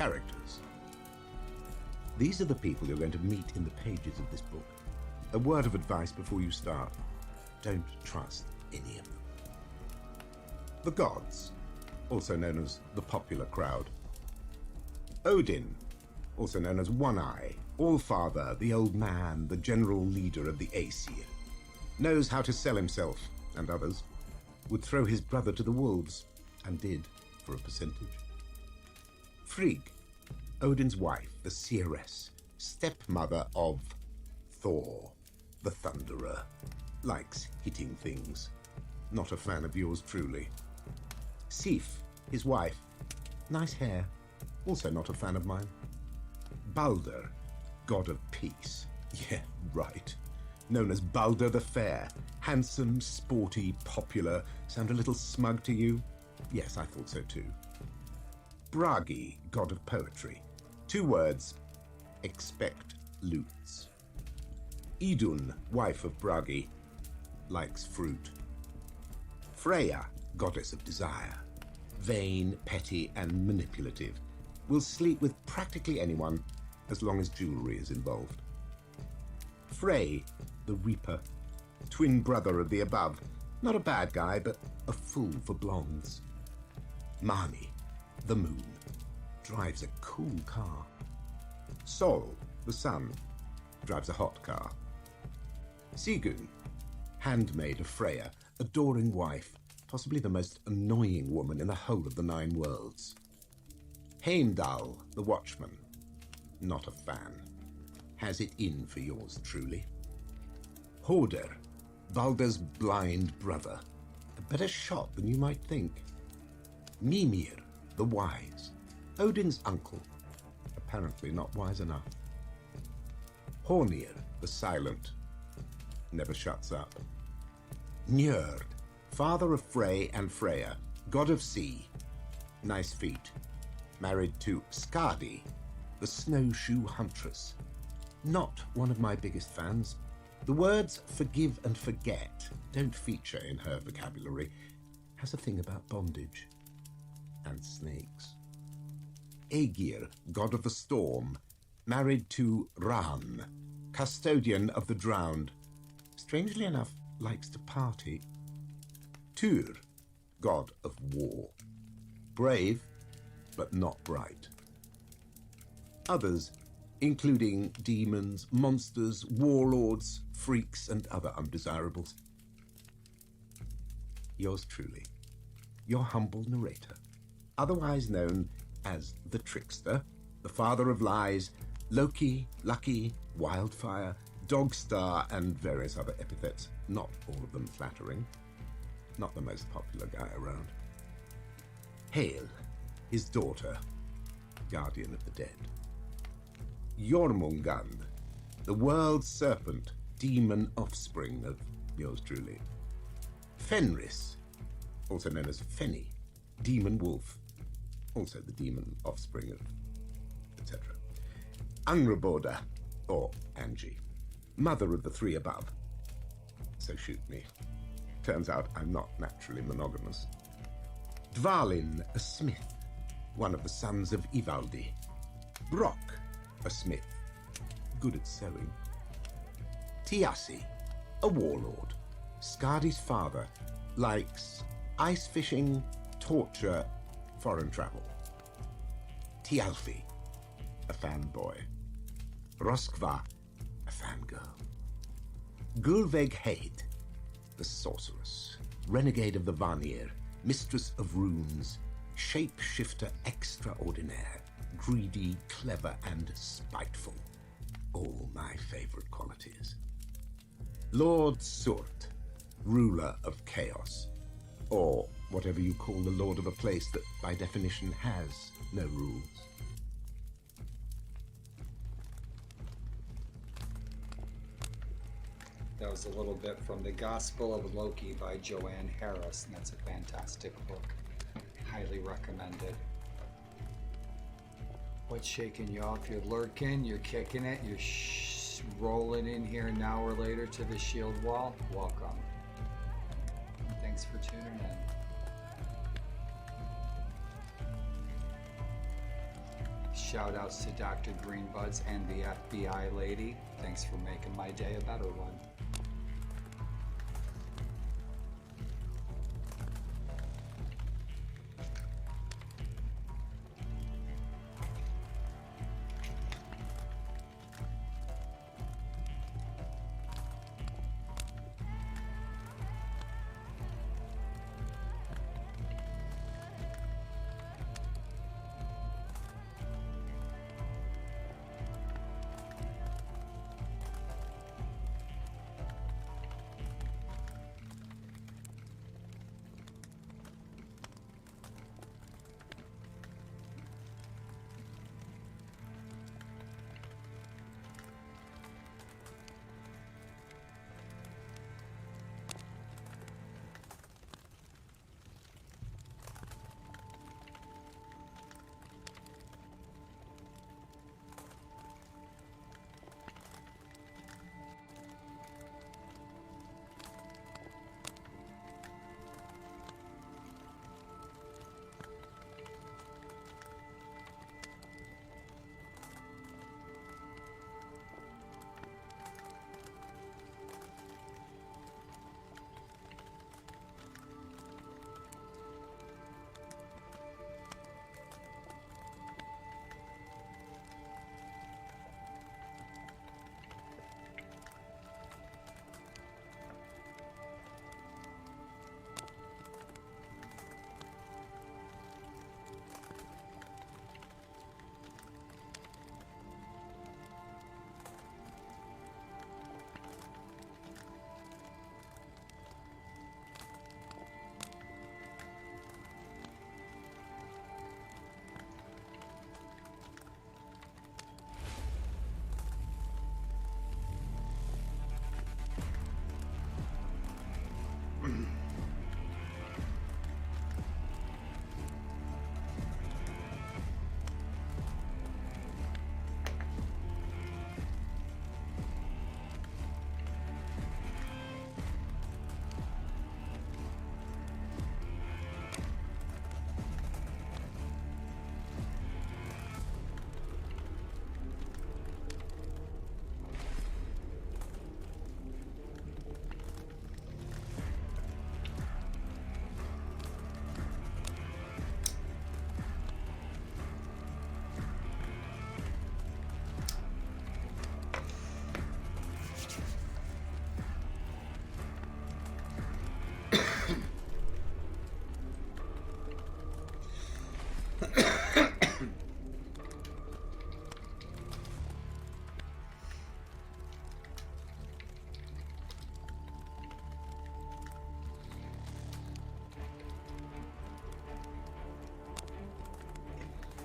Characters. These are the people you're going to meet in the pages of this book. A word of advice before you start: don't trust any of them. The gods, also known as the popular crowd. Odin, also known as One Eye, All-Father, the Old Man, the general leader of the Aesir, knows how to sell himself and others, would throw his brother to the wolves, and did, for a percentage. Frigg, Odin's wife, the seeress, stepmother of Thor, the Thunderer, likes hitting things. Not a fan of yours truly. Sif, his wife, nice hair, also not a fan of mine. Balder, god of peace. Yeah, right. Known as Balder the Fair. Handsome, sporty, popular. Sound a little smug to you? Yes, I thought so too. Bragi, god of poetry. 2 words: expect lutes. Idun, wife of Bragi, likes fruit. Freya, goddess of desire. Vain, petty, and manipulative. Will sleep with practically anyone as long as jewelry is involved. Frey, the Reaper, twin brother of the above. Not a bad guy, but a fool for blondes. Mani, the moon, drives a cool car. Sol, the sun, drives a hot car. Sigyn, handmaid of Freya, adoring wife, possibly the most annoying woman in the whole of the 9 worlds. Heimdall, the watchman, not a fan. Has it in for yours truly. Hoder, Balder's blind brother, a better shot than you might think. Mimir, the wise, Odin's uncle, apparently not wise enough. Hornir, the silent, never shuts up. Njord, father of Frey and Freya, god of sea, nice feet, married to Skadi, the snowshoe huntress. Not one of my biggest fans. The words forgive and forget don't feature in her vocabulary. Has a thing about bondage and snakes. Aegir, god of the storm, married to Ran, custodian of the drowned. Strangely enough, likes to party. Tyr, god of war, brave but not bright. Others, including demons, monsters, warlords, freaks, and other undesirables. Yours truly, your humble narrator, otherwise known as the Trickster, the Father of Lies, Loki, Lucky, Wildfire, Dogstar, and various other epithets, not all of them flattering. Not the most popular guy around. Hail, his daughter, guardian of the dead. Jormungand, the world's serpent, demon offspring of yours truly. Fenris, also known as Fenny, demon wolf, also the demon offspring of etc. Angrboda, or Angie, mother of the 3 above. So shoot me. Turns out I'm not naturally monogamous. Dvalin, a smith, one of the sons of Ivaldi. Brock, a smith, good at sewing. Thiassi, a warlord, Skadi's father, likes ice fishing, torture, foreign travel. Thialfi, a fanboy. Roskva, a fangirl. Gulveig Heid, the sorceress, renegade of the Vanir, mistress of runes, shapeshifter extraordinaire, greedy, clever, and spiteful. All my favorite qualities. Lord Surt, ruler of chaos, or whatever you call the lord of a place that by definition has no rules. That was a little bit from The Gospel of Loki by Joanne Harris, and that's a fantastic book. Highly recommended. What's shaking you off? You're lurking, you're kicking it, you're rolling in here an hour later to the shield wall. Welcome. And thanks for tuning in. Shout outs to Dr. Greenbuds and the FBI lady. Thanks for making my day a better one.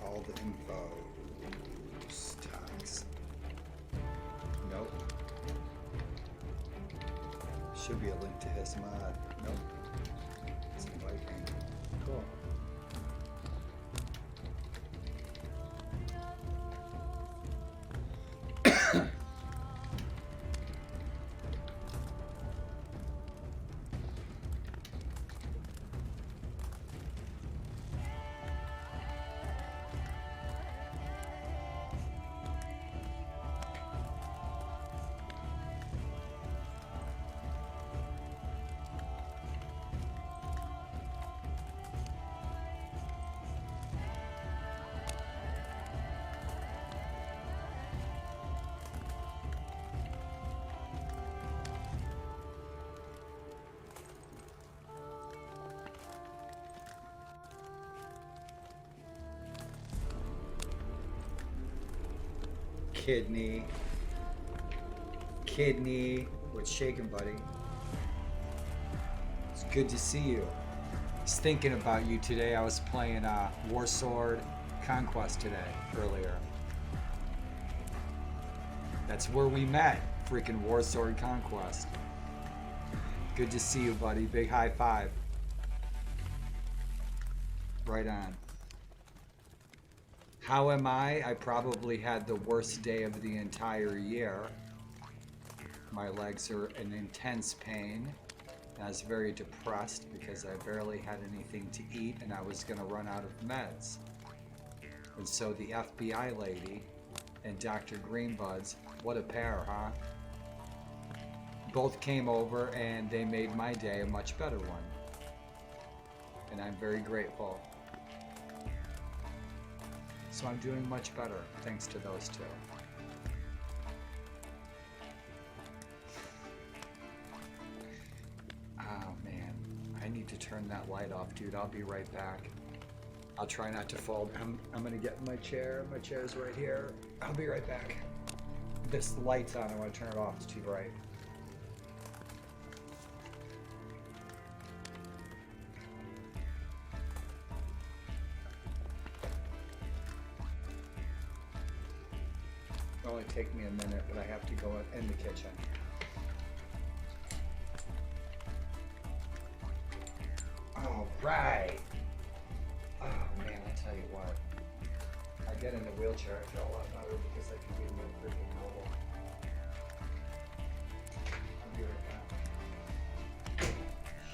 All the info. Tags. Nope. Should be a link to his mod. Nope. It's a Viking. Cool. Kidney, what's shaking, buddy? It's good to see you. I was thinking about you today. I was playing Warlord Conquest today, earlier. That's where we met, freaking Warlord Conquest. Good to see you, buddy. Big high five. Right on. How am I? I probably had the worst day of the entire year. My legs are in intense pain. I was very depressed because I barely had anything to eat and I was going to run out of meds. And so the FBI lady and Dr. Greenbuds, what a pair, huh? Both came over and they made my day a much better one. And I'm very grateful. So I'm doing much better thanks to those two. Oh man, I need to turn that light off, dude. I'll be right back. I'll try not to fall. I'm gonna get in my chair. My chair's right here. I'll be right back. This light's on. I want to turn it off. It's too bright. It'll only take me a minute, but I have to go in the kitchen. All right. Oh man, I tell you what. I get in the wheelchair, I feel a lot better because I can be more freaking mobile. I'll be right back.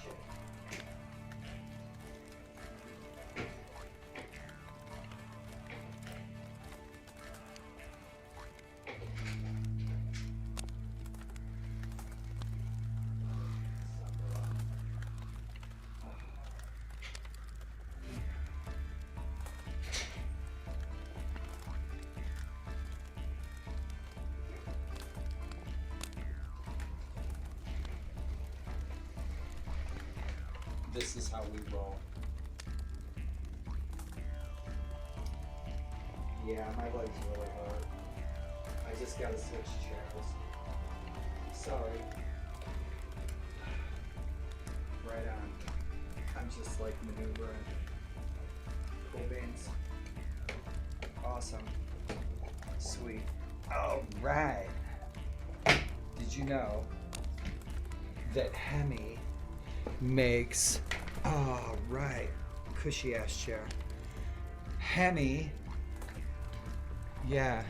Shit. This is how we roll. Yeah, my legs really hurt. I just gotta switch chairs. Sorry. Right on. I'm just like maneuvering. Cool beans. Awesome. Sweet. All right. Did you know that Hemi makes, oh right, cushy ass chair. Hemi, yeah,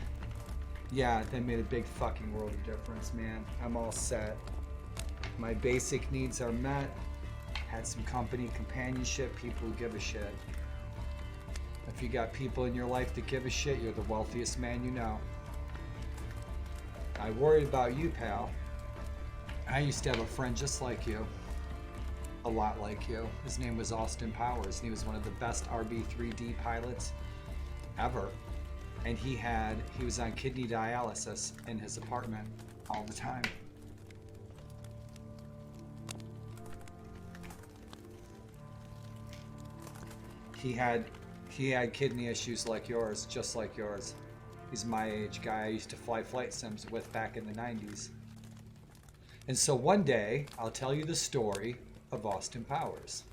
they made a big fucking world of difference, man. I'm all set. My basic needs are met. Had some company, companionship, people who give a shit. If you got people in your life that give a shit, you're the wealthiest man you know. I worried about you, pal. I used to have a friend just like you. A lot like you. His name was Austin Powers, and he was one of the best RB3D pilots ever. And he was on kidney dialysis in his apartment all the time. He had kidney issues like yours, just like yours. He's my age guy I used to fly flight sims with back in the 90s. And so one day, I'll tell you the story of Austin Powers.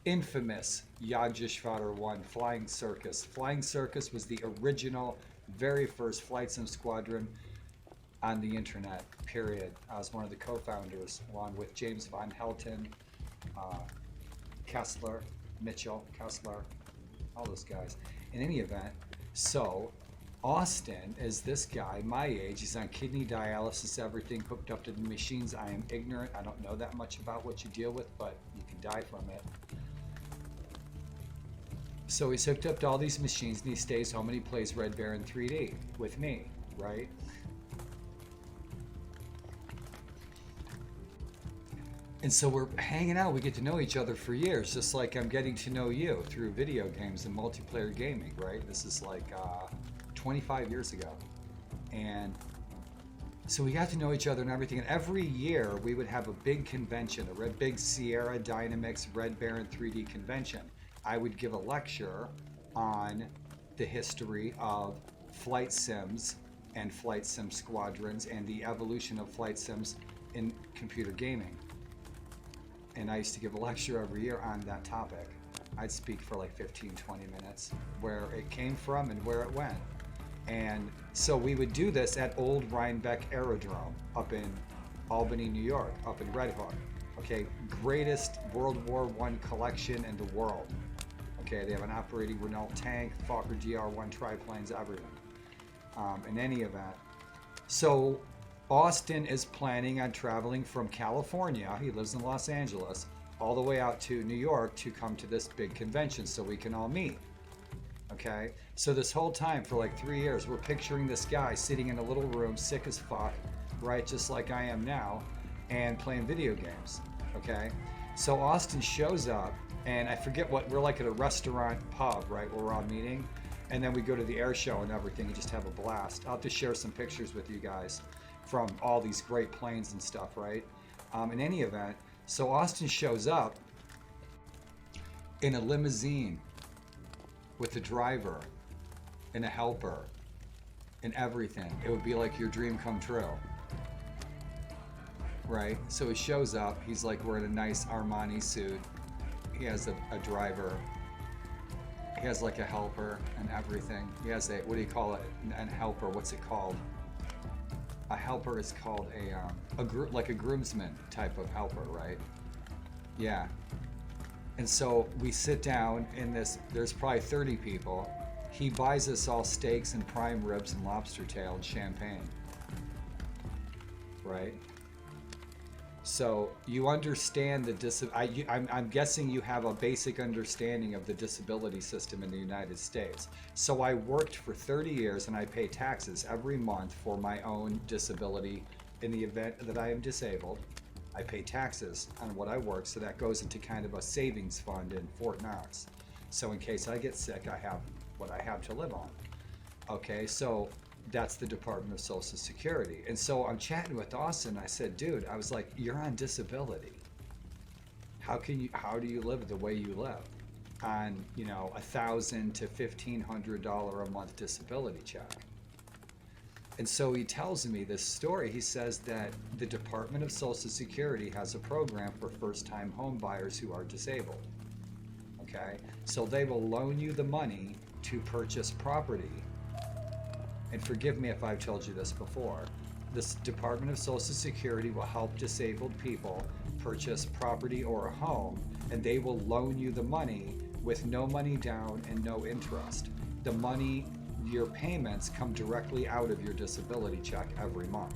Infamous Yajishvatar 1 Flying Circus. Flying Circus was the original, very first flight sim squadron on the internet, period. I was one of the co-founders, along with James Von Helton, Kessler, Mitchell, Kessler, all those guys. In any event, so Austin is this guy, my age. He's on kidney dialysis, everything hooked up to the machines. I am ignorant. I don't know that much about what you deal with, but you can die from it. So he's hooked up to all these machines, and he stays home and he plays Red Baron 3D with me, right? And so we're hanging out. We get to know each other for years, just like I'm getting to know you through video games and multiplayer gaming, right? This is like 25 years ago. And so we got to know each other and everything. And every year we would have a big convention, a big Sierra Dynamics Red Baron 3D convention. I would give a lecture on the history of flight sims and flight sim squadrons and the evolution of flight sims in computer gaming. And I used to give a lecture every year on that topic. I'd speak for like 15, 20 minutes, where it came from and where it went. And so we would do this at Old Rhinebeck Aerodrome up in Albany, New York, up in Red Hook. Okay, greatest World War I collection in the world. Okay, they have an operating Renault tank, Fokker DR-1 triplanes, everything. In any event, so Austin is planning on traveling from California, he lives in Los Angeles, all the way out to New York to come to this big convention so we can all meet. Okay, so this whole time for like 3 years, we're picturing this guy sitting in a little room, sick as fuck, right, just like I am now, and playing video games. Okay, so Austin shows up, and I forget what, we're like at a restaurant pub, right, where we're all meeting, and then we go to the air show and everything and just have a blast. I'll have to share some pictures with you guys from all these great planes and stuff, right? In any event, so Austin shows up in a limousine with a driver and a helper and everything. It would be like your dream come true, right? So he shows up, he's like wearing a nice Armani suit, he has a driver, he has like a helper and everything. He has a, what do you call it, a helper, what's it called? A helper is called like a groomsman type of helper, right? Yeah. And so we sit down in this, there's probably 30 people. He buys us all steaks and prime ribs and lobster tail and champagne, right? So you understand the I'm guessing you have a basic understanding of the disability system in the United States. So I worked for 30 years and I pay taxes every month for my own disability. In the event that I am disabled, I pay taxes on what I work, so that goes into kind of a savings fund in Fort Knox. So in case I get sick, I have what I have to live on. Okay, so that's the Department of Social Security. And so I'm chatting with Austin. I said, dude, I was like, you're on disability. How do you live the way you live on, you know, $1,000 to $1,500 a month disability check? And so he tells me this story. He says that the Department of Social Security has a program for first-time home buyers who are disabled. Okay, so they will loan you the money to purchase property. And forgive me if I've told you this before. This Department of Social Security will help disabled people purchase property or a home, and they will loan you the money with no money down and no interest. The money, your payments come directly out of your disability check every month.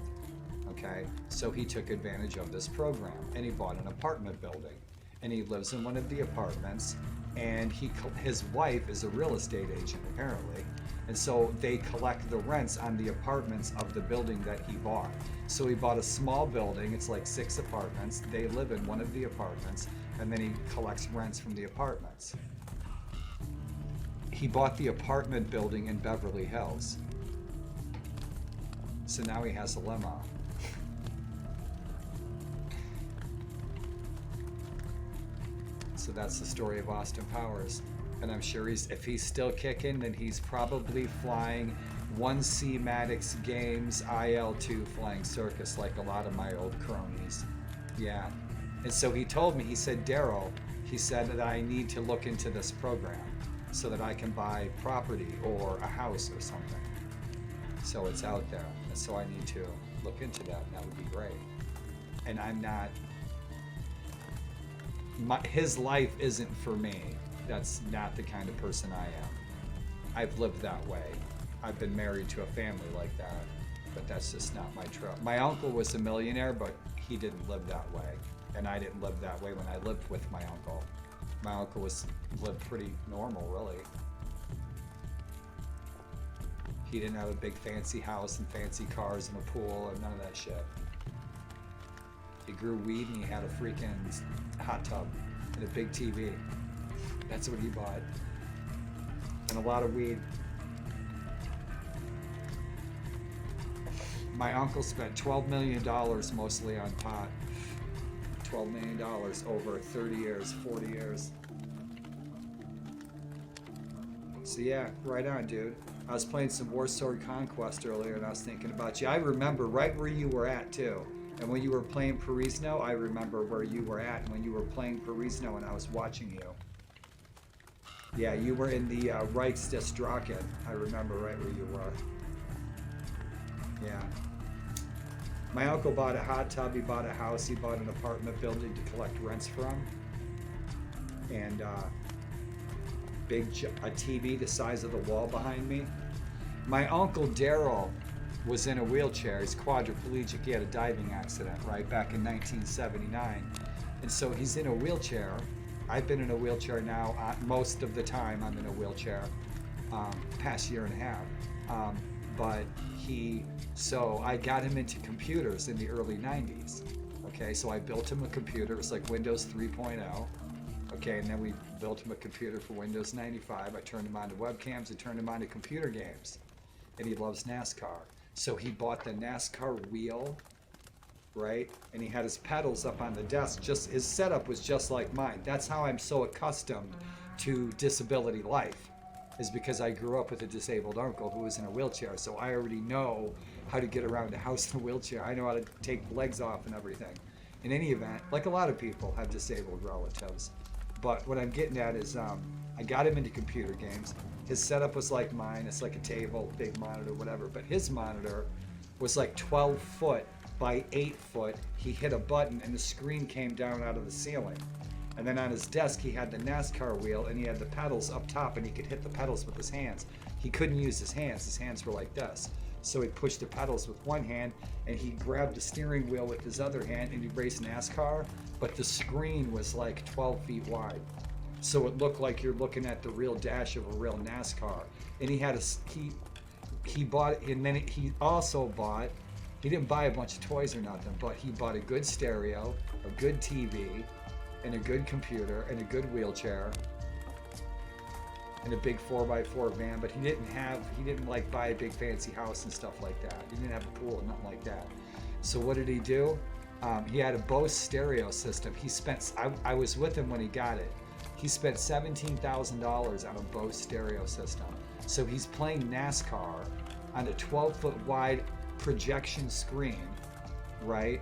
Okay, so he took advantage of this program and he bought an apartment building, and he lives in one of the apartments, and his wife is a real estate agent apparently, and so they collect the rents on the apartments of the building that he bought. So he bought a small building, it's like 6 apartments, they live in one of the apartments, and then he collects rents from the apartments. He bought the apartment building in Beverly Hills. So now he has a limo. So that's the story of Austin Powers. And I'm sure if he's still kicking, then he's probably flying 1C Maddox Games IL-2 flying circus like a lot of my old cronies. Yeah. And so he told me, he said, Daryl, he said that I need to look into this program so that I can buy property or a house or something. So it's out there. And so I need to look into that, and that would be great. And I'm not, his life isn't for me. That's not the kind of person I am. I've lived that way. I've been married to a family like that, but that's just not my trope. My uncle was a millionaire, but he didn't live that way. And I didn't live that way when I lived with my uncle. My uncle lived pretty normal, really. He didn't have a big fancy house and fancy cars and a pool and none of that shit. He grew weed and he had a freaking hot tub and a big TV. That's what he bought. And a lot of weed. My uncle spent $12 million mostly on pot. $12 million over 30 years, 40 years. So yeah, right on, dude. I was playing some Warlord Conquest earlier and I was thinking about you. I remember right where you were at too. And when you were playing Parisno, I remember where you were at when you were playing Parisno and I was watching you. Yeah, you were in the Reichsdistraken. I remember right where you were. Yeah. My uncle bought a hot tub, he bought a house, he bought an apartment building to collect rents from. And a TV the size of the wall behind me. My uncle Daryl was in a wheelchair, he's quadriplegic, he had a diving accident, right, back in 1979. And so he's in a wheelchair. I've been in a wheelchair now, most of the time I'm in a wheelchair. past year and a half. But so I got him into computers in the early 90s. Okay, so I built him a computer. It was like Windows 3.0. Okay, and then we built him a computer for Windows 95. I turned him on to webcams and turned him on to computer games. And he loves NASCAR. So he bought the NASCAR wheel, right? And he had his pedals up on the desk. His setup was just like mine. That's how I'm so accustomed to disability life, is because I grew up with a disabled uncle who was in a wheelchair. So I already know how to get around the house in a wheelchair. I know how to take legs off and everything. In any event, like a lot of people have disabled relatives. But what I'm getting at is I got him into computer games. His setup was like mine. It's like a table, big monitor, whatever. But his monitor was like 12 foot by 8 foot. He hit a button and the screen came down out of the ceiling. And then on his desk, he had the NASCAR wheel and he had the pedals up top and he could hit the pedals with his hands. He couldn't use his hands. His hands were like this. So he pushed the pedals with one hand and he grabbed the steering wheel with his other hand and he raced NASCAR, but the screen was like 12 feet wide. So it looked like you're looking at the real dash of a real NASCAR. And he bought, and then he also bought, he didn't buy a bunch of toys or nothing, but he bought a good stereo, a good TV, and a good computer, and a good wheelchair, and a big 4x4 van, but he didn't like buy a big fancy house and stuff like that. He didn't have a pool, nothing like that. So what did he do? He had a Bose stereo system. I was with him when he got it. He spent $17,000 on a Bose stereo system. So he's playing NASCAR on a 12-foot wide projection screen, right?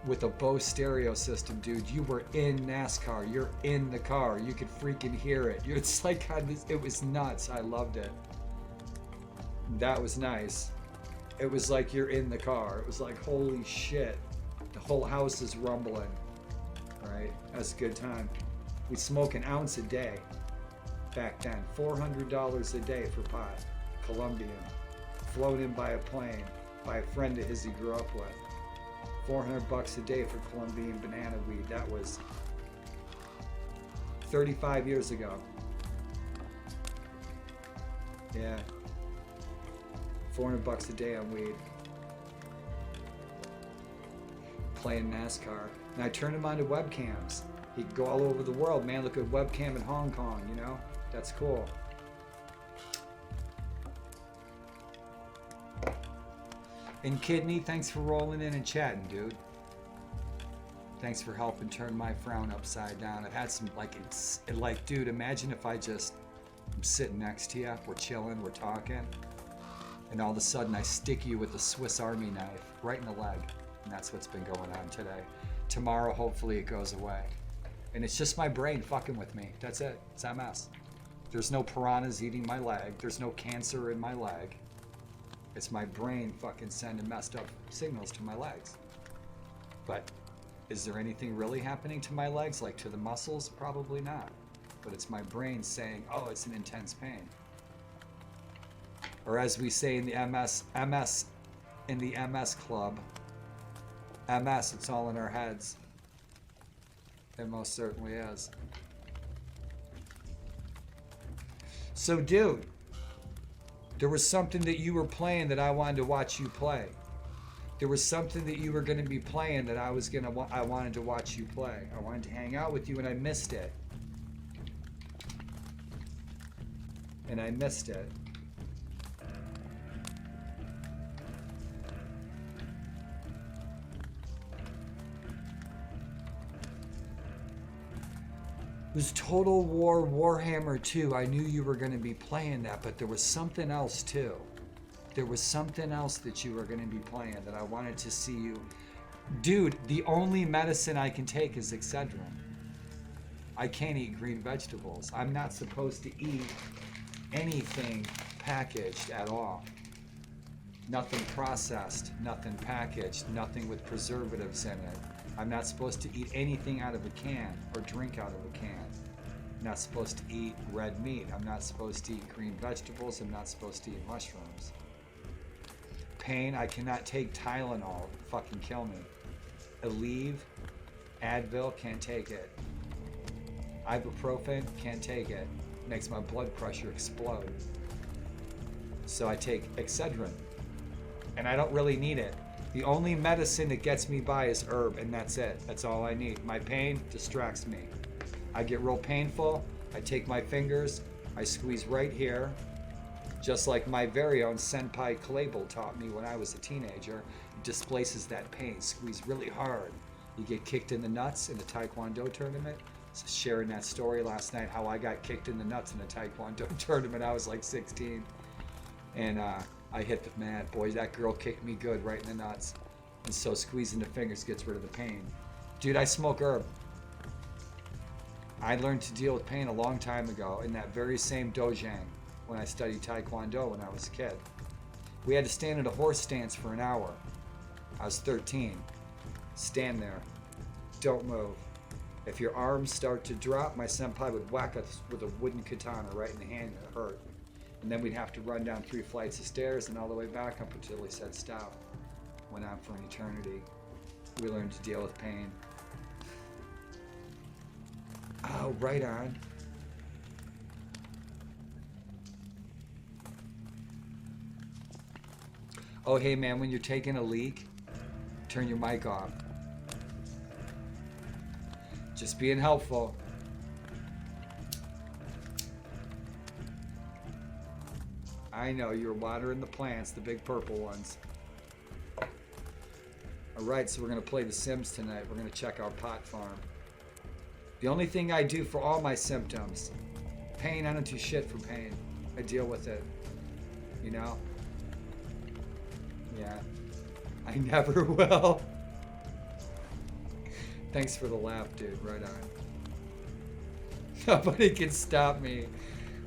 With a Bose stereo system, dude. You were in NASCAR. You're in the car. You could freaking hear it. It's like, it was nuts. I loved it. That was nice. It was like you're in the car. It was like, holy shit. The whole house is rumbling. All right, that's a good time. We'd smoke an ounce a day back then. $400 a day for pot. Colombian. Flown in by a plane by a friend of his he grew up with. $400 a day for Colombian banana weed. That was 35 years ago. Yeah. $400 a day on weed. Playing NASCAR. And I turned him on to webcams. He could go all over the world, man. Look at webcam in Hong Kong, you know? That's cool. And Kidney, thanks for rolling in and chatting, dude. Thanks for helping turn my frown upside down. I've had some, dude, imagine if I'm sitting next to you, we're chilling, we're talking, and all of a sudden I stick you with a Swiss Army knife right in the leg. And that's what's been going on today. Tomorrow, hopefully it goes away. And it's just my brain fucking with me. That's it. It's MS. There's no piranhas eating my leg. There's no cancer in my leg. It's my brain fucking sending messed up signals to my legs. But is there anything really happening to my legs, like to the muscles? Probably not. But it's my brain saying, oh, it's an intense pain. Or as we say in the MS club, MS, it's all in our heads. It most certainly is. So, dude, there was something that you were playing that I wanted to watch you play. There was something that you were going to be playing that I wanted to watch you play. I wanted to hang out with you and I missed it. And I missed it. It was Total War Warhammer 2. I knew you were going to be playing that, but there was something else too. There was something else that you were going to be playing that I wanted to see you. Dude, the only medicine I can take is Excedrin. I can't eat green vegetables. I'm not supposed to eat anything packaged at all. Nothing processed, nothing packaged, nothing with preservatives in it. I'm not supposed to eat anything out of a can or drink out of a can. I'm not supposed to eat red meat. I'm not supposed to eat green vegetables. I'm not supposed to eat mushrooms. Pain, I cannot take Tylenol. It'll fucking kill me. Aleve, Advil, can't take it. Ibuprofen, can't take it. Makes my blood pressure explode. So I take Excedrin. And I don't really need it. The only medicine that gets me by is herb, and that's it. That's all I need. My pain distracts me. I get real painful. I take my fingers. I squeeze right here. Just like my very own Senpai Kalabel taught me when I was a teenager. It displaces that pain. Squeeze really hard. You get kicked in the nuts in a Taekwondo tournament. So sharing that story last night, how I got kicked in the nuts in a Taekwondo tournament. I was like 16. And I hit the mat. Boy, that girl kicked me good right in the nuts. And so squeezing the fingers gets rid of the pain. Dude, I smoke herb. I learned to deal with pain a long time ago in that very same dojang when I studied Taekwondo when I was a kid. We had to stand in a horse stance for an hour. I was 13. Stand there. Don't move. If your arms start to drop, my senpai would whack us with a wooden katana right in the hand and it hurt. And then we'd have to run down 3 flights of stairs and all the way back up until he said stop. Went on for an eternity. We learned to deal with pain. Oh, right on. Oh, hey man, when you're taking a leak, turn your mic off. Just being helpful. I know, you're watering the plants, the big purple ones. Alright, so we're going to play The Sims tonight. We're going to check our pot farm. The only thing I do for all my symptoms, pain, I don't do shit for pain. I deal with it. You know? Yeah. I never will. Thanks for the laugh, dude. Right on. Nobody can stop me.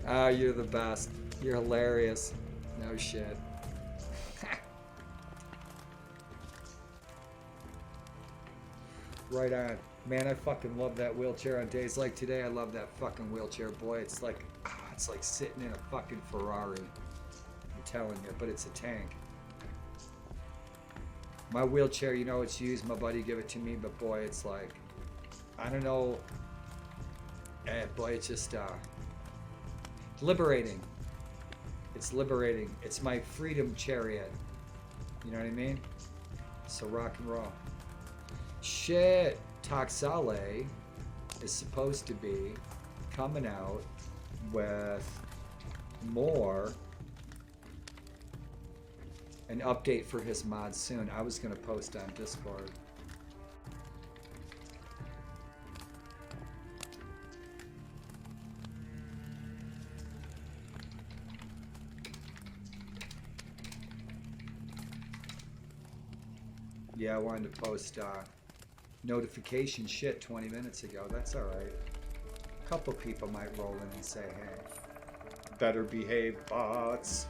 Oh, you're the best. You're hilarious. No shit. Right on. Man, I fucking love that wheelchair on days like today. I love that fucking wheelchair, boy. It's like sitting in a fucking Ferrari. I'm telling you, but it's a tank. My wheelchair, you know, it's used. My buddy gave it to me, but boy, it's like, I don't know. Boy, it's just liberating. It's liberating. It's my freedom chariot. You know what I mean? So rock and roll. Shit. Toxale is supposed to be coming out with more, an update for his mod soon. I was going to post on Discord. Yeah, I wanted to post notification shit 20 minutes ago. That's alright. A couple people might roll in and say, hey, better behave, bots.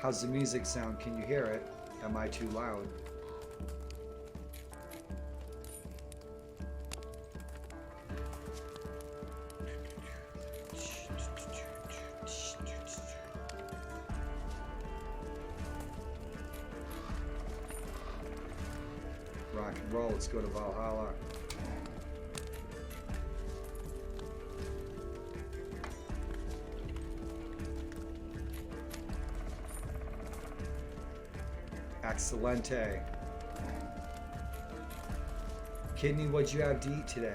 How's the music sound? Can you hear it? Am I too loud? Rock and roll, let's go to Valhalla. Excelente. Kidney, what'd you have to eat today?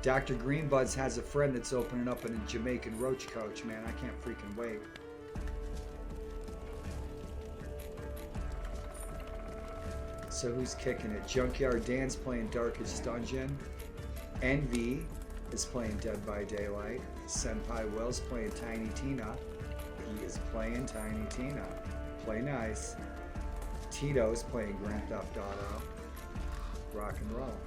Dr. Greenbuds has a friend that's opening up in a Jamaican roach coach, man. I can't freaking wait. So who's kicking it? Junkyard Dan's playing Darkest Dungeon. Envy is playing Dead by Daylight. Senpai Will's playing Tiny Tina. He is playing Tiny Tina. Play nice. Tito's playing Grand Theft Auto. Rock and roll.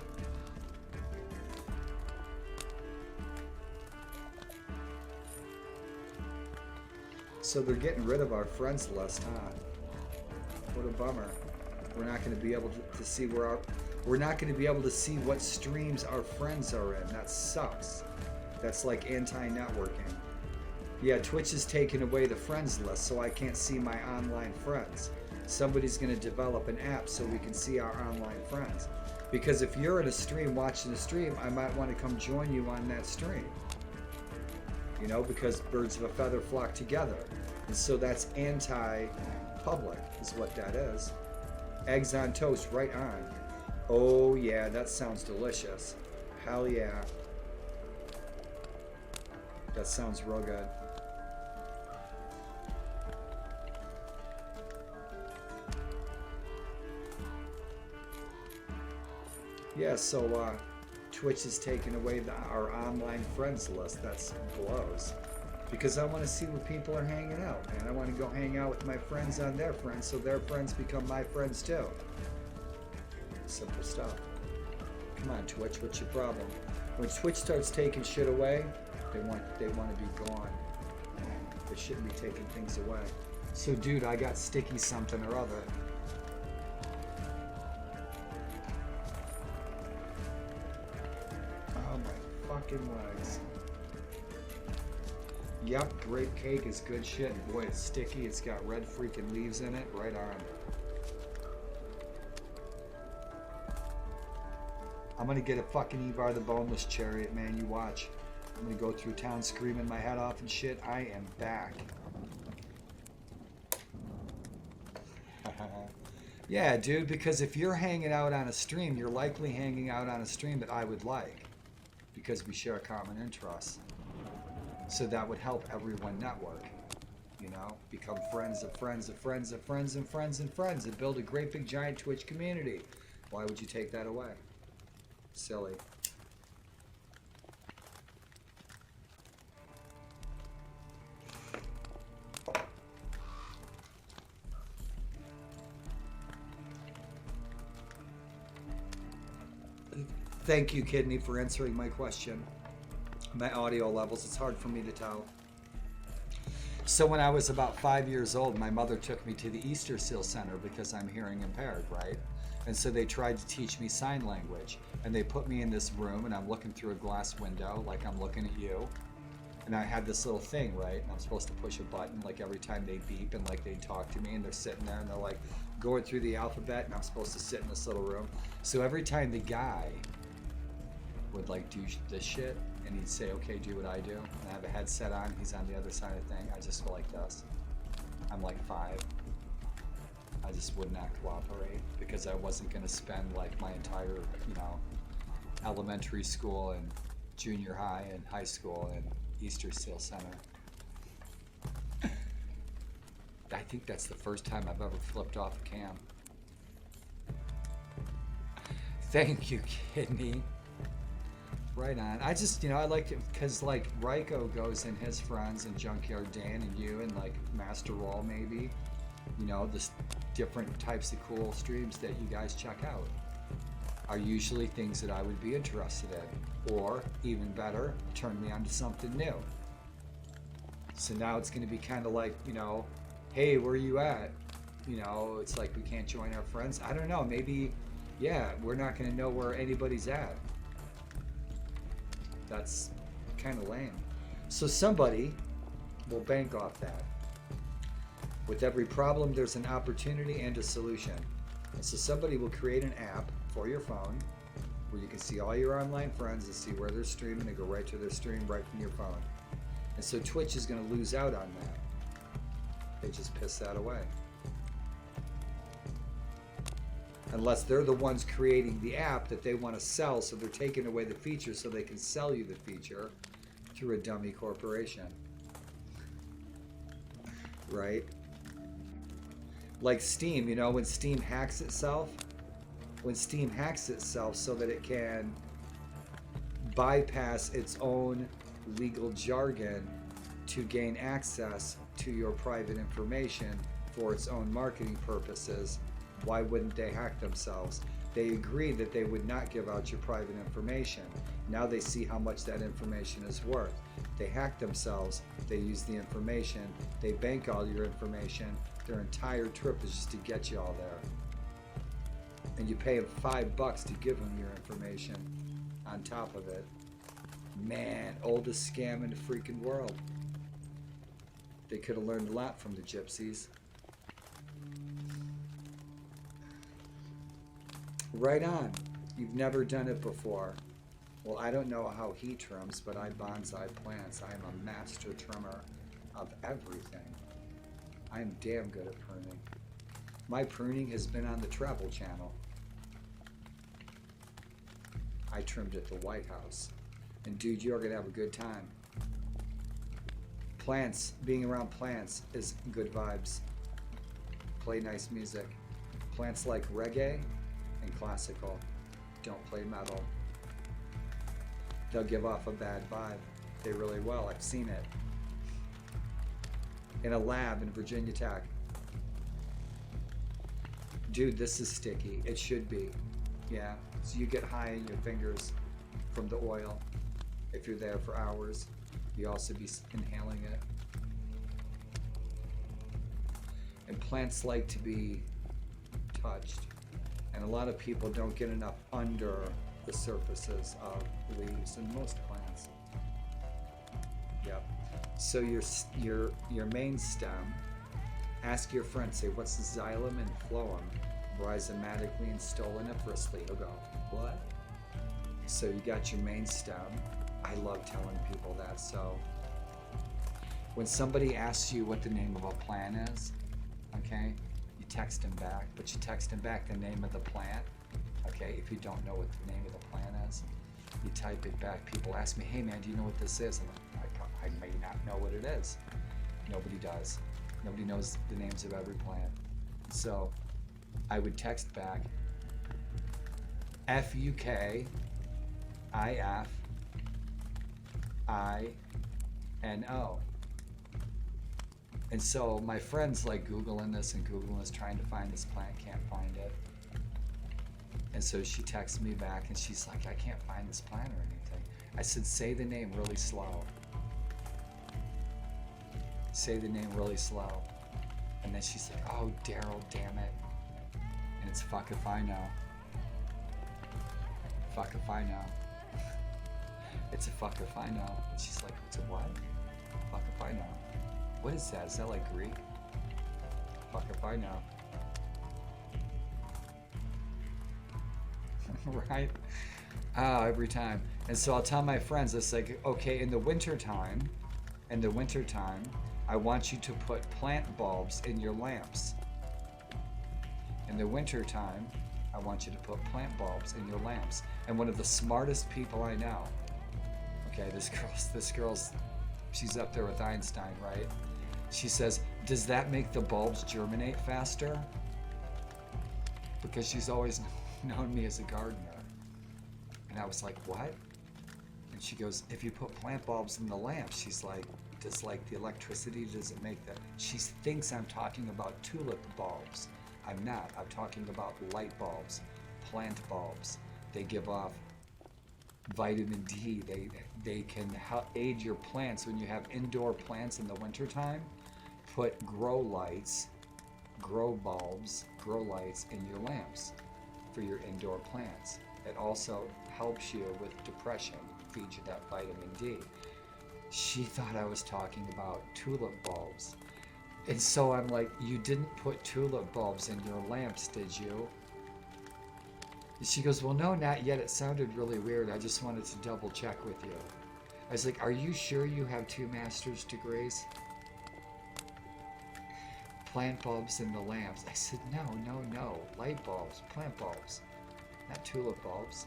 So they're getting rid of our friends list, huh? What a bummer. We're not going to be able to see we're not going to be able to see what streams our friends are in. That sucks. That's like anti-networking. Yeah, Twitch is taking away the friends list, so I can't see my online friends. Somebody's going to develop an app so we can see our online friends. Because if you're in a stream watching a stream, I might want to come join you on that stream. you know, because birds of a feather flock together. And so that's anti-public is what that is. Eggs on toast, right on. Oh yeah, that sounds delicious. Hell yeah. That sounds real good. Yeah, so Twitch is taking away our online friends list. That's blows. Because I want to see where people are hanging out, man. I want to go hang out with my friends on their friends, so their friends become my friends too. Simple stuff. Come on, Twitch, what's your problem? When Twitch starts taking shit away, they want to be gone. They shouldn't be taking things away. So, dude, I got sticky something or other. Oh my fucking legs. Yep, grape cake is good shit. And boy, it's sticky. It's got red freaking leaves in it. Right on. I'm gonna get a fucking Evar the Boneless Chariot, man. You watch. I'm gonna go through town screaming my head off and shit. I am back. Yeah, dude, because if you're hanging out on a stream, you're likely hanging out on a stream that I would like. Because we share a common interest. So that would help everyone network. You know, become friends of friends of friends of friends and friends and friends and build a great big giant Twitch community. Why would you take that away? Silly. Thank you, Kidney, for answering my question. My audio levels, it's hard for me to tell. So when I was about 5 years old, my mother took me to the Easter Seal Center because I'm hearing impaired, right? And so they tried to teach me sign language. And they put me in this room and I'm looking through a glass window like I'm looking at you. And I had this little thing, right? And I'm supposed to push a button like every time they beep and like they talk to me and they're sitting there and they're like going through the alphabet and I'm supposed to sit in this little room. So every time the guy would like do this shit and he'd say, okay, do what I do. And I have a headset on, he's on the other side of the thing. I just go like this. I'm like 5. I just would not cooperate because I wasn't going to spend like my entire, you know, elementary school and junior high and high school and Easter Seal Center. I think that's the first time I've ever flipped off a cam. Thank you, Kidney. Right on. I just, you know, I like it because like Ryko goes in his friends and Junkyard Dan and you and like Master Roll maybe. You know, the different types of cool streams that you guys check out are usually things that I would be interested in. Or, even better, turn me on to something new. So now it's going to be kind of like, you know, hey, where are you at? You know, it's like we can't join our friends. I don't know, maybe, yeah, we're not going to know where anybody's at. That's kind of lame. So somebody will bank off that. With every problem, there's an opportunity and a solution. And so somebody will create an app for your phone where you can see all your online friends and see where they're streaming and go right to their stream right from your phone. And so Twitch is going to lose out on that. They just piss that away. Unless they're the ones creating the app that they want to sell, so they're taking away the feature so they can sell you the feature through a dummy corporation. Right? Like Steam, you know, when Steam hacks itself so that it can bypass its own legal jargon to gain access to your private information for its own marketing purposes, why wouldn't they hack themselves? They agreed that they would not give out your private information. Now they see how much that information is worth. They hack themselves, they use the information, they bank all your information. Their entire trip is just to get you all there. And you pay them $5 to give them your information on top of it. Man, oldest scam in the freaking world. They could have learned a lot from the gypsies. Right on. You've never done it before. Well, I don't know how he trims, but I bonsai plants. I am a master trimmer of everything. I am damn good at pruning. My pruning has been on the Travel Channel. I trimmed at the White House. And dude, you're gonna have a good time. Plants, being around plants is good vibes. Play nice music. Plants like reggae and classical. Don't play metal. They'll give off a bad vibe. They really will. I've seen it. In a lab in Virginia Tech. Dude, this is sticky. It should be. Yeah. So you get high in your fingers from the oil. If you're there for hours, you also be inhaling it. And plants like to be touched. And a lot of people don't get enough under the surfaces of leaves and most plants. Yep. So your main stem, ask your friend, say, what's xylem and phloem? Rhizomatically and stoloniferously. He'll go, what? So you got your main stem. I love telling people that. So when somebody asks you what the name of a plant is, okay, you text them back, but you text them back the name of the plant. Okay, if you don't know what the name of the plant is, you type it back. People ask me, hey man, do you know what this is? And I'm like, I may not know what it is. Nobody does. Nobody knows the names of every plant. So I would text back FUKIFINO. And so my friend's like Googling this and Googling this, trying to find this plant, can't find it. And so she texts me back and she's like, I can't find this plant or anything. I said, say the name really slow. Say the name really slow. And then she's like, oh, Daryl, damn it. And it's fuck if I know. Fuck if I know. It's a fuck if I know. And she's like, it's a what? Fuck if I know. What is that? Is that like Greek? Fuck if I know. Right? Every time. And so I'll tell my friends, it's like, okay, in the winter time, I want you to put plant bulbs in your lamps. In the winter time, I want you to put plant bulbs in your lamps. And one of the smartest people I know, okay, this girl's, she's up there with Einstein, right? She says, does that make the bulbs germinate faster? Because she's always known me as a gardener. And I was like, what? And she goes, if you put plant bulbs in the lamps, she's like, does like the electricity, does it make that? She thinks I'm talking about tulip bulbs. I'm not. I'm talking about light bulbs, plant bulbs. They give off vitamin D. They can aid your plants. When you have indoor plants in the wintertime, put grow lights, grow bulbs, grow lights in your lamps for your indoor plants. It also helps you with depression, feeds you that vitamin D. She thought I was talking about tulip bulbs. And so I'm like, you didn't put tulip bulbs in your lamps, did you? And she goes, well, no, not yet. It sounded really weird. I just wanted to double check with you. I was like, are you sure you have 2 master's degrees? Plant bulbs in the lamps. I said, no. Light bulbs, plant bulbs, not tulip bulbs.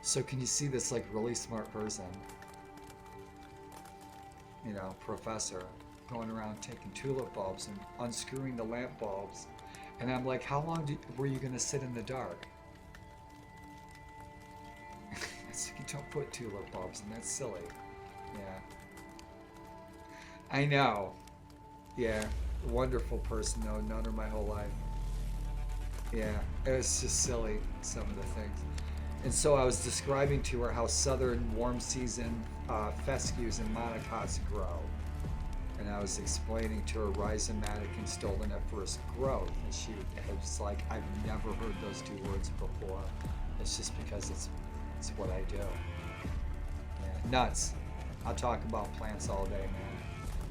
So can you see this like really smart person? You know, professor, going around taking tulip bulbs and unscrewing the lamp bulbs. And I'm like, how long were you going to sit in the dark? I said, you don't put tulip bulbs in, that's silly. Yeah. I know. Yeah. Wonderful person, though. Known her my whole life. Yeah. It was just silly, some of the things. And so I was describing to her how southern warm season fescues and monocots grow. And I was explaining to her rhizomatic and stoloniferous growth. And she was like, I've never heard those 2 words before. It's just because it's what I do. Yeah. Nuts. I'll talk about plants all day, man.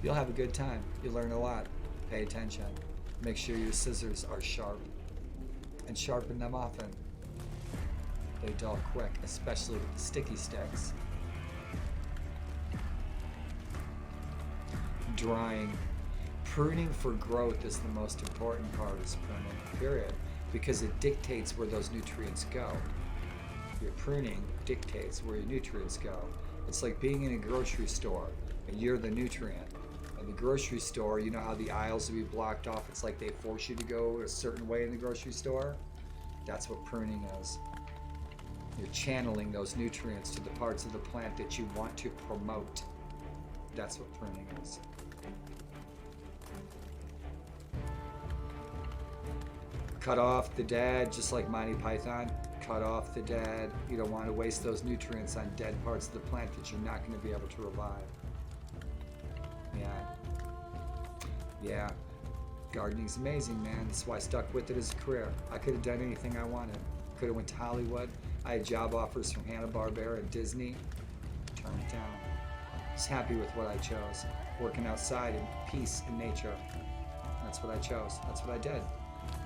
You'll have a good time. You'll learn a lot. Pay attention. Make sure your scissors are sharp. And sharpen them often. They dull quick, especially with the sticky sticks. Drying. Pruning for growth is the most important part of this pruning, period, because it dictates where those nutrients go. Your pruning dictates where your nutrients go. It's like being in a grocery store and you're the nutrient. In the grocery store, you know how the aisles will be blocked off? It's like they force you to go a certain way in the grocery store. That's what pruning is. You're channeling those nutrients to the parts of the plant that you want to promote. That's what pruning is. Cut off the dead, just like Monty Python. Cut off the dead. You don't want to waste those nutrients on dead parts of the plant that you're not going to be able to revive. Yeah. Gardening's amazing, man. That's why I stuck with it as a career. I could have done anything I wanted. Could have went to Hollywood. I had job offers from Hanna-Barbera and Disney. Turned it down. Just happy with what I chose. Working outside in peace and nature. That's what I chose. That's what I did.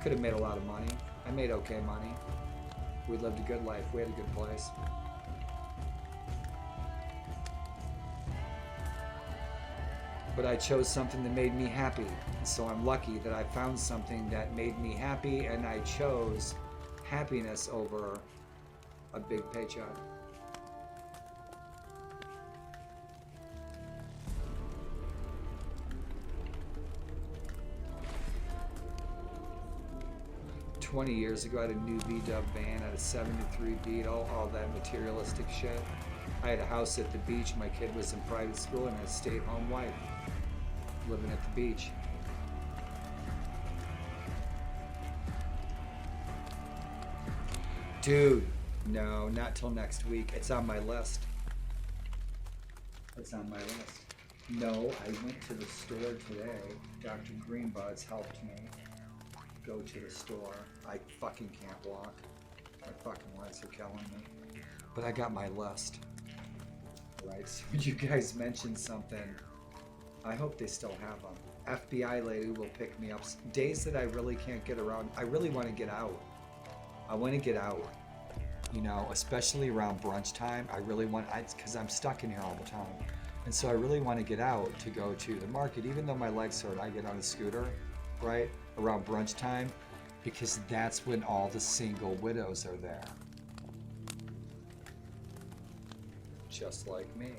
Could have made a lot of money. I made okay money. We lived a good life. We had a good place. But I chose something that made me happy. So I'm lucky that I found something that made me happy, and I chose happiness over a big paycheck. Years ago, I had a new V-dub van, I had a 73 Beetle, all that materialistic shit. I had a house at the beach, my kid was in private school, and I had a stay-at-home wife living at the beach. Dude, no, not till next week. It's on my list. It's on my list. No, I went to the store today. Dr. Greenbuds helped me go to the store. I fucking can't walk. My fucking legs are killing me. But I got my list. Right, so you guys mentioned something. I hope they still have them. FBI lady will pick me up. Days that I really can't get around. I really want to get out. I want to get out. You know, especially around brunch time. I really want, because I'm stuck in here all the time. And so I really want to get out to go to the market. Even though my legs hurt, I get on a scooter, right? Around brunch time, because that's when all the single widows are there. Just like me.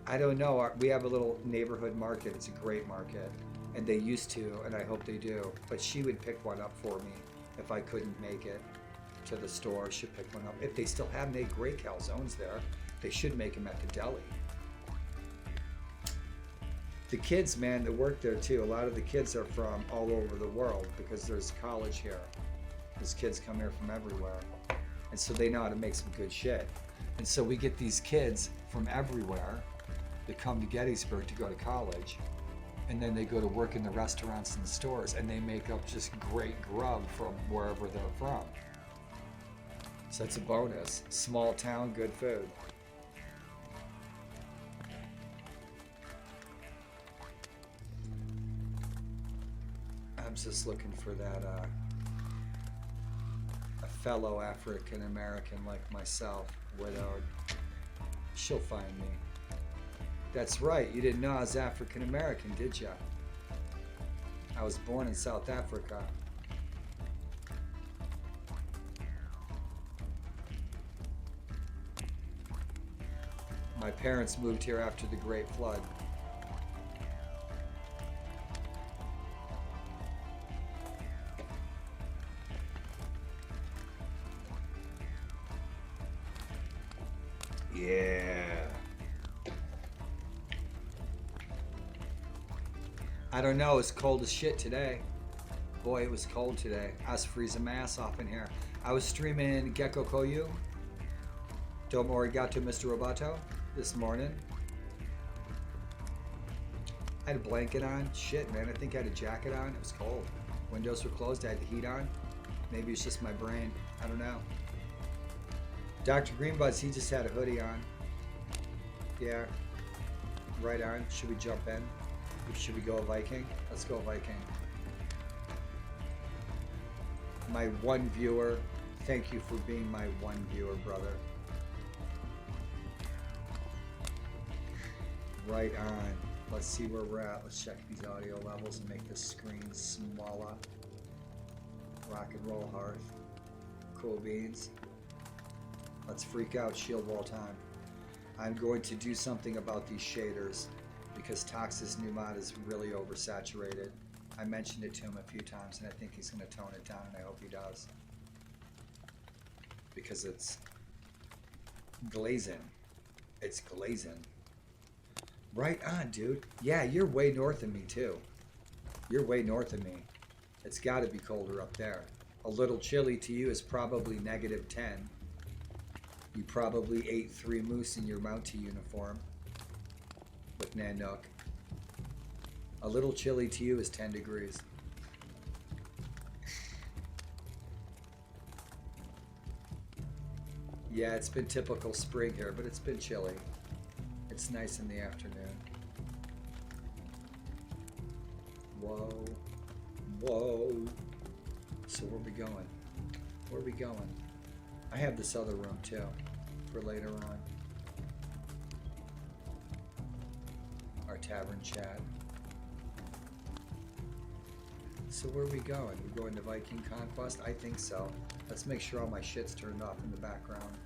I don't know, we have a little neighborhood market. It's a great market, and they used to, and I hope they do, but she would pick one up for me if I couldn't make it to the store. She'd pick one up. If they still have made great calzones there, they should make them at the deli. The kids, man, that work there too, a lot of the kids are from all over the world because there's college here. These kids come here from everywhere. And so they know how to make some good shit. And so we get these kids from everywhere that come to Gettysburg to go to college. And then they go to work in the restaurants and the stores, and they make up just great grub from wherever they're from. So it's a bonus. Small town, good food. I'm just looking for that, a fellow African American like myself, widowed. She'll find me. That's right, you didn't know I was African American, did ya? I was born in South Africa. My parents moved here after the Great Flood. Yeah. I don't know, it's cold as shit today. Boy, it was cold today. I was freezing my ass off in here. I was streaming Gecko Koyu, Domo Arigato Mr. Roboto, this morning. I had a blanket on. Shit, man, I think I had a jacket on. It was cold. Windows were closed, I had the heat on. Maybe it's just my brain. I don't know. Dr. Greenbuds, he just had a hoodie on. Yeah, right on. Should we jump in? Should we go Viking? Let's go Viking. My one viewer, thank you for being my one viewer, brother. Right on. Let's see where we're at. Let's check these audio levels and make this screen smaller. Rock and roll hard. Cool beans. Let's freak out. Shield wall time. I'm going to do something about these shaders because Tox's new mod is really oversaturated. I mentioned it to him a few times and I think he's going to tone it down, and I hope he does. Because it's glazing. It's glazing. Right on, dude. Yeah, you're way north of me, too. You're way north of me. It's got to be colder up there. A little chilly to you is probably -10. You probably ate 3 moose in your Mountie uniform with Nanook. A little chilly to you is 10 degrees. Yeah, it's been typical spring here, but it's been chilly. It's nice in the afternoon. Whoa. Whoa. So where are we going? Where are we going? I have this other room too, for later on. Our tavern chat. So where are we going? We're going to Viking Conquest? I think so. Let's make sure all my shit's turned off in the background.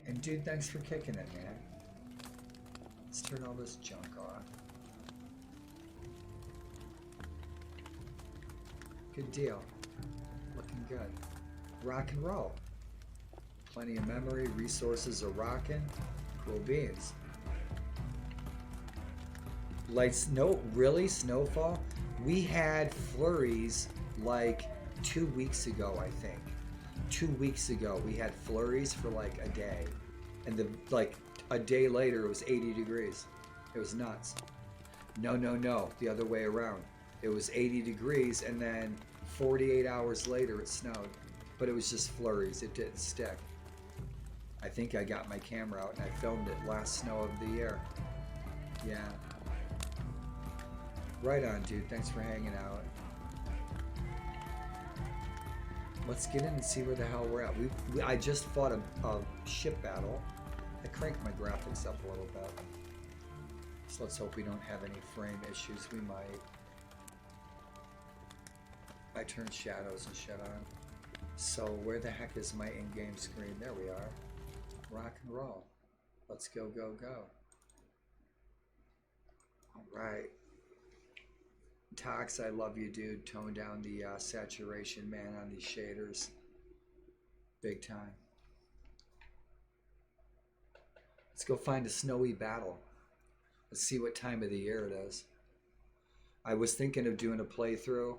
And dude, thanks for kicking it, man. Let's turn all this junk off. Good deal. Looking good. Rock and roll. Plenty of memory, resources are rocking. Cool beans. Like snow, really? Snowfall? We had flurries like 2 weeks ago, I think. 2 weeks ago, we had flurries for like a day. And like a day later, it was 80 degrees. It was nuts. No, the other way around. It was 80 degrees and then 48 hours later it snowed. But it was just flurries, it didn't stick. I think I got my camera out and I filmed it last snow of the year. Yeah. Right on, dude, thanks for hanging out. Let's get in and see where the hell we're at. I just fought a ship battle. I cranked my graphics up a little bit. So let's hope we don't have any frame issues. We might. I turned shadows and shit on. So where the heck is my in-game screen? There we are. Rock and roll. Let's go, go, go. All right. Tox, I love you, dude. Tone down the saturation, man, on these shaders. Big time. Let's go find a snowy battle. Let's see what time of the year it is. I was thinking of doing a playthrough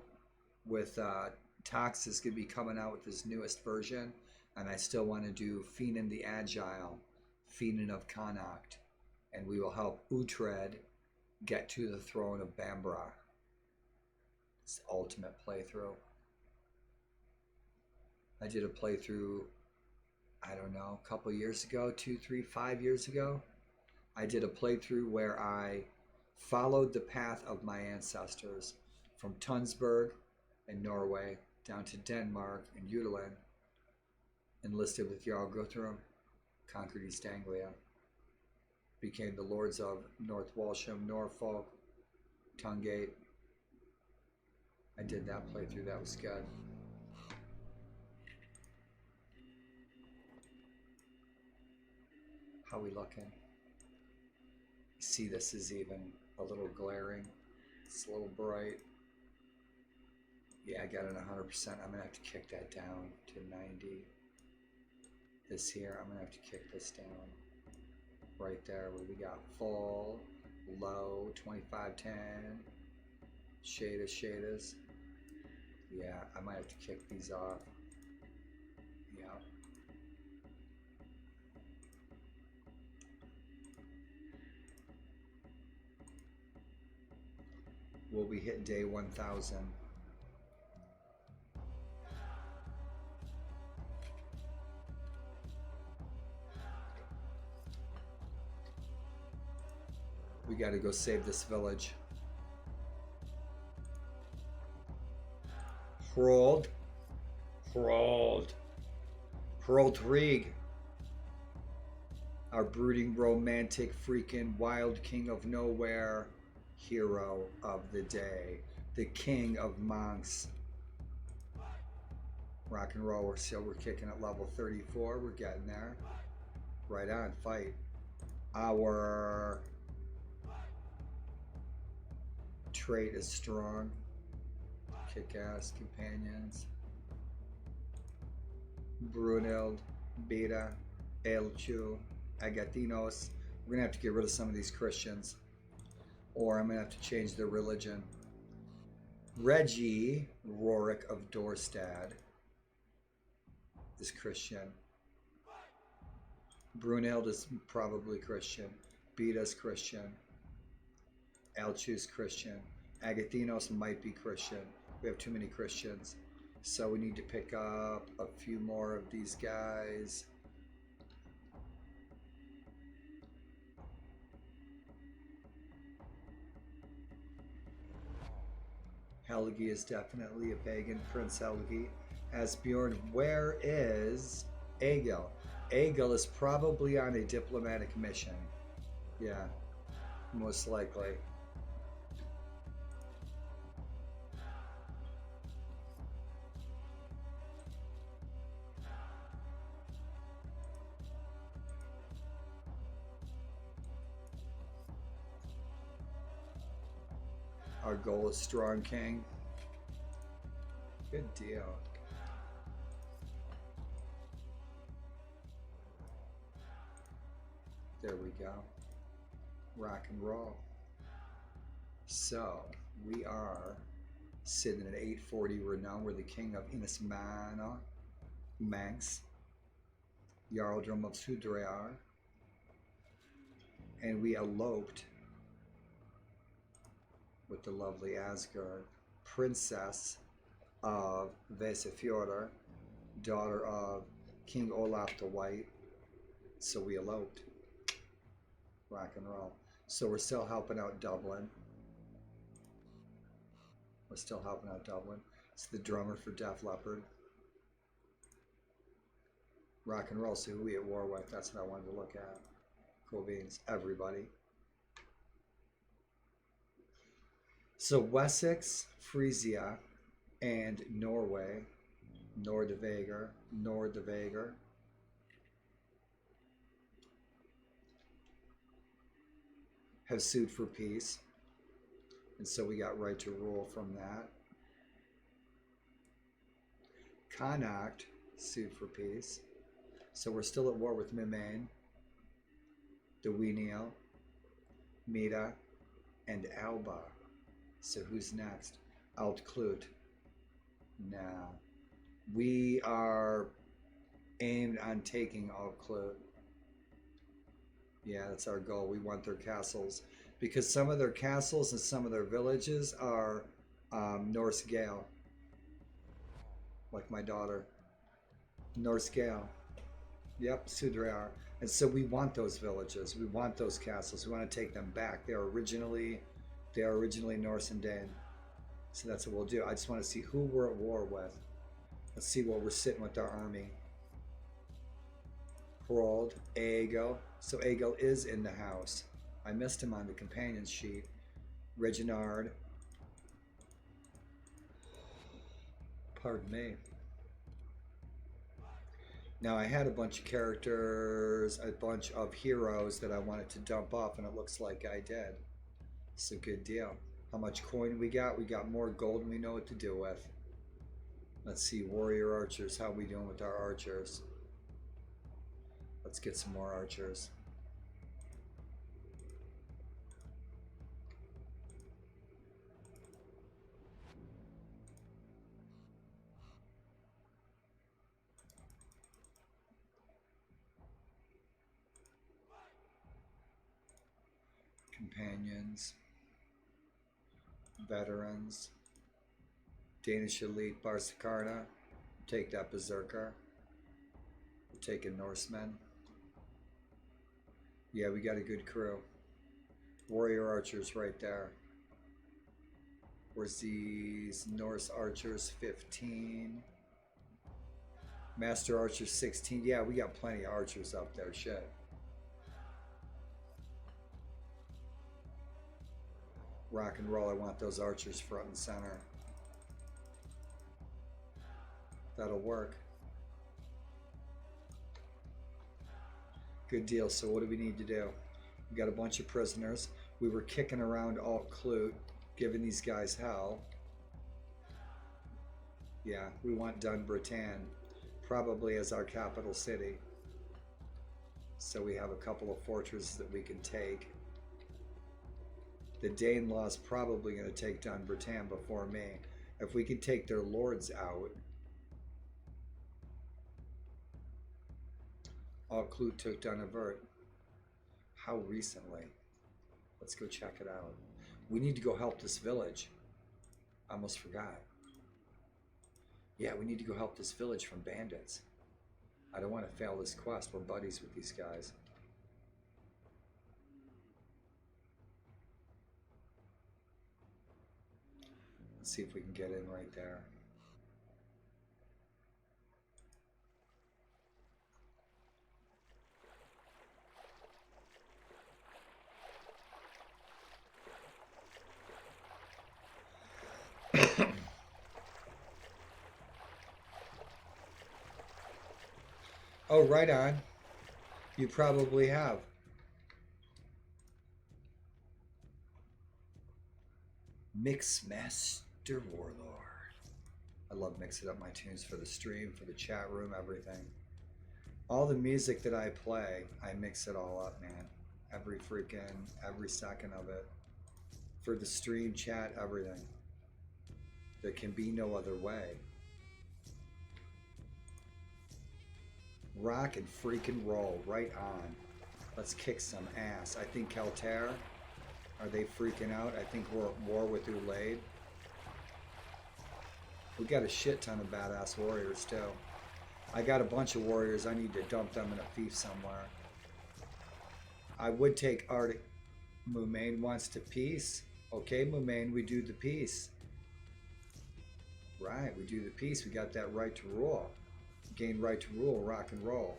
with Tox is going to be coming out with his newest version, and I still want to do Finan the Agile, Finan of Connacht, and we will help Uhtred get to the throne of Bambra. It's the ultimate playthrough. I did a playthrough, I don't know, a couple years ago, 2, 3, 5 years ago. I did a playthrough where I followed the path of my ancestors from Tunsberg in Norway down to Denmark and Jutland, enlisted with Jarl Guthrum, conquered East Anglia, became the lords of North Walsham, Norfolk, Tungate. I did that playthrough, that was good. How we looking? See, this is even a little glaring. It's a little bright. Yeah, I got it 100%. I'm gonna have to kick that down to 90. This here, I'm gonna have to kick this down. Right there, where we got full, low, 2510, shaders. Yeah, I might have to kick these off. Yeah. We'll be hitting day 1000. We gotta go save this village. Hrald, Harold. Harold Rieg. Our brooding, romantic, freaking wild king of nowhere. Hero of the day. The king of monks. Rock and roll. We're kicking at level 34. We're getting there. Right on. Fight. Our trait is strong. Kick-ass companions. Brunhild, Beta, Elchu, Agatinos. We're gonna have to get rid of some of these Christians, or I'm gonna have to change their religion. Reggie Rorik of Dorstad is Christian. Brunhild is probably Christian. Beta's Christian. Elchu's Christian. Agathinos might be Christian. We have too many Christians. So we need to pick up a few more of these guys. Helgi is definitely a pagan. Prince Helgi. Asbjorn, where is Egil? Egil is probably on a diplomatic mission. Yeah, most likely. Our goal is strong king. Good deal. There we go. Rock and roll. So we are sitting at 840 renown. We're the king of Inismana, Manx, Jarldrum of Sudrear, and we eloped with the lovely Asgard, princess of Vesefjordr, daughter of King Olaf the White. So we eloped. Rock and roll. So we're still helping out Dublin. We're still helping out Dublin. It's the drummer for Def Leppard. Rock and roll. So who we at war with? That's what I wanted to look at. Cool beans. Everybody. So Wessex, Frisia, and Norway, Nordevager, have sued for peace. And so we got right to rule from that. Connacht sued for peace. So we're still at war with Mimane, Dewiniel, Mida, and Alba. So who's next? Altklut. Now, we are aimed on taking Altklut. Yeah, that's our goal. We want their castles. Because some of their castles and some of their villages are Norse Gael. Like my daughter. Norse Gael. Yep, Sudrear. And so we want those villages. We want those castles. We want to take them back. They are originally Norse and Dane. So that's what we'll do. I just want to see who we're at war with. Let's see where we're sitting with our army. Harold, Egil. So Egil is in the house. I missed him on the companion sheet. Reginald. Pardon me. Now I had a bunch of characters, a bunch of heroes that I wanted to dump off, and it looks like I did. It's a good deal. How much coin we got? We got more gold than we know what to do with. Let's see, warrior archers. How are we doing with our archers? Let's get some more archers. Companions. Veterans. Danish elite Barsakarna. Take that berserker. We're taking Norsemen. Yeah, we got a good crew. Warrior archers right there. Where's these Norse archers? 15. Master Archer 16. Yeah, we got plenty of archers up there. Shit. Rock and roll. I want those archers front and center. That'll work. Good deal. So what do we need to do? We got a bunch of prisoners. We were kicking around Alt Clute, giving these guys hell. Yeah, we want Dunbritain, probably as our capital city. So we have a couple of fortresses that we can take. The Danelaw is probably going to take Dunbritain before me. If we can take their lords out. Alt Clute took Dunavert. How recently? Let's go check it out. We need to go help this village. I almost forgot. Yeah, we need to go help this village from bandits. I don't want to fail this quest. We're buddies with these guys. Let's see if we can get in right there. Oh, right on. You probably have. Mixmaster Warlord. I love mixing up my tunes for the stream, for the chat room, everything. All the music that I play, I mix it all up, man. Every second of it. For the stream, chat, everything. There can be no other way. Rock and freaking roll, right on. Let's kick some ass. I think Keltair, are they freaking out? I think we're at war with Ulaid. We got a shit ton of badass warriors too. I got a bunch of warriors. I need to dump them in a fief somewhere. I would take Arctic. Mumain wants to peace. Okay, Mumain, we do the peace. Right, we do the peace. We got that right to rule. Gain right to rule, rock and roll.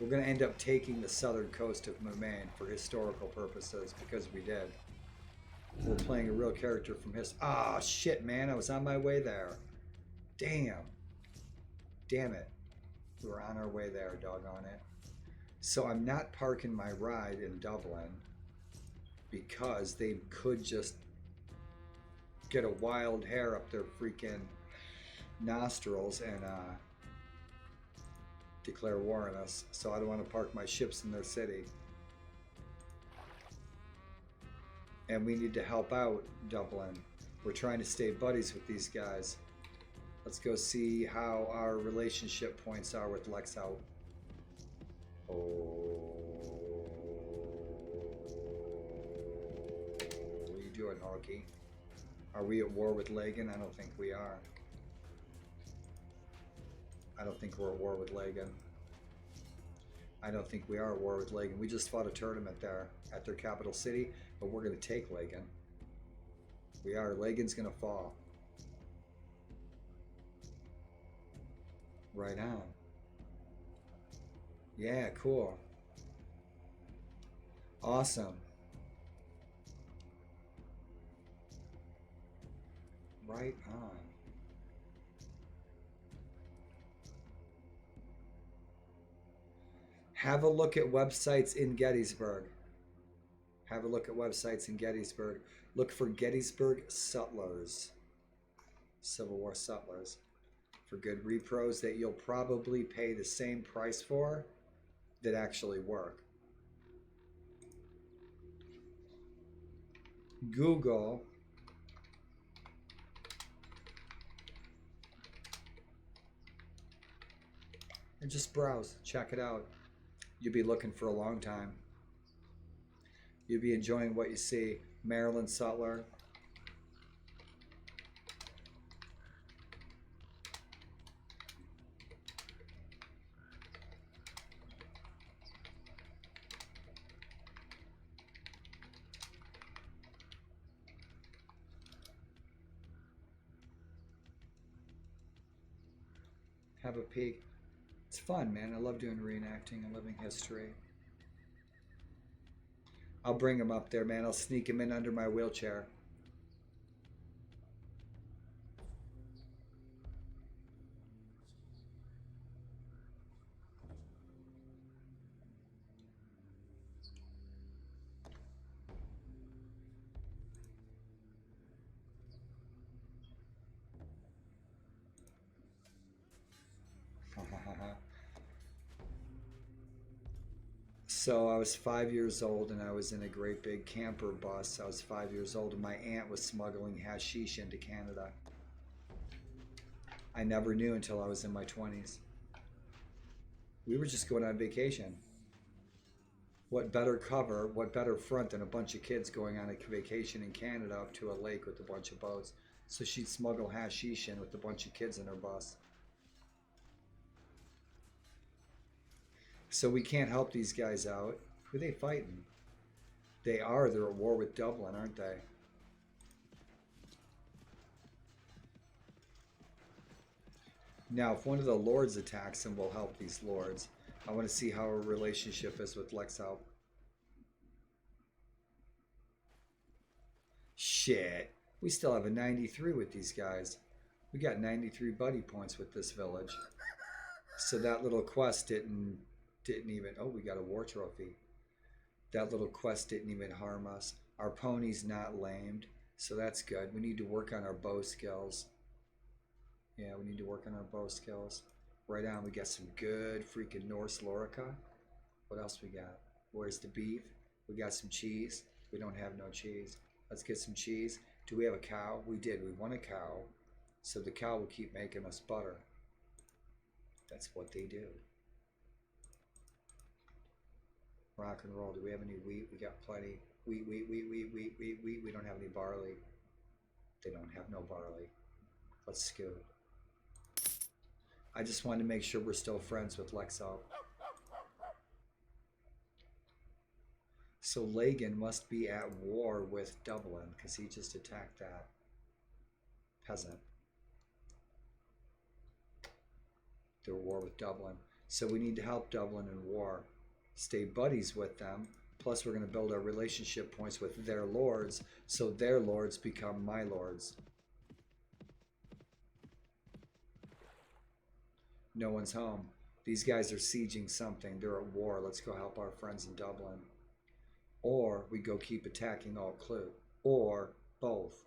We're going to end up taking the southern coast of Mumain for historical purposes because we did. We're playing a real character from his. Ah, shit, man. I was on my way there. Damn. Damn it. We were on our way there, doggone it. So I'm not parking my ride in Dublin because they could just get a wild hair up their freaking nostrils and declare war on us. So I don't want to park my ships in their city. And we need to help out Dublin. We're trying to stay buddies with these guys. Let's go see how our relationship points are with Lexout. Oh, what are you doing, Hawkey? Are we at war with Lagan? I don't think we are. I don't think we're at war with Lagan. I don't think we are at war with Lagan. We just fought a tournament there at their capital city, but we're going to take Lagan. We are. Lagan's going to fall. Right on. Yeah, cool. Awesome. Right on. Have a look at websites in Gettysburg. Have a look at websites in Gettysburg. Look for Gettysburg Sutlers. Civil War Sutlers. For good repros that you'll probably pay the same price for that actually work. Google and just browse. Check it out. You'll be looking for a long time. You'll be enjoying what you see. Maryland Sutler. have a peek. It's fun, man. I love doing reenacting and living history. I'll bring him up there, man. I'll sneak him in under my wheelchair. So I was 5 years old and I was in a great big camper bus. I was 5 years old and my aunt was smuggling hashish into Canada. I never knew until I was in my 20s. We were just going on vacation. What better cover, what better front than a bunch of kids going on a vacation in Canada up to a lake with a bunch of boats. So she'd smuggle hashish in with a bunch of kids in her bus. So we can't help these guys out. Who are they fighting? They're at war with Dublin, aren't they? Now, if one of the lords attacks them, we'll help these lords. I want to see how our relationship is with Lexau. Shit. We still have a 93 with these guys. We got 93 buddy points with this village. So that little quest didn't even, oh, we got a war trophy. That little quest didn't even harm us. Our pony's not lamed, so that's good. We need to work on our bow skills. Yeah, we need to work on our bow skills. Right on, we got some good freaking Norse Lorica. What else we got? Where's the beef? We got some cheese. We don't have no cheese. Let's get some cheese. Do we have a cow? We did. We want a cow. So the cow will keep making us butter. That's what they do. Rock and roll. Do we have any wheat? We got plenty. Wheat. We don't have any barley. They don't have no barley. Let's scoot. I just wanted to make sure we're still friends with Lexau. So Lagan must be at war with Dublin because he just attacked that peasant. They're at war with Dublin. So we need to help Dublin in war. Stay buddies with them. Plus we're going to build our relationship points with their lords so their lords become my lords. No one's home. These guys are sieging something. They're at war. Let's go help our friends in Dublin. Or we go keep attacking all Clue. Or both.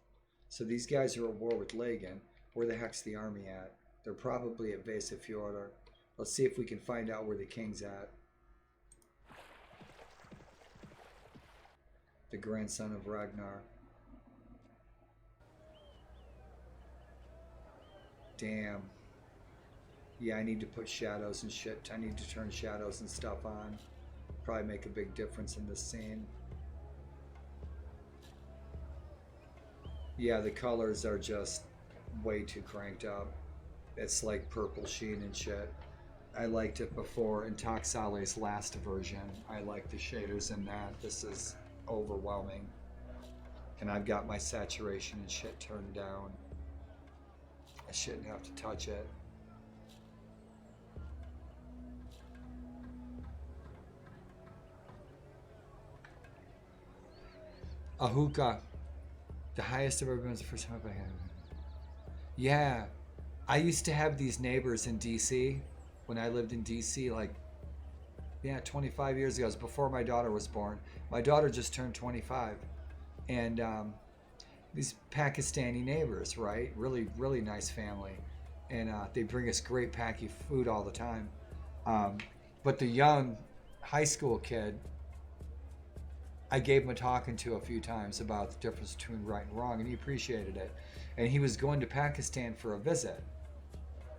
So these guys are at war with Lagan. Where the heck's the army at? They're probably at Vasafjordr. Let's see if we can find out where the king's at. The grandson of Ragnar. Damn. Yeah, I need to put shadows and shit. I need to turn shadows and stuff on. Probably make a big difference in this scene. Yeah, the colors are just way too cranked up. It's like purple sheen and shit. I liked it before in Toxale's last version. I like the shaders in that. This is overwhelming. And I've got my saturation and shit turned down. I shouldn't have to touch it. A hookah. The highest I've ever been was the first time I had. Yeah. I used to have these neighbors in DC when I lived in DC, like, yeah, 25 years ago. It was before my daughter was born. My daughter just turned 25. And these Pakistani neighbors, right? Really, really nice family. And they bring us great Paki food all the time. But the young high school kid, I gave him a talking to a few times about the difference between right and wrong, and he appreciated it. And he was going to Pakistan for a visit,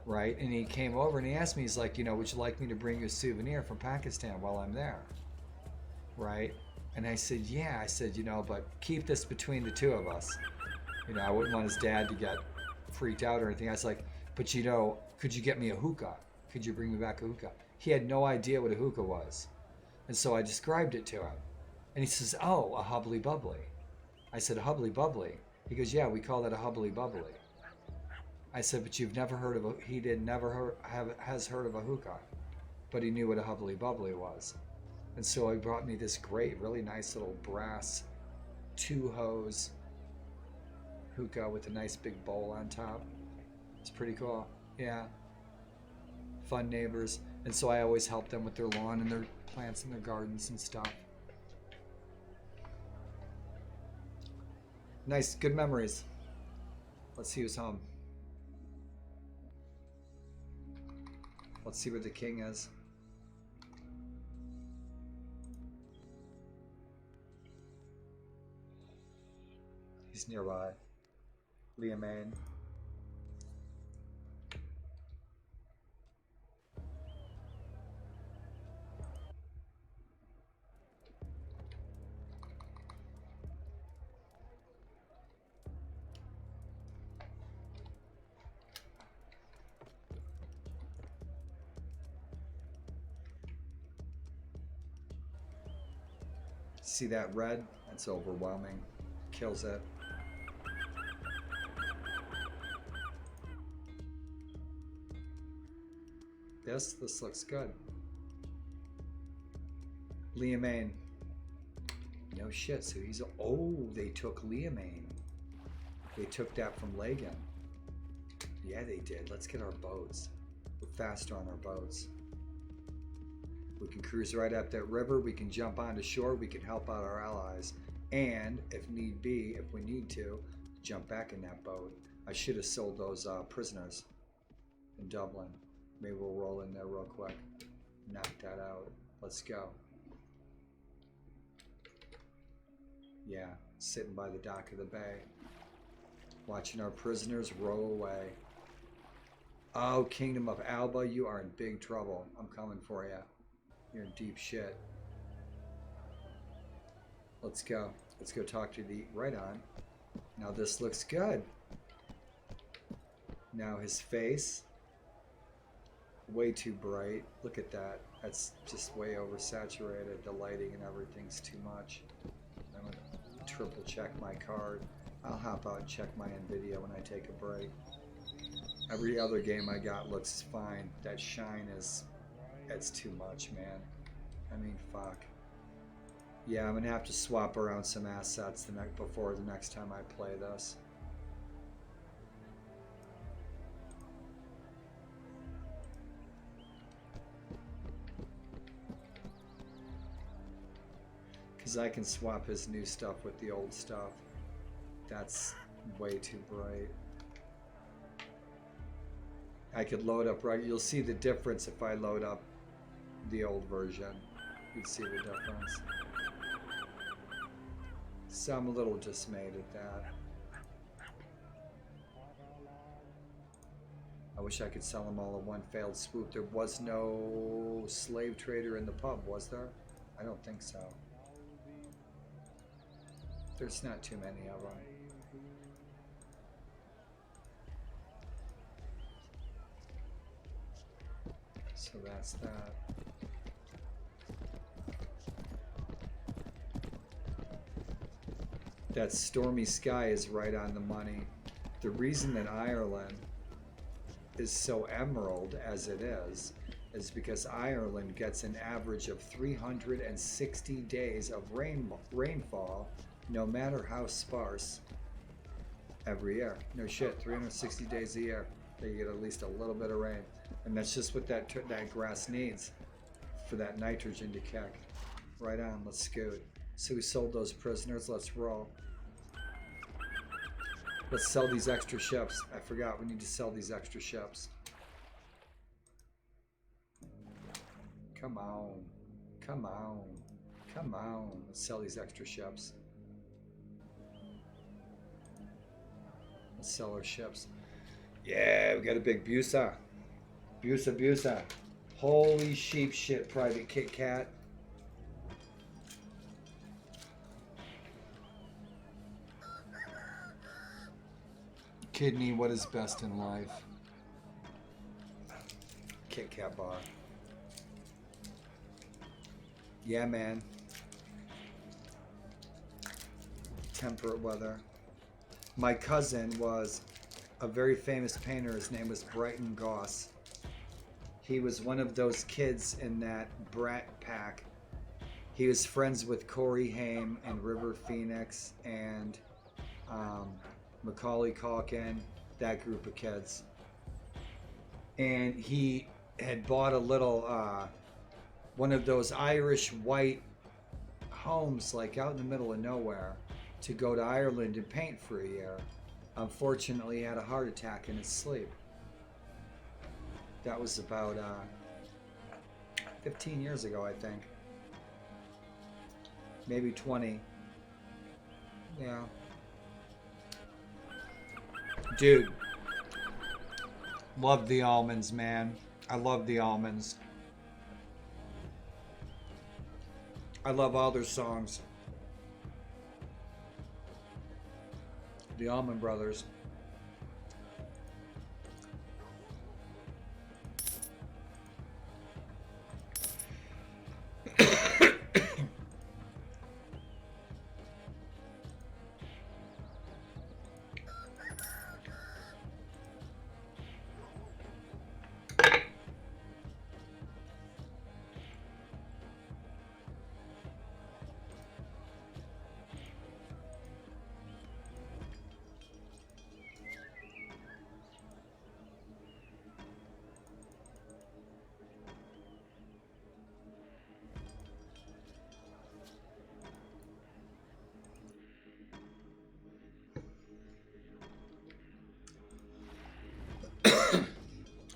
right? And he came over and he asked me, he's like, you know, would you like me to bring you a souvenir from Pakistan while I'm there, right? And I said, yeah. I said, you know, but keep this between the two of us. You know, I wouldn't want his dad to get freaked out or anything. I was like, but you know, could you get me a hookah? Could you bring me back a hookah? He had no idea what a hookah was. And so I described it to him. And he says, oh, a hubbly bubbly. I said, a hubbly bubbly? He goes, yeah, we call that a hubbly bubbly. I said, but you've never heard of a, he did never has heard of a hookah, but he knew what a hubbly bubbly was. And so he brought me this great, really nice little brass 2-hose hookah with a nice big bowl on top. It's pretty cool. Yeah. Fun neighbors. And so I always help them with their lawn and their plants and their gardens and stuff. Nice, good memories. Let's see who's home. Let's see where the king is. He's nearby. Liam Main. See that red? That's overwhelming. Kills it. This looks good. Liam. No shit, so he's... Oh, they took Liam. They took that from Lagan. Yeah, they did. Let's get our boats. We're faster on our boats. We can cruise right up that river. We can jump onto shore. We can help out our allies. And, if need be, if we need to, jump back in that boat. I should have sold those prisoners in Dublin. Maybe we'll roll in there real quick. Knock that out. Let's go. Yeah, sitting by the dock of the bay. Watching our prisoners row away. Oh, Kingdom of Alba, you are in big trouble. I'm coming for you. You're in deep shit. Let's go. Let's go talk to the... Right on. Now this looks good. Now his face. Way too bright. Look at that. That's just way oversaturated. The lighting and everything's too much. I'm going to triple check my card. I'll hop out and check my NVIDIA when I take a break. Every other game I got looks fine. That shine is... It's too much, man. I mean, fuck. Yeah, I'm gonna have to swap around some assets before the next time I play this. Because I can swap his new stuff with the old stuff. That's way too bright. I could load up right. You'll see the difference if I load up the old version. You'd see the difference. So I'm a little dismayed at that. I wish I could sell them all in one failed swoop. There was no slave trader in the pub, was there? I don't think so. There's not too many of them. So that's that. That stormy sky is right on the money. The reason that Ireland is so emerald as it is because Ireland gets an average of 360 days of rainfall, no matter how sparse, every year. No shit, 360 days a year. They get at least a little bit of rain. And that's just what that grass needs for that nitrogen to kick. Right on, let's scoot. So we sold those prisoners, let's roll. Let's sell these extra ships. I forgot, we need to sell these extra ships. Come on, come on, come on. Let's sell these extra ships. Let's sell our ships. Yeah, we got a big Busa. Busa. Holy sheep shit, Private Kit Kat. Kidney, what is best in life? Kit Kat bar. Yeah, man. Temperate weather. My cousin was a very famous painter. His name was Brighton Goss. He was one of those kids in that Brat Pack. He was friends with Corey Haim and River Phoenix and Macaulay Culkin, that group of kids. And he had bought a little, one of those Irish white homes, like out in the middle of nowhere, to go to Ireland and paint for a year. Unfortunately, he had a heart attack in his sleep. That was about 15 years ago, I think. Maybe 20. Yeah. Dude. Love the almonds, man. I love the almonds. I love all their songs. The Allman Brothers.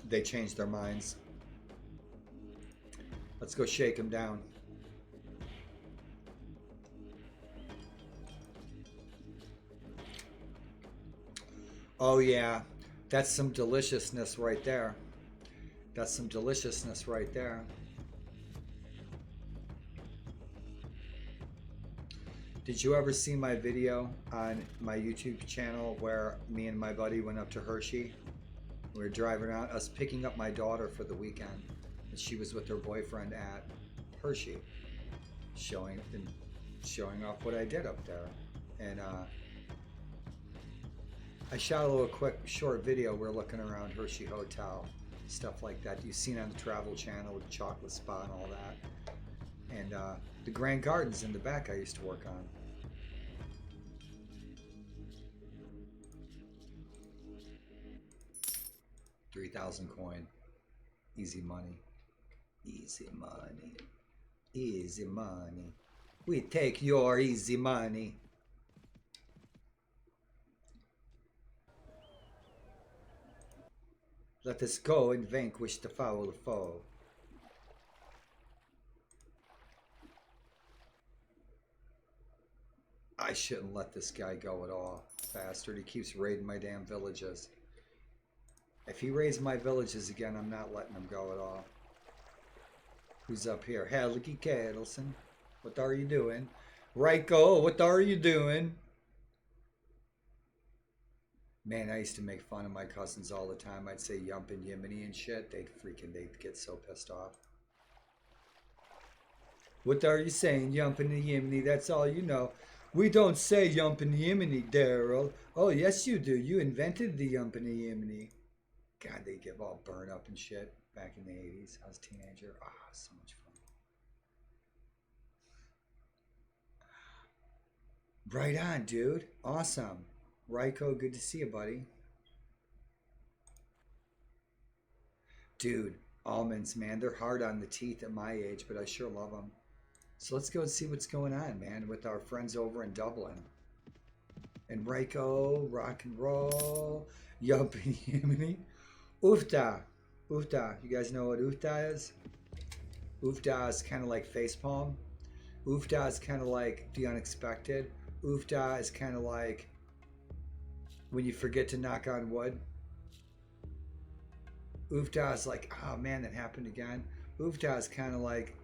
They changed their minds. Let's go shake them down. Oh yeah, that's some deliciousness right there. That's some deliciousness right there. Did you ever see my video on my YouTube channel where me and my buddy went up to Hershey? We were driving around, us picking up my daughter for the weekend, and she was with her boyfriend at Hershey, showing off what I did up there. And I shot a little quick short video. We're looking around Hershey Hotel, stuff like that you've seen on the Travel Channel with the chocolate spa and all that. And the Grand Gardens in the back I used to work on. $3,000 coin. Easy money. Easy money. Easy money. We take your easy money. Let us go and vanquish the foul foe. I shouldn't let this guy go at all. Bastard, he keeps raiding my damn villages. If he raids my villages again, I'm not letting him go at all. Who's up here? Helgi Kedelson. What are you doing? Ryko, what are you doing? Man, I used to make fun of my cousins all the time. I'd say Yump and Yimini and shit. They'd get so pissed off. What are you saying, Yump and Yimini? That's all you know. We don't say Yump and Yimini, Daryl. Oh, yes you do. You invented the Yump and Yimini. God, they get all burned up and shit back in the 80s. I was a teenager. Ah, so much fun. Right on, dude. Awesome. Ryko, good to see you, buddy. Dude, almonds, man. They're hard on the teeth at my age, but I sure love them. So let's go and see what's going on, man, with our friends over in Dublin. And Ryko, rock and roll. Yup, Yemeni. Ufta. Ufta. You guys know what Ufta is? Ufta is kind of like facepalm. Ufta is kind of like the unexpected. Ufta is kind of like when you forget to knock on wood. Ufta is like, oh man, that happened again. Ufta is kind of like,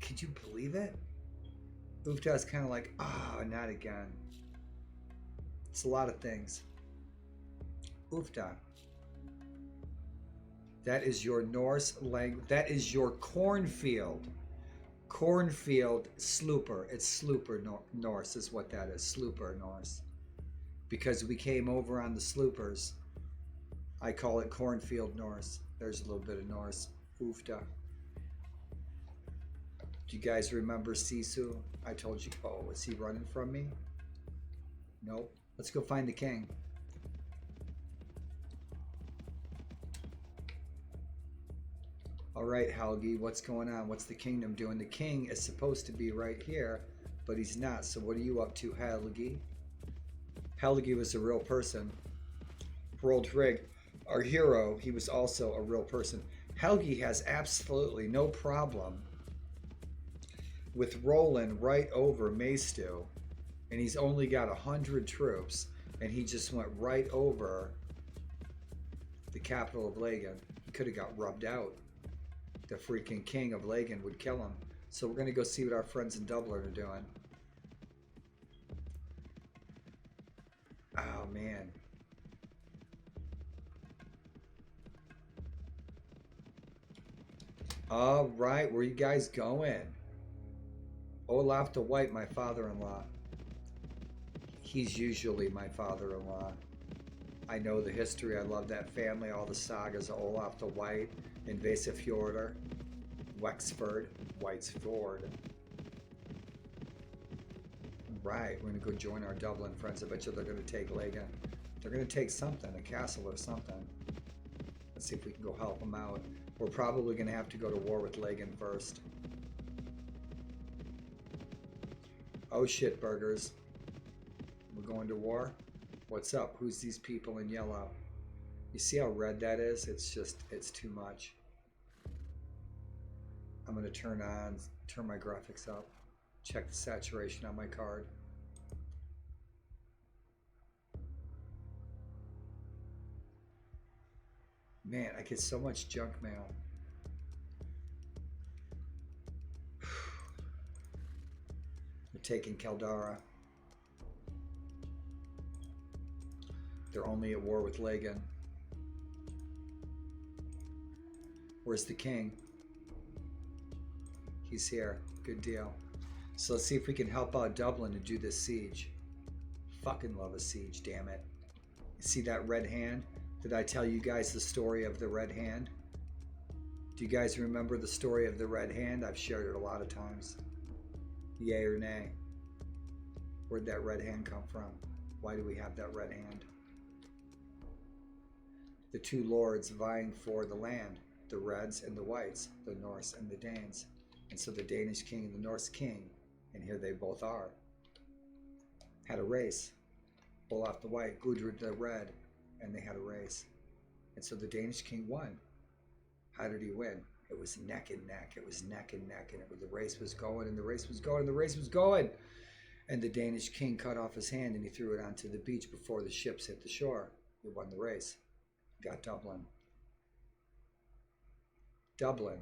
could you believe it? Ufta is kind of like, oh, not again. It's a lot of things. Ufta. That is your Norse language. That is your cornfield. Cornfield slooper. It's slooper Norse is what that is. Slooper Norse. Because we came over on the sloopers I call it cornfield Norse. There's a little bit of Norse. Oofda. Do you guys remember Sisu? I told you. Oh, was he running from me? Nope. Let's go find the king. All right, Helgi, what's going on? What's the kingdom doing? The king is supposed to be right here, but he's not. So what are you up to, Helgi? Helgi was a real person. Rold Rig, our hero, he was also a real person. Helgi has absolutely no problem with rolling right over Maystew, and he's only got 100 troops, and he just went right over the capital of Lagan. He could have got rubbed out. The freaking king of Lagan would kill him. So we're going to go see what our friends in Dublin are doing. Oh, man. All right, where you guys going? Olaf the White, my father-in-law. He's usually my father-in-law. I know the history. I love that family. All the sagas of Olaf the White, Invasive Fjordur, Wexford, Whitesford. Right, we're going to go join our Dublin friends. I bet you they're going to take Lagan. They're going to take something, a castle or something. Let's see if we can go help them out. We're probably going to have to go to war with Lagan first. Oh shit, burgers. We're going to war? What's up? Who's these people in yellow? You see how red that is? It's just, it's too much. I'm going to turn my graphics up. Check the saturation on my card. Man, I get so much junk mail. They're taking Caldara. They're only at war with Lagan. Where's the king? He's here. Good deal. So let's see if we can help out Dublin to do this siege. Fucking love a siege, damn it. You see that red hand? Did I tell you guys the story of the red hand? Do you guys remember the story of the red hand? I've shared it a lot of times. Yay or nay? Where'd that red hand come from? Why do we have that red hand? The two lords vying for the land, the Reds and the Whites, the Norse and the Danes. And so the Danish king and the Norse king, and here they both are, had a race. Olaf the White, Gudrid the Red, and they had a race. And so the Danish king won. How did he win? It was neck and neck. It was neck and neck, and the race was going, and the race was going, and the race was going. And the Danish king cut off his hand, and he threw it onto the beach before the ships hit the shore. He won the race. Got Dublin. Dublin.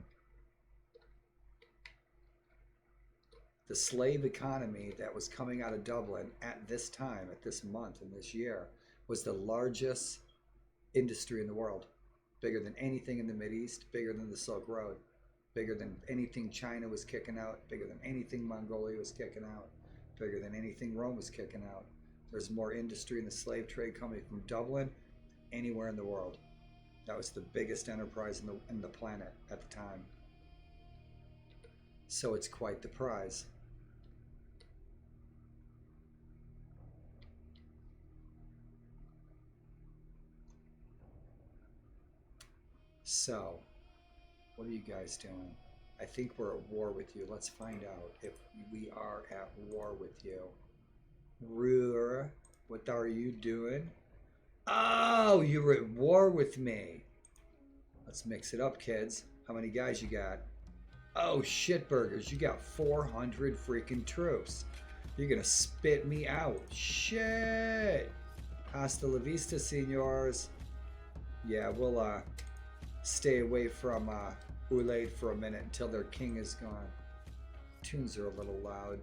The slave economy that was coming out of Dublin at this time, at this month, and this year, was the largest industry in the world. Bigger than anything in the Mideast, bigger than the Silk Road, bigger than anything China was kicking out, bigger than anything Mongolia was kicking out, bigger than anything Rome was kicking out. There's more industry in the slave trade coming from Dublin anywhere in the world. That was the biggest enterprise in the planet at the time. So it's quite the prize. So, what are you guys doing? I think we're at war with you. Let's find out if we are at war with you. Ruhr, what are you doing? Oh, you were at war with me. Let's mix it up, kids. How many guys you got? Oh, shitburgers, you got 400 freaking troops. You're gonna spit me out. Shit. Hasta la vista, senors. Yeah, we'll stay away from Ulaid for a minute until their king is gone. Tunes are a little loud.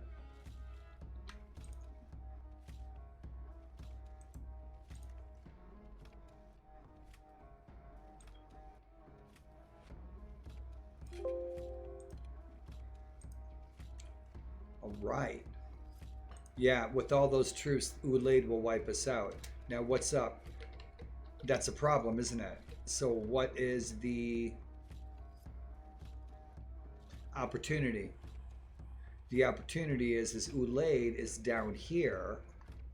All right. Yeah, with all those troops, Ulaid will wipe us out. Now, what's up? That's a problem, isn't it? So what is the opportunity? The opportunity is Ulaid is down here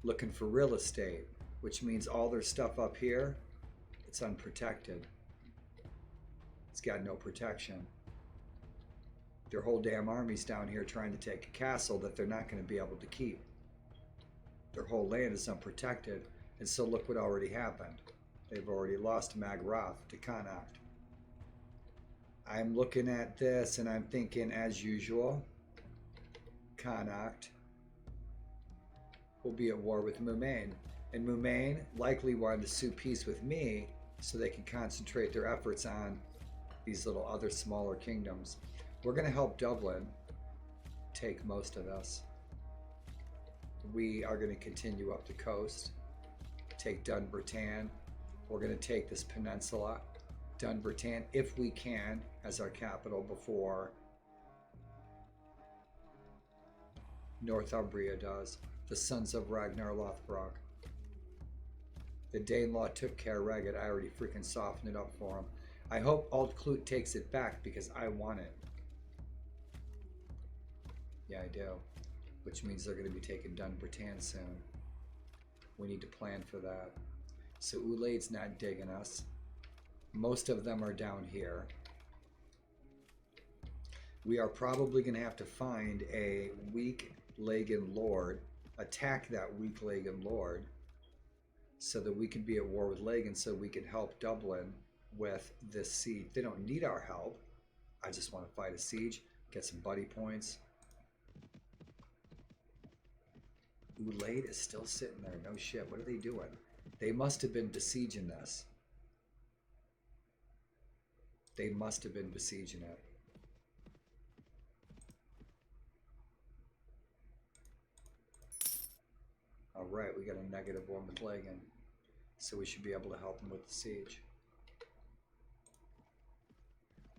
looking for real estate, which means all their stuff up here, it's unprotected. It's got no protection. Their whole damn army's down here trying to take a castle that they're not going to be able to keep. Their whole land is unprotected, and so look what already happened. They've already lost Magrath to Connacht. I'm looking at this and I'm thinking, as usual, Connacht will be at war with Mumain. And Mumain likely wanted to sue peace with me so they can concentrate their efforts on these little other smaller kingdoms. We're going to help Dublin take most of this. We are going to continue up the coast, take Dunbarton. We're going to take this peninsula, Dunbarton, if we can, as our capital before Northumbria does. The sons of Ragnar Lothbrok. The Danelaw took care of it. I already freaking softened it up for him. I hope Alt-Clut takes it back because I want it. Yeah, I do. Which means they're going to be taking Dunbarton soon. We need to plan for that. So Ulaid's not digging us. Most of them are down here. We are probably going to have to find a weak Lagan Lord, attack that weak Lagan Lord, so that we can be at war with Lagan, so we can help Dublin with this siege. They don't need our help. I just want to fight a siege, get some buddy points. Ulaid is still sitting there. No shit. What are they doing? They must have been besieging this. They must have been besieging it. All right, we got a -1 with Lagan, so we should be able to help them with the siege.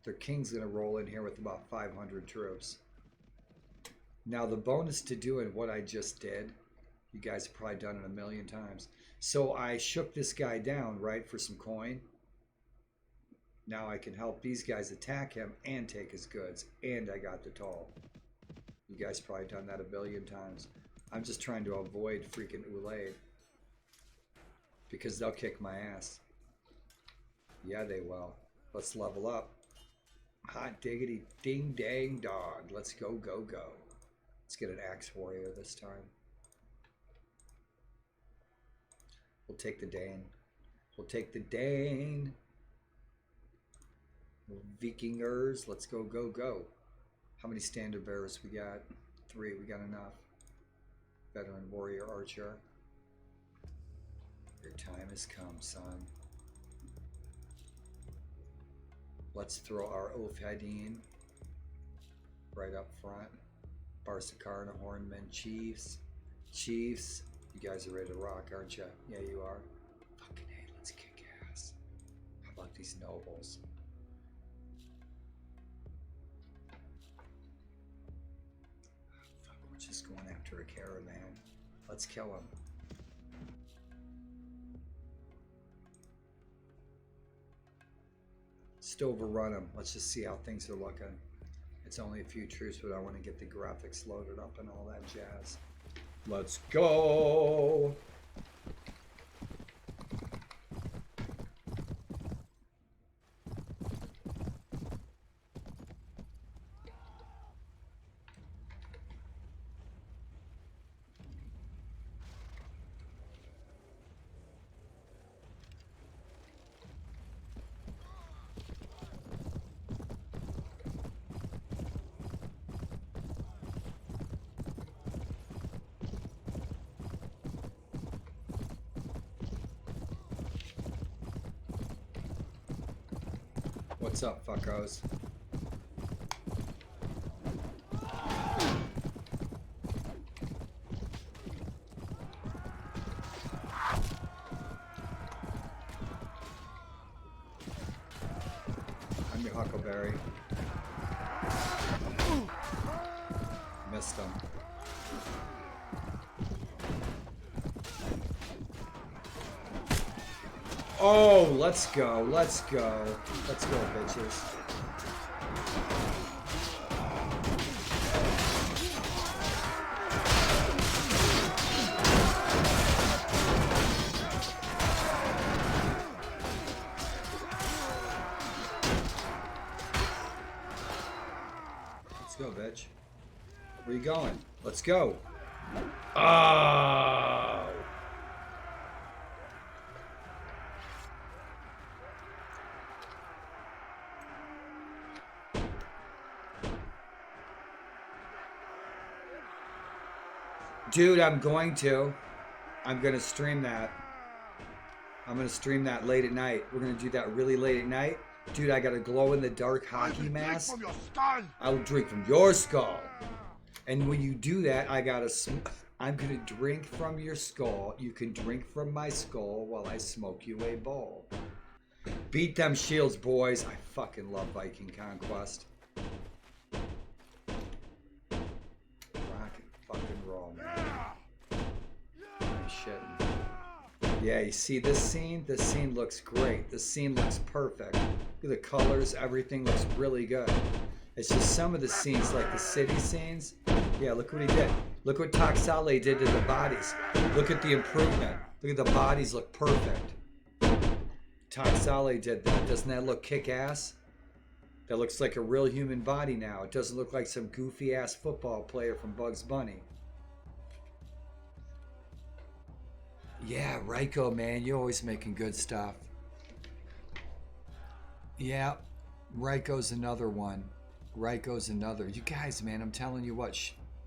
Their king's gonna roll in here with about 500 troops. Now the bonus to doing what I just did, you guys have probably done it a million times. So I shook this guy down, right, for some coin. Now I can help these guys attack him and take his goods, and I got the toll. You guys probably done that a billion times. I'm just trying to avoid freaking Ulaid, because they'll kick my ass. Yeah, they will. Let's level up. Hot diggity ding dang dog. Let's go, go, go. Let's get an axe warrior this time. We'll take the Dane. We'll take the Dane. Vikingers. Let's go, go, go. How many standard bearers we got? 3. We got enough. Veteran warrior archer. Your time has come, son. Let's throw our Ulfhedin right up front. Barsakarna, Hornmen, Chiefs. Chiefs, you guys are ready to rock, aren't you? Yeah, you are. Fucking hey, let's kick ass. How about these nobles? Fuck, we're just going after a caravan. Let's kill him. Just overrun them. Let's just see how things are looking. It's only a few troops, but I want to get the graphics loaded up and all that jazz. Let's go! What's up, fuckos? I'm your Huckleberry. Missed him. Oh, let's go. Let's go. Let's go, bitches. Let's go, bitch. Where you going? Let's go. Oh. Dude, I'm going to stream that. I'm going to stream that late at night. We're going to do that really late at night. Dude, I got a glow-in-the-dark hockey mask. I'll drink from your skull. And when you do that, I'm going to drink from your skull. You can drink from my skull while I smoke you a bowl. Beat them shields, boys. I fucking love Viking Conquest. Rock and fucking roll, man. Shit. Yeah, you see this scene? This scene looks great. This scene looks perfect. Look at the colors. Everything looks really good. It's just some of the scenes, like the city scenes. Yeah, look what he did. Look what Taxale did to the bodies. Look at the improvement. Look at the bodies look perfect. Taxale did that. Doesn't that look kick-ass? That looks like a real human body now. It doesn't look like some goofy-ass football player from Bugs Bunny. Yeah, Ryko, man, you're always making good stuff. Yeah, Ryko's another one. Ryko's another. You guys, man, I'm telling you what,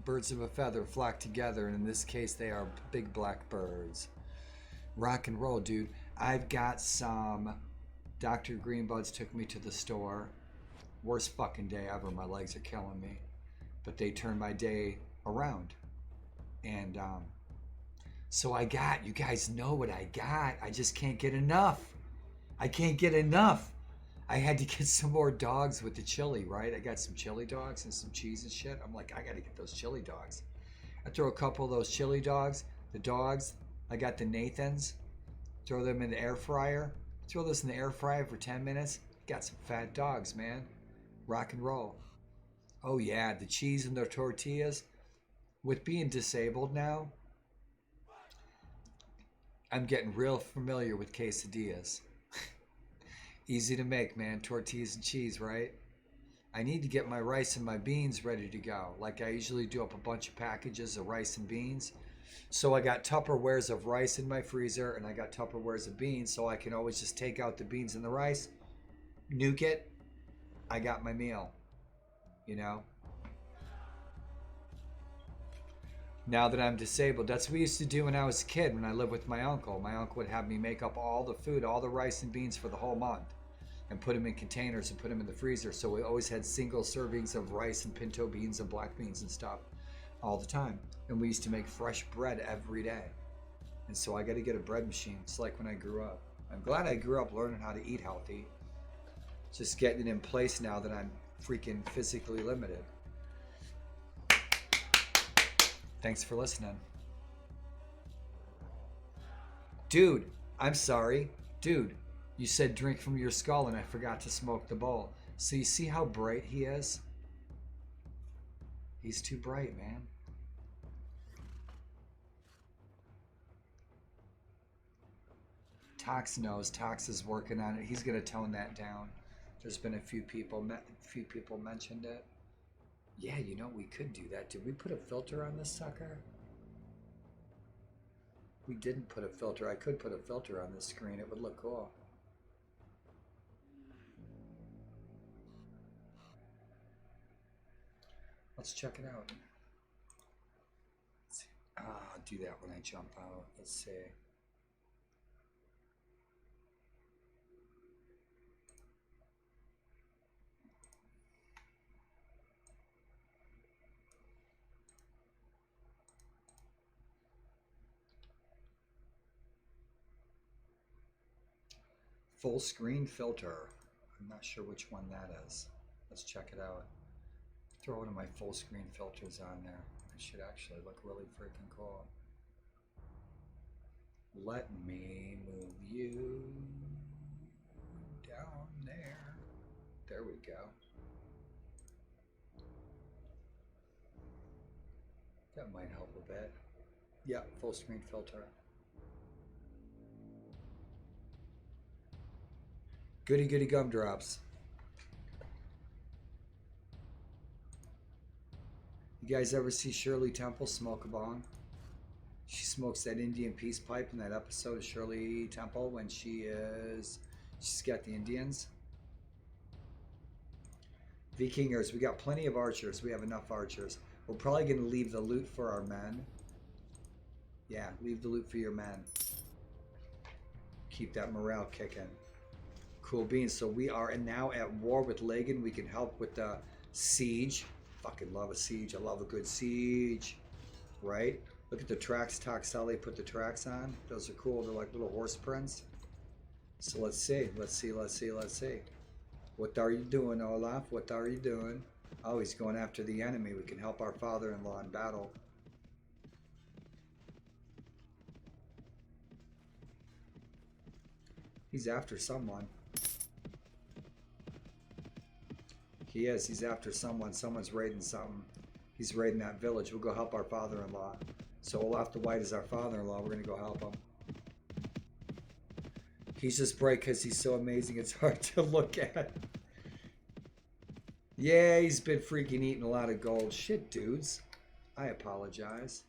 birds of a feather flock together, and in this case, they are big black birds. Rock and roll, dude. I've got some. Dr. Greenbuds took me to the store. Worst fucking day ever. My legs are killing me. But they turned my day around. And, so I got, you guys know what I got. I just can't get enough. I can't get enough. I had to get some more dogs with the chili, right? I got some chili dogs and some cheese and shit. I'm like, I got to get those chili dogs. I throw a couple of those chili dogs. The dogs, I got the Nathans. Throw them in the air fryer. Throw this in the air fryer for 10 minutes. Got some fat dogs, man. Rock and roll. Oh yeah, the cheese and the tortillas. With being disabled now, I'm getting real familiar with quesadillas. Easy to make, man. Tortillas and cheese, right? I need to get my rice and my beans ready to go. Like I usually do up a bunch of packages of rice and beans. So I got Tupperwares of rice in my freezer and I got Tupperwares of beans so I can always just take out the beans and the rice, nuke it. I got my meal, you know? Now that I'm disabled, that's what we used to do when I was a kid, when I lived with my uncle. My uncle would have me make up all the food, all the rice and beans for the whole month and put them in containers and put them in the freezer. So we always had single servings of rice and pinto beans and black beans and stuff all the time. And we used to make fresh bread every day. And so I got to get a bread machine. It's like when I grew up. I'm glad I grew up learning how to eat healthy. Just getting it in place now that I'm freaking physically limited. Thanks for listening. Dude, I'm sorry. Dude, you said drink from your skull and I forgot to smoke the bowl. So you see how bright he is? He's too bright, man. Tox knows. Tox is working on it. He's going to tone that down. There's been a few people mentioned it. Yeah, you know, we could do that. Did we put a filter on this sucker? We didn't put a filter. I could put a filter on this screen. It would look cool. Let's check it out. I'll do that when I jump out. Let's see. Full screen filter. I'm not sure which one that is. Let's check it out. Throw one of my full screen filters on there. It should actually look really freaking cool. Let me move you. down there. There we go. That might help a bit. Yeah, full screen filter. Goody goody gumdrops. You guys ever see Shirley Temple smoke a bong? She smokes that Indian peace pipe in that episode of Shirley Temple when she's got the Indians. Vikingers, we got plenty of archers. We have enough archers. We're probably going to leave the loot for our men. Yeah, leave the loot for your men. Keep that morale kicking. Cool beans. So we are now at war with Lagan. We can help with the siege. Fucking love a siege. I love a good siege. Right? Look at the tracks. Toxelli put the tracks on. Those are cool. They're like little horse prints. So let's see. Let's see. Let's see. Let's see. What are you doing, Olaf? What are you doing? Oh, he's going after the enemy. We can help our father-in-law in battle. He's after someone. He is. He's after someone. Someone's raiding something. He's raiding that village. We'll go help our father-in-law. So Olaf the White is our father-in-law. We're going to go help him. He's just bright because he's so amazing. It's hard to look at. Yeah, he's been freaking eating a lot of gold. Shit, dudes. I apologize.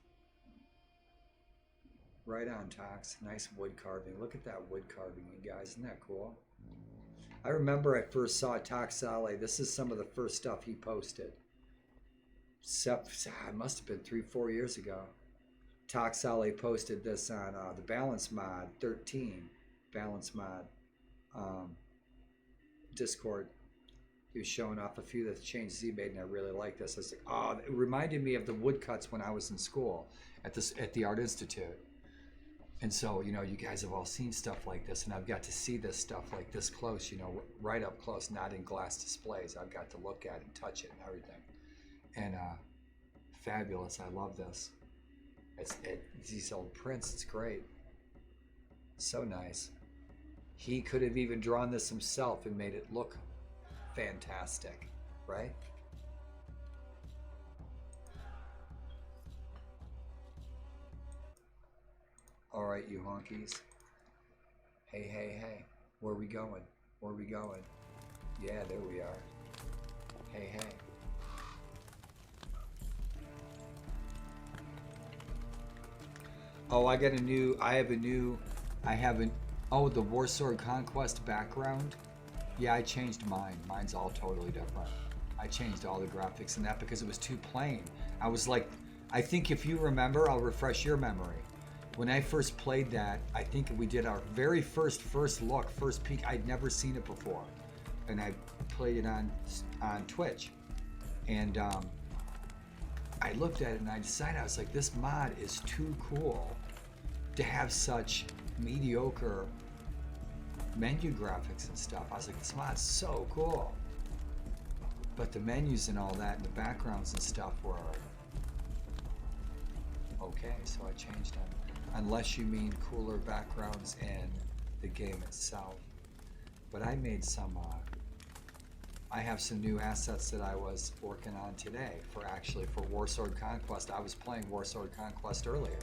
Right on, Tox. Nice wood carving. Look at that wood carving, you guys. Isn't that cool? I remember I first saw Toxale. This is some of the first stuff he posted. It must have been 3-4 years ago. Toxale posted this on the Balance Mod 13. Balance Mod Discord. He was showing off a few of the changes he made, and I really like this. I was like, oh, it reminded me of the woodcuts when I was in school at the Art Institute. And so, you know, you guys have all seen stuff like this, and I've got to see this stuff like this close, you know, right up close, not in glass displays. I've got to look at it and touch it and everything. And fabulous. I love this. It's these old prints. It's great. So nice. He could have even drawn this himself and made it look fantastic, right? All right, you honkies. Hey, hey, hey. Where are we going? Where are we going? Yeah, there we are. Hey, hey. Oh, I have oh, the Warsword Conquest background. Yeah, I changed mine. Mine's all totally different. I changed all the graphics in that because it was too plain. I was like, I think if you remember, I'll refresh your memory. When I first played that, I think we did our very first look, first peek. I'd never seen it before. And I played it on Twitch. And I looked at it and I decided, I was like, this mod is too cool to have such mediocre menu graphics and stuff. I was like, this mod's so cool. But the menus and all that and the backgrounds and stuff were okay, so I changed them. Unless you mean cooler backgrounds in the game itself. But I made some, I have some new assets that I was working on today for Warsword Conquest. I was playing Warsword Conquest earlier.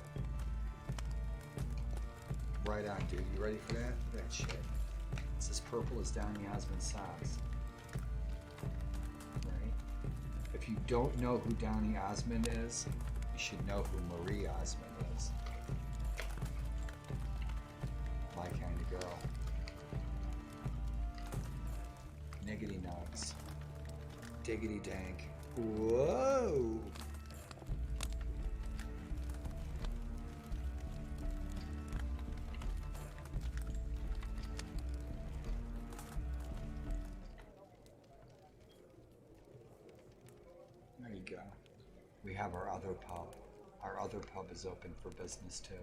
Right on, dude. You ready for that? That shit. It's as purple as Downey Osmond socks. Right? If you don't know who Downey Osmond is, you should know who Marie Osmond is. My kind of girl. Niggity nugs. Diggity dank. Whoa! There you go. We have our other pub. Our other pub is open for business too.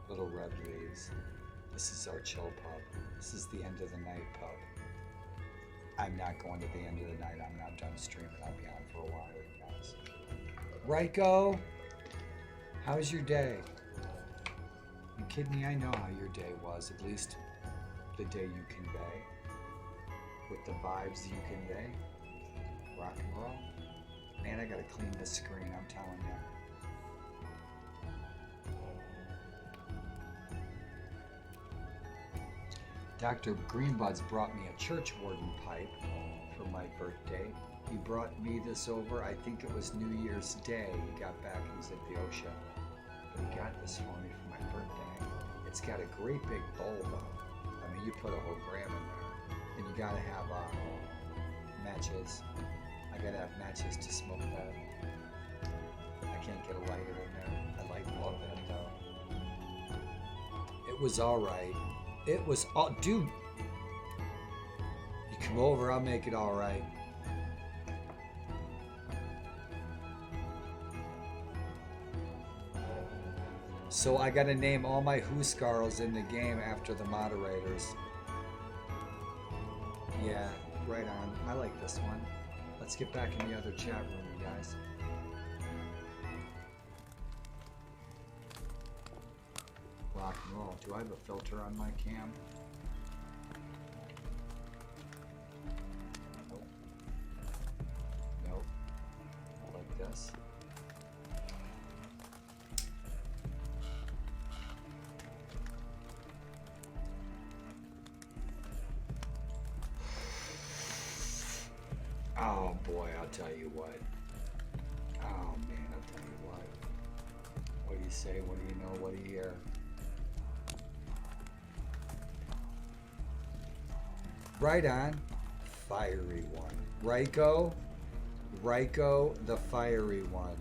Little red leaves. This is our chill pub. This is the end of the night pub. I'm not going to the end of the night. I'm not done streaming. I'll be on for a while, guys. Ryko, how's your day? You kidding me? I know how your day was. At least the day you convey. With the vibes you convey. Rock and roll. Man, I gotta clean this screen, I'm telling you. Dr. Greenbuds brought me a church warden pipe for my birthday. He brought me this over, I think it was New Year's Day. He got back, he was at the ocean. But he got this for me for my birthday. It's got a great big bulb though. I mean, you put a whole gram in there. And you gotta have matches. I gotta have matches to smoke that. I can't get a lighter in there. I love that though. It was alright. It was all, dude. You come over, I'll make it alright. So I gotta name all my Huskarls in the game after the moderators. Yeah, right on. I like this one. Let's get back in the other chat room, you guys. Rock and roll. Do I have a filter on my cam? Nope. Nope. Like this. Oh boy, I'll tell you what. Oh man, I'll tell you what. What do you say? What do you know? What do you hear? Right on. Fiery one. Ryko. Ryko, the fiery one.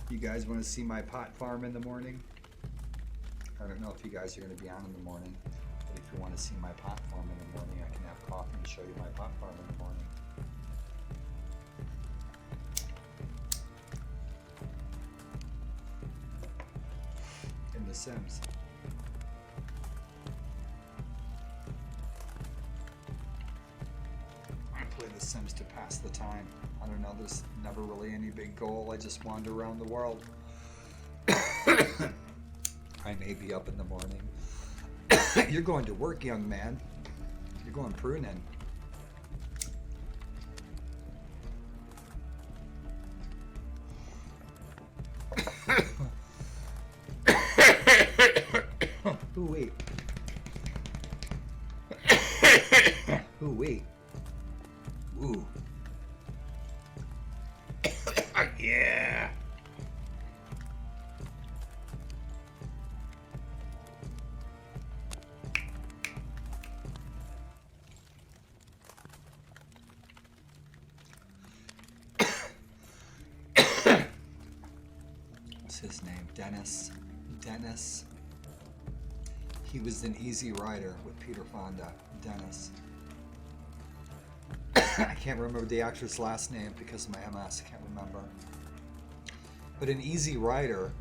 You guys want to see my pot farm in the morning? I don't know if you guys are going to be on in the morning, but if you want to see my pot farm in the morning, I can have coffee and show you my pot farm in the morning. In The Sims. I play The Sims to pass the time. I don't know, there's never really any big goal. I just wander around the world. I may be up in the morning. You're going to work, young man. You're going pruning. Ooh-wee. Ooh-wee. Ooh. Yeah. What's his name? Dennis. Dennis. He was an Easy Rider with Peter Fonda. Dennis. I can't remember the actor's last name because of my MS. I can't remember. But an Easy Rider,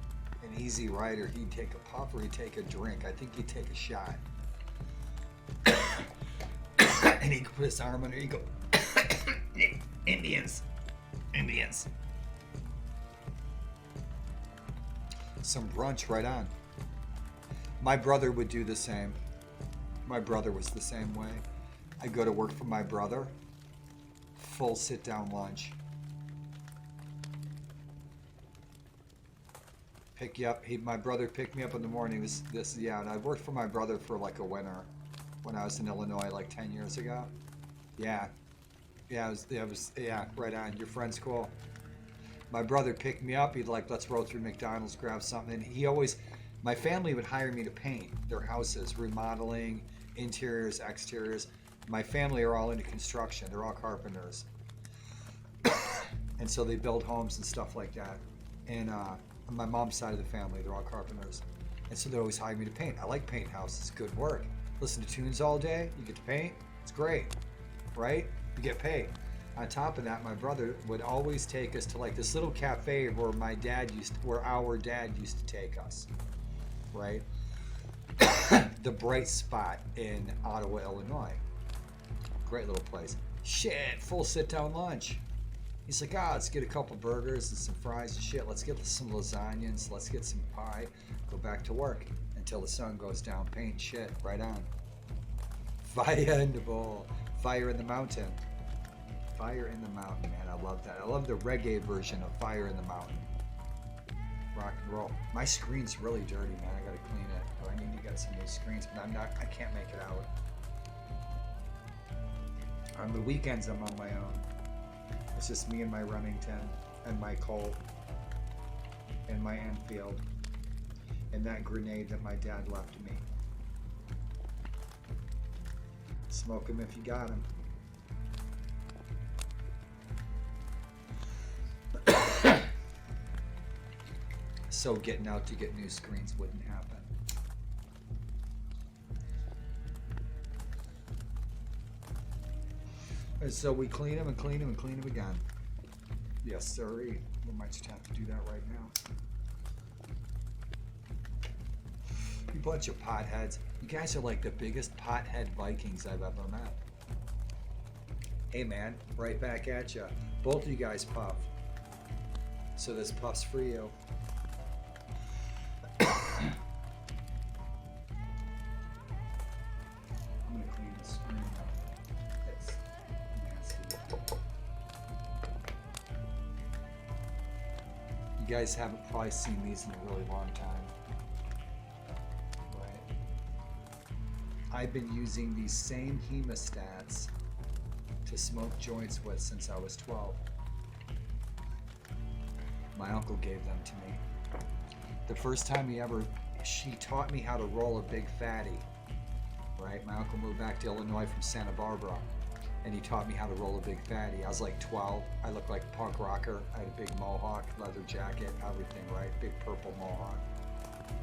he'd take a puff or he'd take a drink. I think he'd take a shot. And he'd put his arm under, he'd go, Indians. Indians. Some brunch right on. My brother would do the same. My brother was the same way. I'd go to work for my brother. Full sit-down lunch. Pick you up. My brother picked me up in the morning. And I worked for my brother for like a winter when I was in Illinois like 10 years ago. Yeah. Yeah, right on. Your friend's cool. My brother picked me up. He'd like, let's roll through McDonald's, grab something. And he always, my family would hire me to paint their houses, remodeling, interiors, exteriors. My family are all into construction. They're all carpenters. And so they build homes and stuff like that. And on my mom's side of the family, they're all carpenters. And so they always hire me to paint. I like painting houses, good work. listen to tunes all day, you get to paint, it's great, right? You get paid. On top of that, my brother would always take us to like this little cafe where our dad used to take us, right? The Bright Spot in Ottawa, Illinois. Great little place. Shit, full sit-down lunch. He's like, let's get a couple burgers and some fries and shit. Let's get some lasagnas. Let's get some pie. Go back to work until the sun goes down. Paint shit. Right on. Fire in the bowl. Fire in the mountain. Fire in the mountain, man. I love that. I love the reggae version of Fire in the Mountain. Rock and roll. My screen's really dirty, man. I gotta clean it. I need to get some new screens, but I can't make it out. On the weekends, I'm on my own. It's just me and my Remington and my Colt and my Enfield and that grenade that my dad left me. Smoke him if you got him. So getting out to get new screens wouldn't happen. And so we clean them and clean them and clean them again. Yes, sirree. We might just have to do that right now. You bunch of potheads. You guys are like the biggest pothead Vikings I've ever met. Hey man, right back at ya. Both of you guys puff. So this puff's for you. I'm gonna clean the screen up. That's nasty. You guys haven't probably seen these in a really long time. Right? I've been using these same hemostats to smoke joints with since I was 12. My uncle gave them to me. The first time she taught me how to roll a big fatty, right? My uncle moved back to Illinois from Santa Barbara, and he taught me how to roll a big fatty. I was like 12. I looked like a punk rocker. I had a big mohawk, leather jacket, everything, right? Big purple mohawk.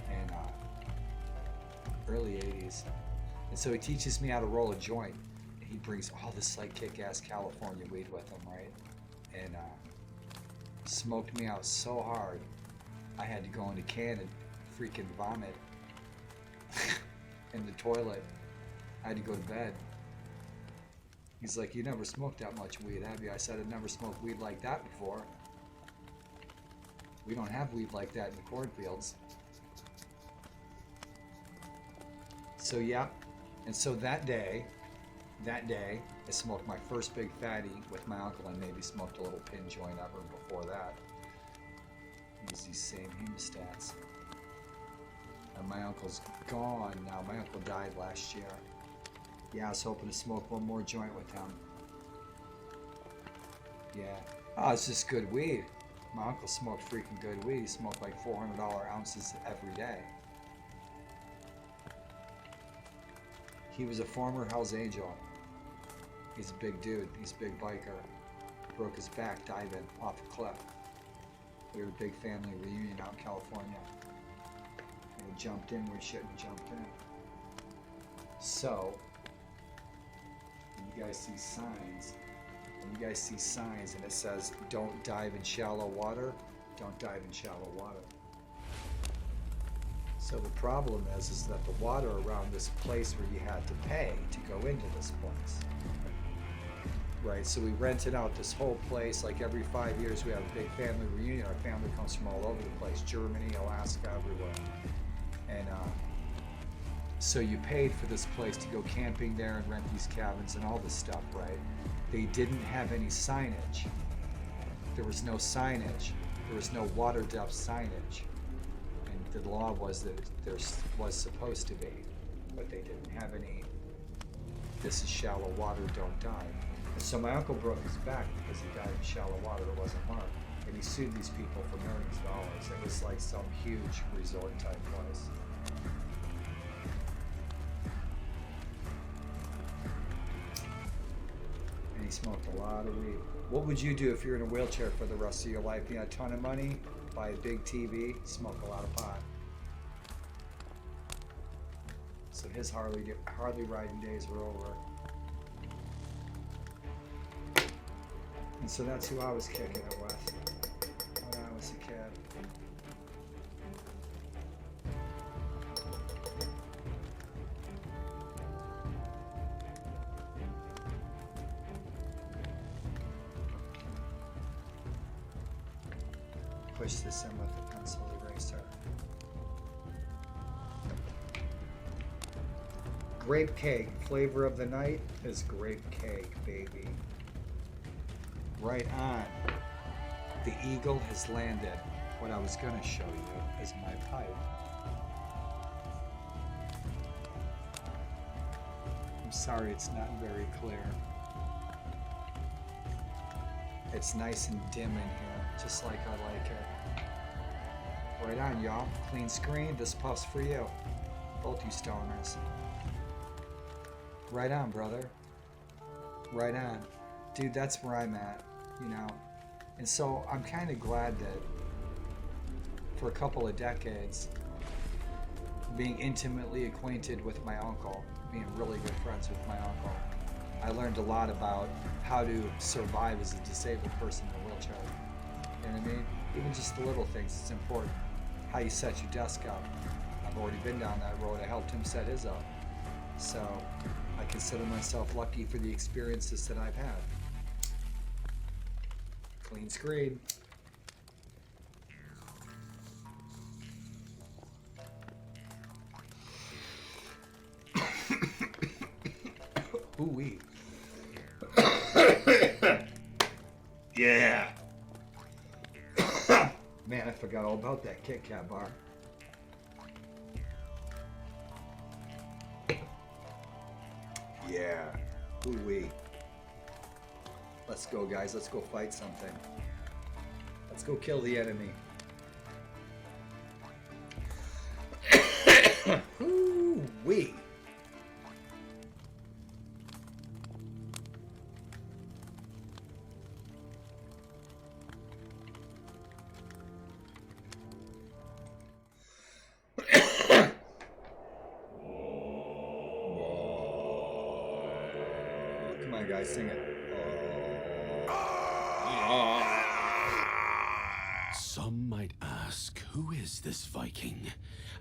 And early 80s. And so he teaches me how to roll a joint. He brings all this like kick-ass California weed with him, right? And smoked me out so hard, I had to go in a can and freaking vomit in the toilet. I had to go to bed. He's like, you never smoked that much weed, have you? I said, I'd never smoked weed like that before. We don't have weed like that in the cornfields. So yeah, and so that day, I smoked my first big fatty with my uncle and maybe smoked a little pin joint ever before that. Use these same hemostats. And my uncle's gone now. My uncle died last year. Yeah, I was hoping to smoke one more joint with him. Yeah. Oh, it's just good weed. My uncle smoked freaking good weed. He smoked like $400 ounces every day. He was a former Hell's Angel. He's a big dude. He's a big biker. Broke his back diving off a cliff. We had a big family reunion out in California. And we jumped in where we shouldn't have jumped in. So, when you guys see signs, and it says, don't dive in shallow water, don't dive in shallow water. So the problem is that the water around this place where you had to pay to go into this place. Right, so we rented out this whole place. Like every 5 years we have a big family reunion. Our family comes from all over the place, Germany, Alaska, everywhere. And so you paid for this place to go camping there and rent these cabins and all this stuff, right? They didn't have any signage. There was no signage. There was no water depth signage. And the law was that there was supposed to be, but they didn't have any, this is shallow water, don't dive. And so my uncle broke his back because he died in shallow water that wasn't marked. And he sued these people for millions of dollars. It was like some huge resort type place. And he smoked a lot of weed. What would you do if you're in a wheelchair for the rest of your life? You had a ton of money, buy a big TV, smoke a lot of pot. So his Harley riding days were over. And so that's who I was kicking it with when I was a kid. Push this in with a pencil eraser. Grape cake. Flavor of the night is grape cake, baby. Right on. The eagle has landed. What I was going to show you is my pipe. I'm sorry it's not very clear. It's nice and dim in here, just like I like it. Right on, y'all. Clean screen. This puff's for you. Both you stoners. Right on, brother. Right on. Dude, that's where I'm at, you know. And so I'm kind of glad that for a couple of decades, being intimately acquainted with my uncle, being really good friends with my uncle, I learned a lot about how to survive as a disabled person in a wheelchair. You know what I mean? Even just the little things, it's important. How you set your desk up. I've already been down that road. I helped him set his up. So I consider myself lucky for the experiences that I've had. Clean screen. Ooh-wee. Yeah. Man, I forgot all about that Kit Kat bar. Yeah. Ooh-wee. Let's go, guys. Let's go fight something. Let's go kill the enemy. Ooh-wee. Come on, guys, sing it. Some might ask, who is this Viking,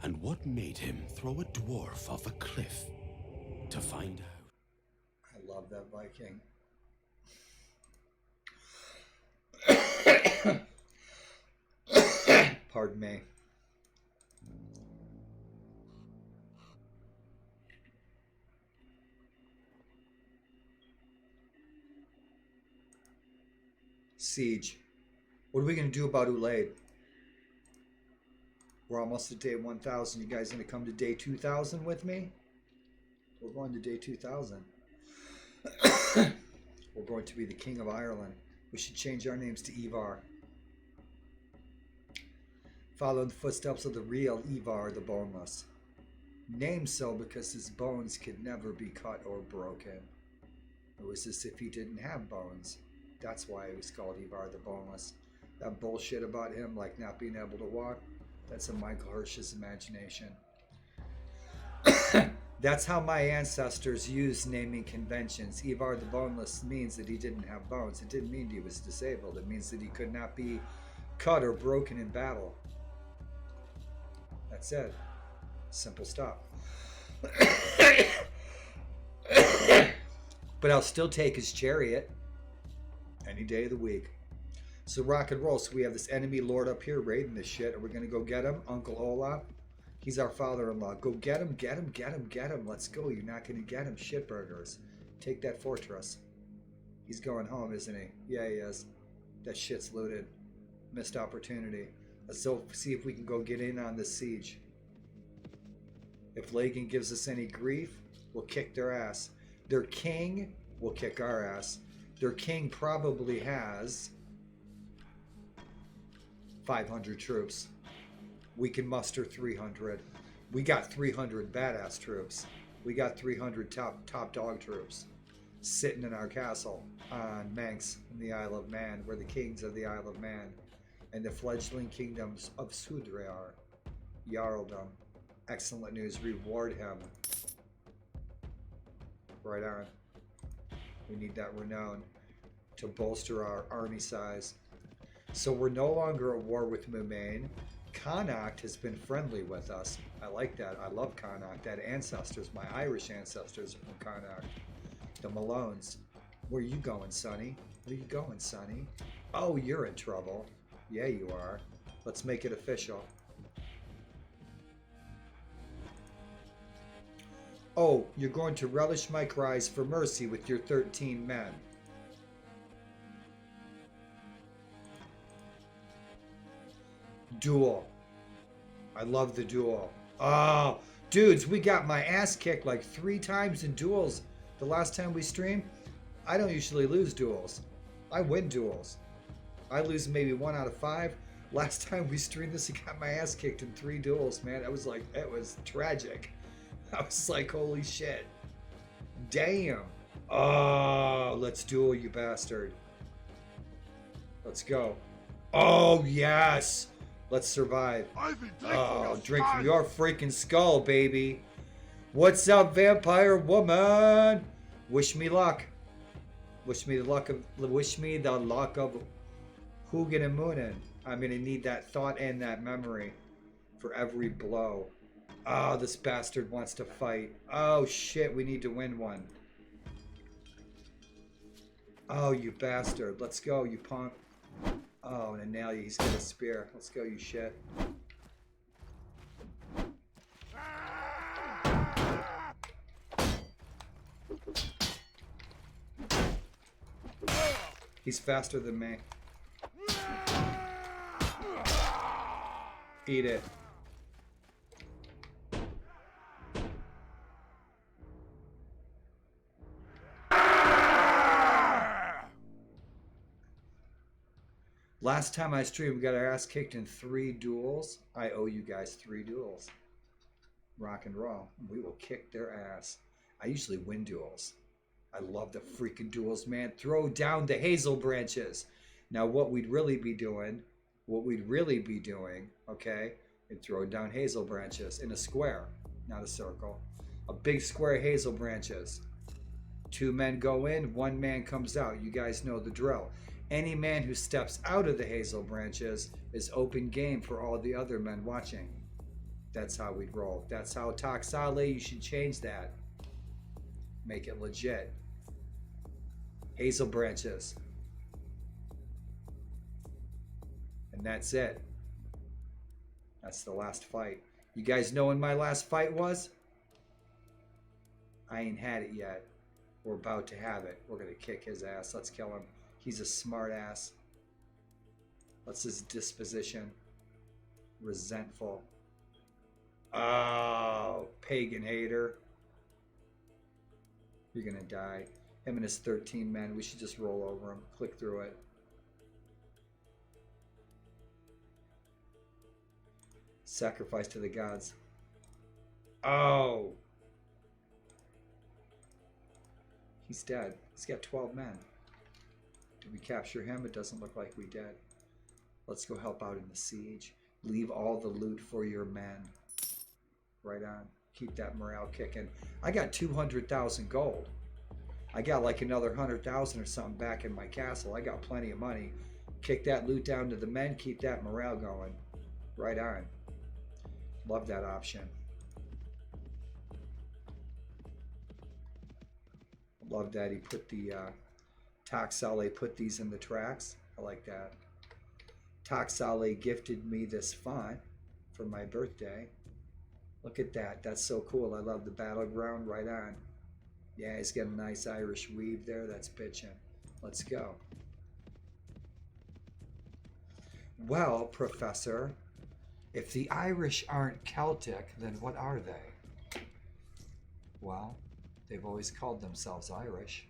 and what made him throw a dwarf off a cliff? To find out. I love that Viking. Pardon me. Siege. What are we going to do about Ulaid? We're almost at day 1,000. You guys going to come to day 2,000 with me? We're going to day 2,000. We're going to be the King of Ireland. We should change our names to Ivar. Follow in the footsteps of the real Ivar the Boneless. Named so because his bones could never be cut or broken. It was as if he didn't have bones. That's why he was called Ivar the Boneless. That bullshit about him, like not being able to walk, that's a Michael Hirsch's imagination. That's how my ancestors used naming conventions. Ivar the Boneless means that he didn't have bones. It didn't mean he was disabled. It means that he could not be cut or broken in battle. That's it. Simple stuff. But I'll still take his chariot any day of the week. So rock and roll. So we have this enemy lord up here raiding this shit. Are we going to go get him? Uncle Olaf? He's our father-in-law. Go get him, get him, get him, get him. Let's go. You're not going to get him, shitburgers. Take that fortress. He's going home, isn't he? Yeah, he is. That shit's looted. Missed opportunity. Let's go see if we can go get in on this siege. If Lagan gives us any grief, we'll kick their ass. Their king will kick our ass. Their king probably has 500 troops. We can muster 300. We got 300 badass troops. We got 300 top dog troops sitting in our castle on Manx in the Isle of Man. We're the kings of the Isle of Man and the fledgling kingdoms of Sudre are. Jarldom. Excellent news. Reward him. Right on. We need that renown to bolster our army size. So we're no longer at war with Mumain. Connacht has been friendly with us. I like that. I love Connacht. That ancestors, my Irish ancestors are from Connacht. The Malones. Where you going, Sonny? Where you going, Sonny? Oh, you're in trouble. Yeah, you are. Let's make it official. Oh, you're going to relish my cries for mercy with your 13 men. Duel. I love the duel. Oh, dudes, we got my ass kicked like 3 times in duels the last time we streamed. I don't usually lose duels. I win duels. I lose maybe 1 out of 5. Last time we streamed this, I got my ass kicked in 3 duels, man. It was tragic. I was like, holy shit. Damn. Oh, let's duel, you bastard. Let's go. Oh, yes. Let's survive. Oh, drink from your freaking skull, baby. What's up, vampire woman? Wish me luck. Wish me the luck of Hugin and Moonin. I'm gonna need that thought and that memory for every blow. Oh, this bastard wants to fight. Oh shit, we need to win one. Oh, you bastard. Let's go, you punk. Oh, and now he's got a spear. Let's go, you shit. He's faster than me. Eat it. Last time I streamed, we got our ass kicked in 3 duels. I owe you guys 3 duels. Rock and roll. We will kick their ass. I usually win duels. I love the freaking duels, man. Throw down the hazel branches. Now what we'd really be doing, okay, is throw down hazel branches in a square, not a circle. A big square hazel branches. 2 men go in, 1 man comes out. You guys know the drill. Any man who steps out of the hazel branches is open game for all the other men watching. That's how we'd roll. That's how Taxale, you should change that. Make it legit. Hazel branches. And that's it. That's the last fight. You guys know when my last fight was? I ain't had it yet. We're about to have it. We're going to kick his ass. Let's kill him. He's a smart ass. What's his disposition? Resentful. Oh, pagan hater. You're gonna die. Him and his 13 men. We should just roll over him. Click through it. Sacrifice to the gods. Oh. He's dead. He's got 12 men. Did we capture him? It doesn't look like we did. Let's go help out in the siege. Leave all the loot for your men. Right on. Keep that morale kicking. I got 200,000 gold. I got like another 100,000 or something back in my castle. I got plenty of money. Kick that loot down to the men. Keep that morale going. Right on. Love that option. Love that he put the Taxale put these in the tracks. I like that. Taxale gifted me this font for my birthday. Look at that. That's so cool. I love the battleground. Right on. Yeah, he's got a nice Irish weave there. That's bitchin'. Let's go. Well, Professor, if the Irish aren't Celtic, then what are they? Well, they've always called themselves Irish.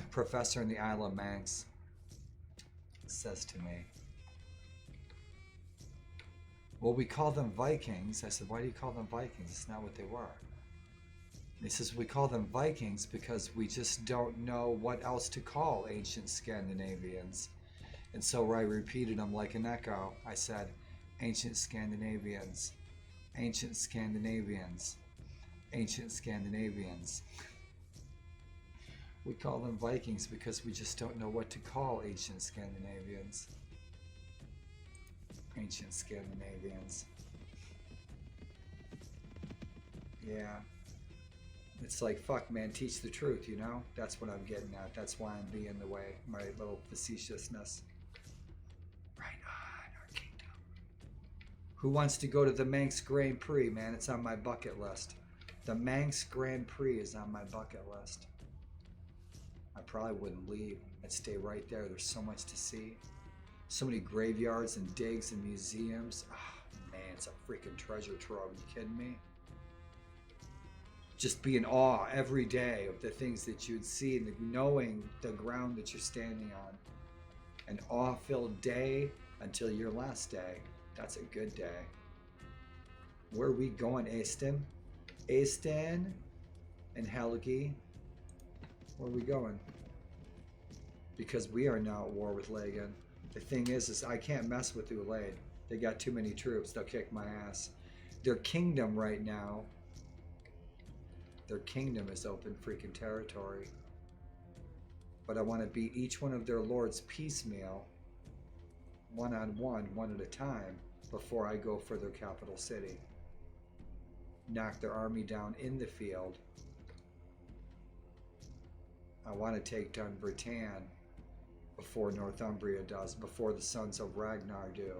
Professor in the Isle of Manx says to me, well, we call them Vikings. I said, why do you call them Vikings? It's not what they were. And he says, we call them Vikings because we just don't know what else to call ancient Scandinavians. And so I repeated them like an echo. I said, ancient Scandinavians, ancient Scandinavians, Ancient Scandinavians. We call them Vikings because we just don't know what to call ancient Scandinavians. Ancient Scandinavians. Yeah. It's like, fuck, man, teach the truth, you know? That's what I'm getting at. That's why I'm being the way. My little facetiousness. Right on, our kingdom. Who wants to go to the Manx Grand Prix, man? It's on my bucket list. The Manx Grand Prix is on my bucket list. I probably wouldn't leave. I'd stay right there. There's so much to see. So many graveyards and digs and museums. Oh, man, it's a freaking treasure trove. Are you kidding me? Just be in awe every day of the things that you'd see and knowing the ground that you're standing on. An awe-filled day until your last day. That's a good day. Where are we going, Aston? Aston and Helgi. Where are we going? Because we are now at war with Lagan. The thing is I can't mess with Ulaid. They got too many troops. They'll kick my ass. Their kingdom right now, their kingdom is open freaking territory. But I want to beat each one of their lords piecemeal, one-on-one, one at a time, before I go for their capital city. Knock their army down in the field. I want to take Dunbarton before Northumbria does, before the sons of Ragnar do.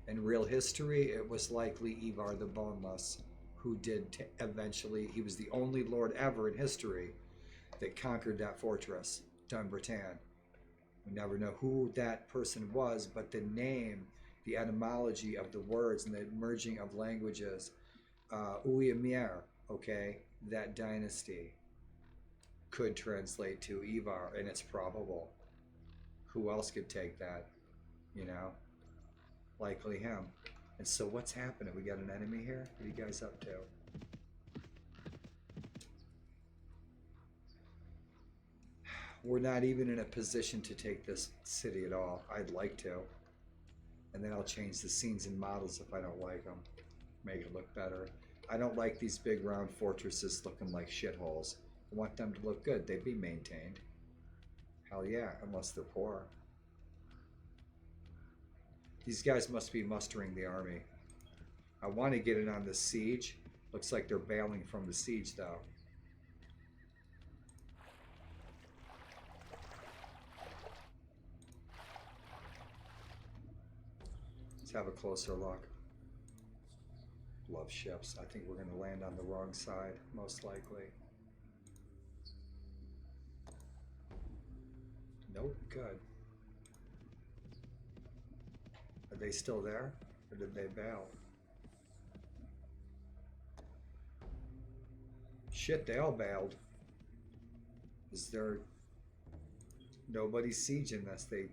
In real history, it was likely Ivar the Boneless who did eventually. He was the only lord ever in history that conquered that fortress, Dunbarton. We never know who that person was, but the name, the etymology of the words and the merging of languages, Uyamir, okay, that dynasty could translate to Ivar, and it's probable. Who else could take that? You know? Likely him. And so what's happening? We got an enemy here? What are you guys up to? We're not even in a position to take this city at all. I'd like to. And then I'll change the scenes and models if I don't like them. Make it look better. I don't like these big round fortresses looking like shitholes. I want them to look good. They'd be maintained. Hell yeah, unless they're poor. These guys must be mustering the army. I want to get it on the siege. Looks like they're bailing from the siege, though. Let's have a closer look. Love ships. I think we're going to land on the wrong side, most likely. Nope, good. Are they still there? Or did they bail? Shit, they all bailed. Is there nobody sieging this? They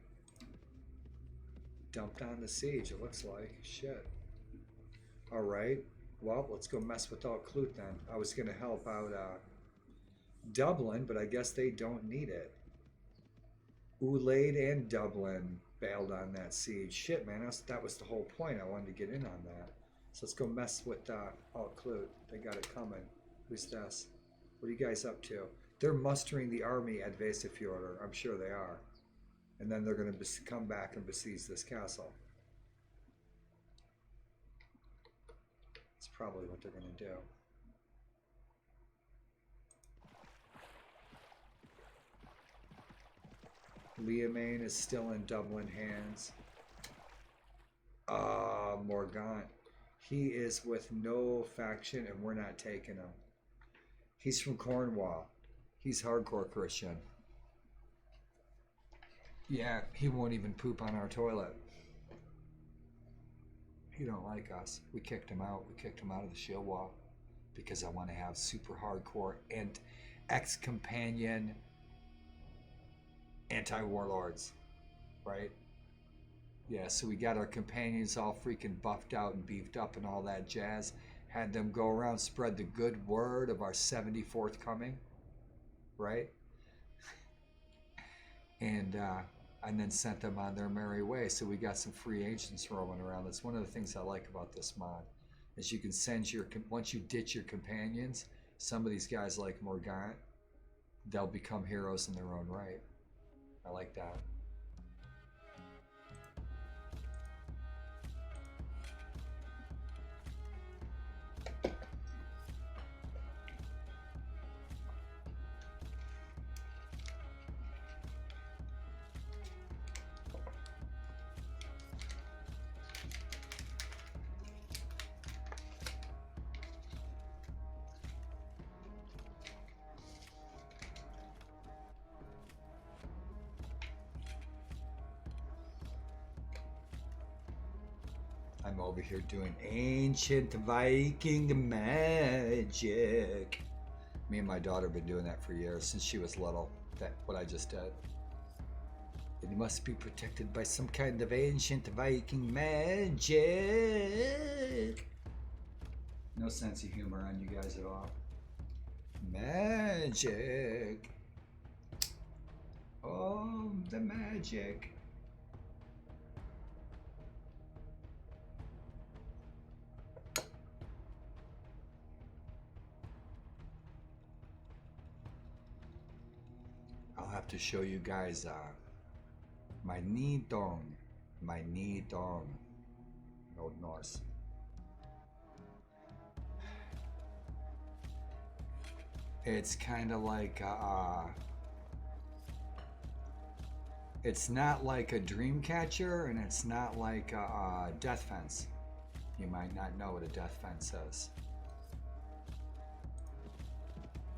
dumped on the siege, it looks like. Shit. Alright. Well, let's go mess with Alt-Clute then. I was going to help out Dublin, but I guess they don't need it. Ulaid and Dublin bailed on that siege. Shit, man, that was the whole point. I wanted to get in on that. So let's go mess with Alt-Clute. They got it coming. Who's this? What are you guys up to? They're mustering the army at Vesafjordur. I'm sure they are. And then they're going to come back and besiege this castle. That's probably what they're going to do. Liamane is still in Dublin hands. Morgaunt. He is with no faction and we're not taking him. He's from Cornwall. He's hardcore Christian. Yeah, he won't even poop on our toilet. He don't like us. We kicked him out. We kicked him out of the shield wall because I want to have super hardcore and ex-companion anti-warlords, right? Yeah, so we got our companions all freaking buffed out and beefed up and all that jazz. Had them go around, spread the good word of our 74th coming, right? And then sent them on their merry way. So we got some free agents roaming around. That's one of the things I like about this mod, is you can send your, once you ditch your companions, some of these guys like Morgant, they'll become heroes in their own right. I like that. I'm over here doing ancient Viking magic. Me and my daughter have been doing that for years, since she was little. That what I just did. It must be protected by some kind of ancient Viking magic. No sense of humor on you guys at all. Magic. Oh, the magic. I'll have to show you guys my Nidong. My Nidong. Old Norse. It's kind of like it's not like a dream catcher, and it's not like a death fence. You might not know what a death fence is,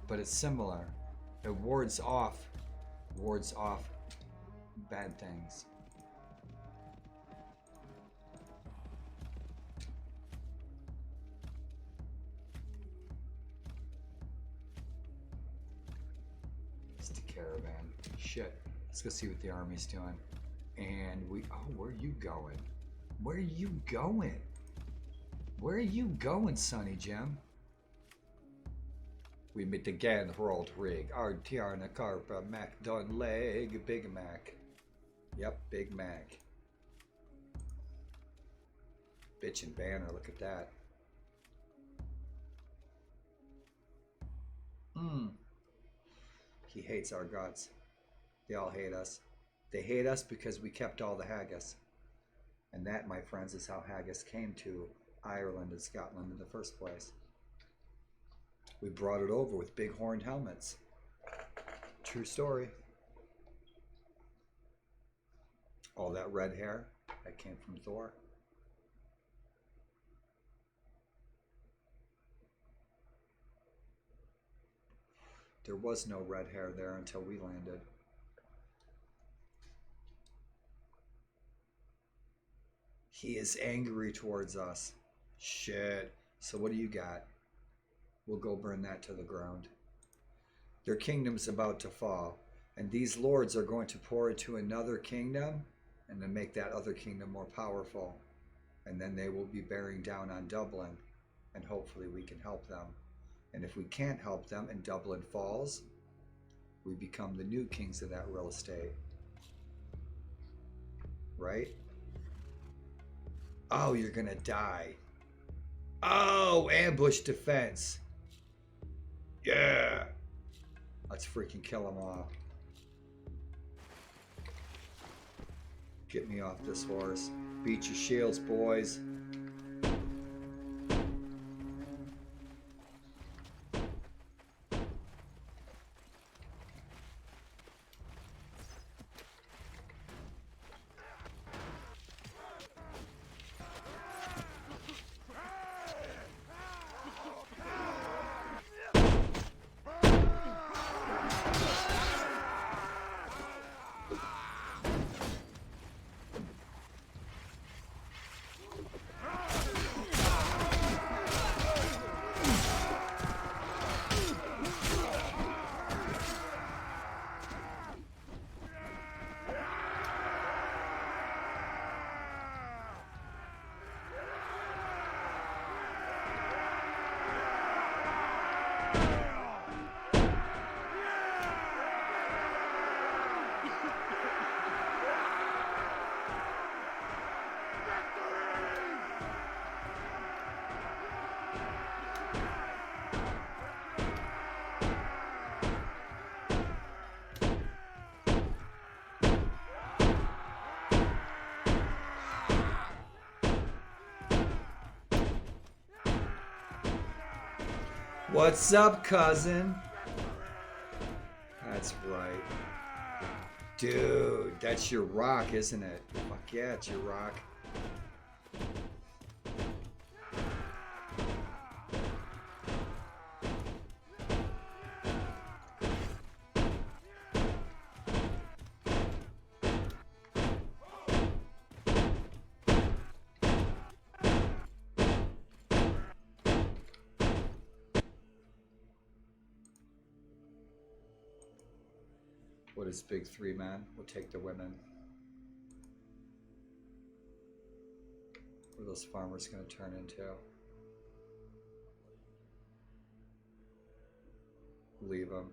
but it's similar. It wards off bad things. It's the caravan. Shit. Let's go see what the army's doing. And where are you going? Where are you going? Where are you going, Sonny Jim? We meet again, World Rig, Artiarna Carpa, Mac Don Leg, Big Mac. Yep, Big Mac. Bitchin' banner, look at that. He hates our guts. They all hate us. They hate us because we kept all the haggis. And that, my friends, is how haggis came to Ireland and Scotland in the first place. We brought it over with big horned helmets. True story. All that red hair, that came from Thor. There was no red hair there until we landed. He is angry towards us. Shit. So what do you got? We'll go burn that to the ground. Their kingdom's about to fall, and these lords are going to pour into another kingdom and then make that other kingdom more powerful. And then they will be bearing down on Dublin, and hopefully we can help them. And if we can't help them and Dublin falls, we become the new kings of that real estate. Right? Oh, you're gonna die. Oh, ambush defense. Yeah. Let's freaking kill them all. Get me off this horse. Beat your shields, boys. What's up, cousin? That's right. Dude, that's your rock, isn't it? Fuck yeah, it's your rock. What is big three, man? We'll take the women. What are those farmers going to turn into? Leave them.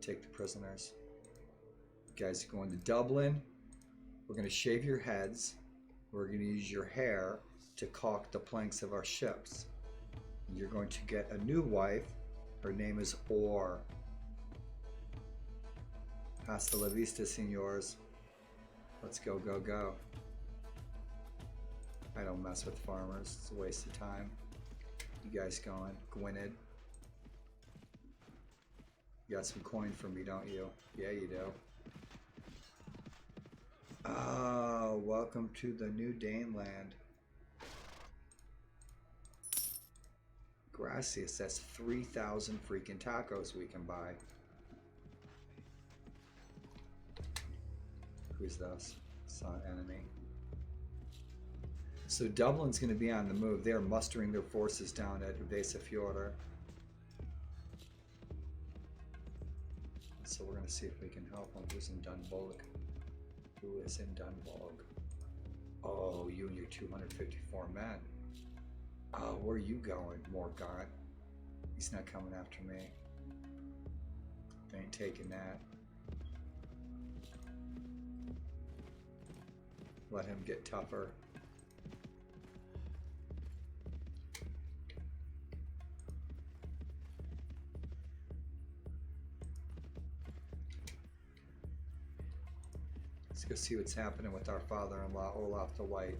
Take the prisoners. You guys are going to Dublin. We're going to shave your heads. We're going to use your hair to caulk the planks of our ships. You're going to get a new wife. Her name is Orr. Hasta la vista, senors. Let's go, go, go. I don't mess with farmers. It's a waste of time. You guys going? Gwynedd. You got some coin for me, don't you? Yeah, you do. Oh, welcome to the new Daneland. Gracias. That's 3,000 freaking tacos we can buy. Who's this? It's not enemy. So Dublin's going to be on the move. They're mustering their forces down at Vesafjordur. So we're going to see if we can help them. Who's in Dunbolg? Who is in Dunbolg? Oh, you and your 254 men. Oh, where are you going, Morgott? He's not coming after me. They ain't taking that. Let him get tougher. Let's go see what's happening with our father-in-law, Olaf the White.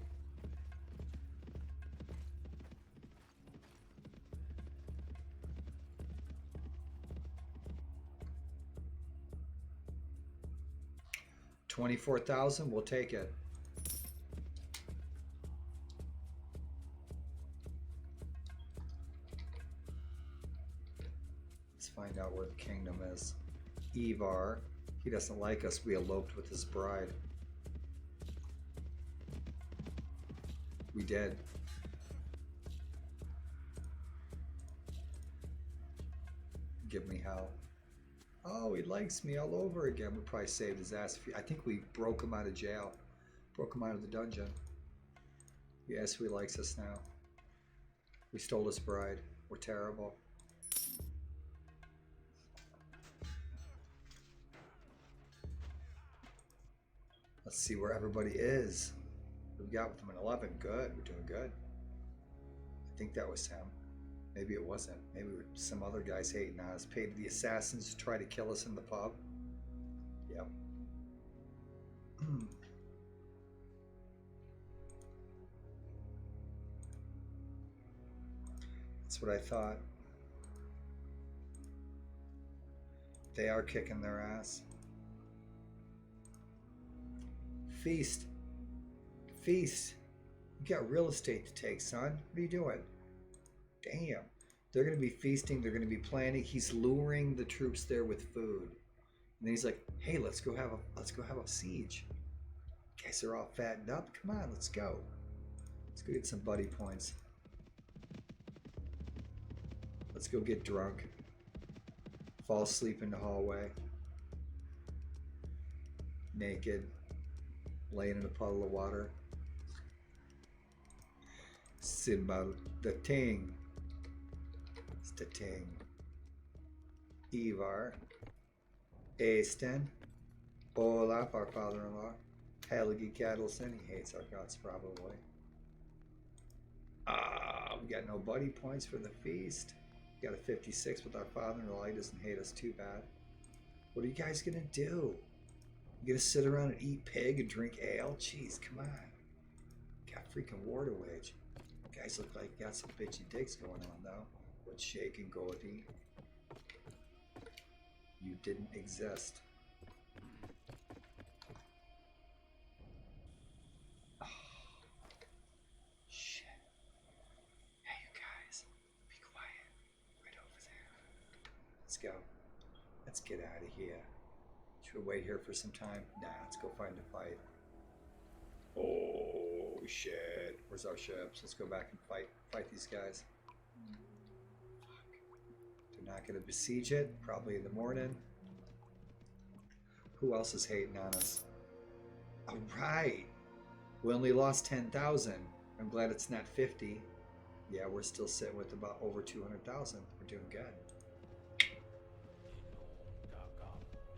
$24,000, we'll take it. Let's find out where the kingdom is. Ivar. He doesn't like us. We eloped with his bride. We did. Give me hell. Oh, he likes me all over again. We probably saved his ass. I think we broke him out of jail. Broke him out of the dungeon. Yes, he likes us now. We stole his bride. We're terrible. Let's see where everybody is. We got with them an 11. Good. We're doing good. I think that was him. Maybe it wasn't. Maybe some other guys hating on us. Paid the assassins to try to kill us in the pub. Yep. That's what I thought. They are kicking their ass. Feast. Feast. You got real estate to take, son. What are you doing? Damn. They're going to be feasting. They're going to be planning. He's luring the troops there with food. And then he's like, hey, let's go have a siege. You guys are all fattened up. Come on, let's go. Let's go get some buddy points. Let's go get drunk. Fall asleep in the hallway. Naked. Laying in a puddle of water. Symbol the ting. It's the ting. Ivar. Eystein. Olaf, our father-in-law. Helgi Ketilsson. He hates our guts probably. We got no buddy points for the feast. We got a 56 with our father-in-law. He doesn't hate us too bad. What are you guys gonna do? You gonna sit around and eat pig and drink ale? Jeez, come on. Got freaking war to wage. You guys look like you got some bitchy dicks going on though. What's shaking, Goldie? You didn't exist. Oh, shit. Hey, you guys. Be quiet. Right over there. Let's go. Let's get out of here. Should we wait here for some time? Nah, let's go find a fight. Oh, shit. Where's our ships? Let's go back and fight these guys. Fuck. They're not going to besiege it. Probably in the morning. Who else is hating on us? All right. We only lost 10,000. I'm glad it's not 50. Yeah, we're still sitting with about over 200,000. We're doing good.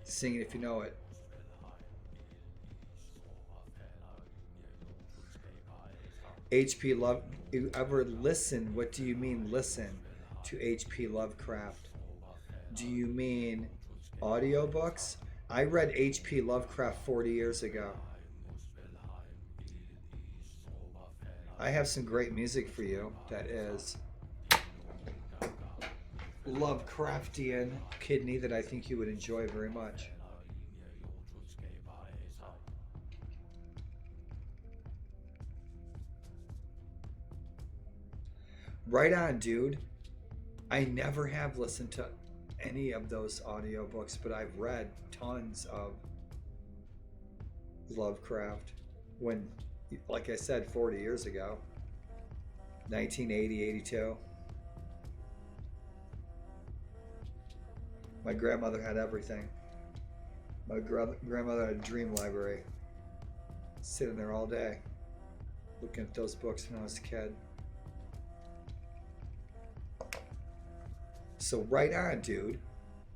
Sing it if you know it. HP Love. You ever listen? What do you mean listen to HP Lovecraft? Do you mean audiobooks? I read H.P. Lovecraft 40 years ago. I have some great music for you that is Lovecraftian kidney that I think you would enjoy very much. Right on, dude. I never have listened to any of those audiobooks, but I've read tons of Lovecraft when, like I said, 40 years ago, 1980, 82. My grandmother had everything. My grandmother had a dream library. Sitting there all day, looking at those books when I was a kid. So right on, dude.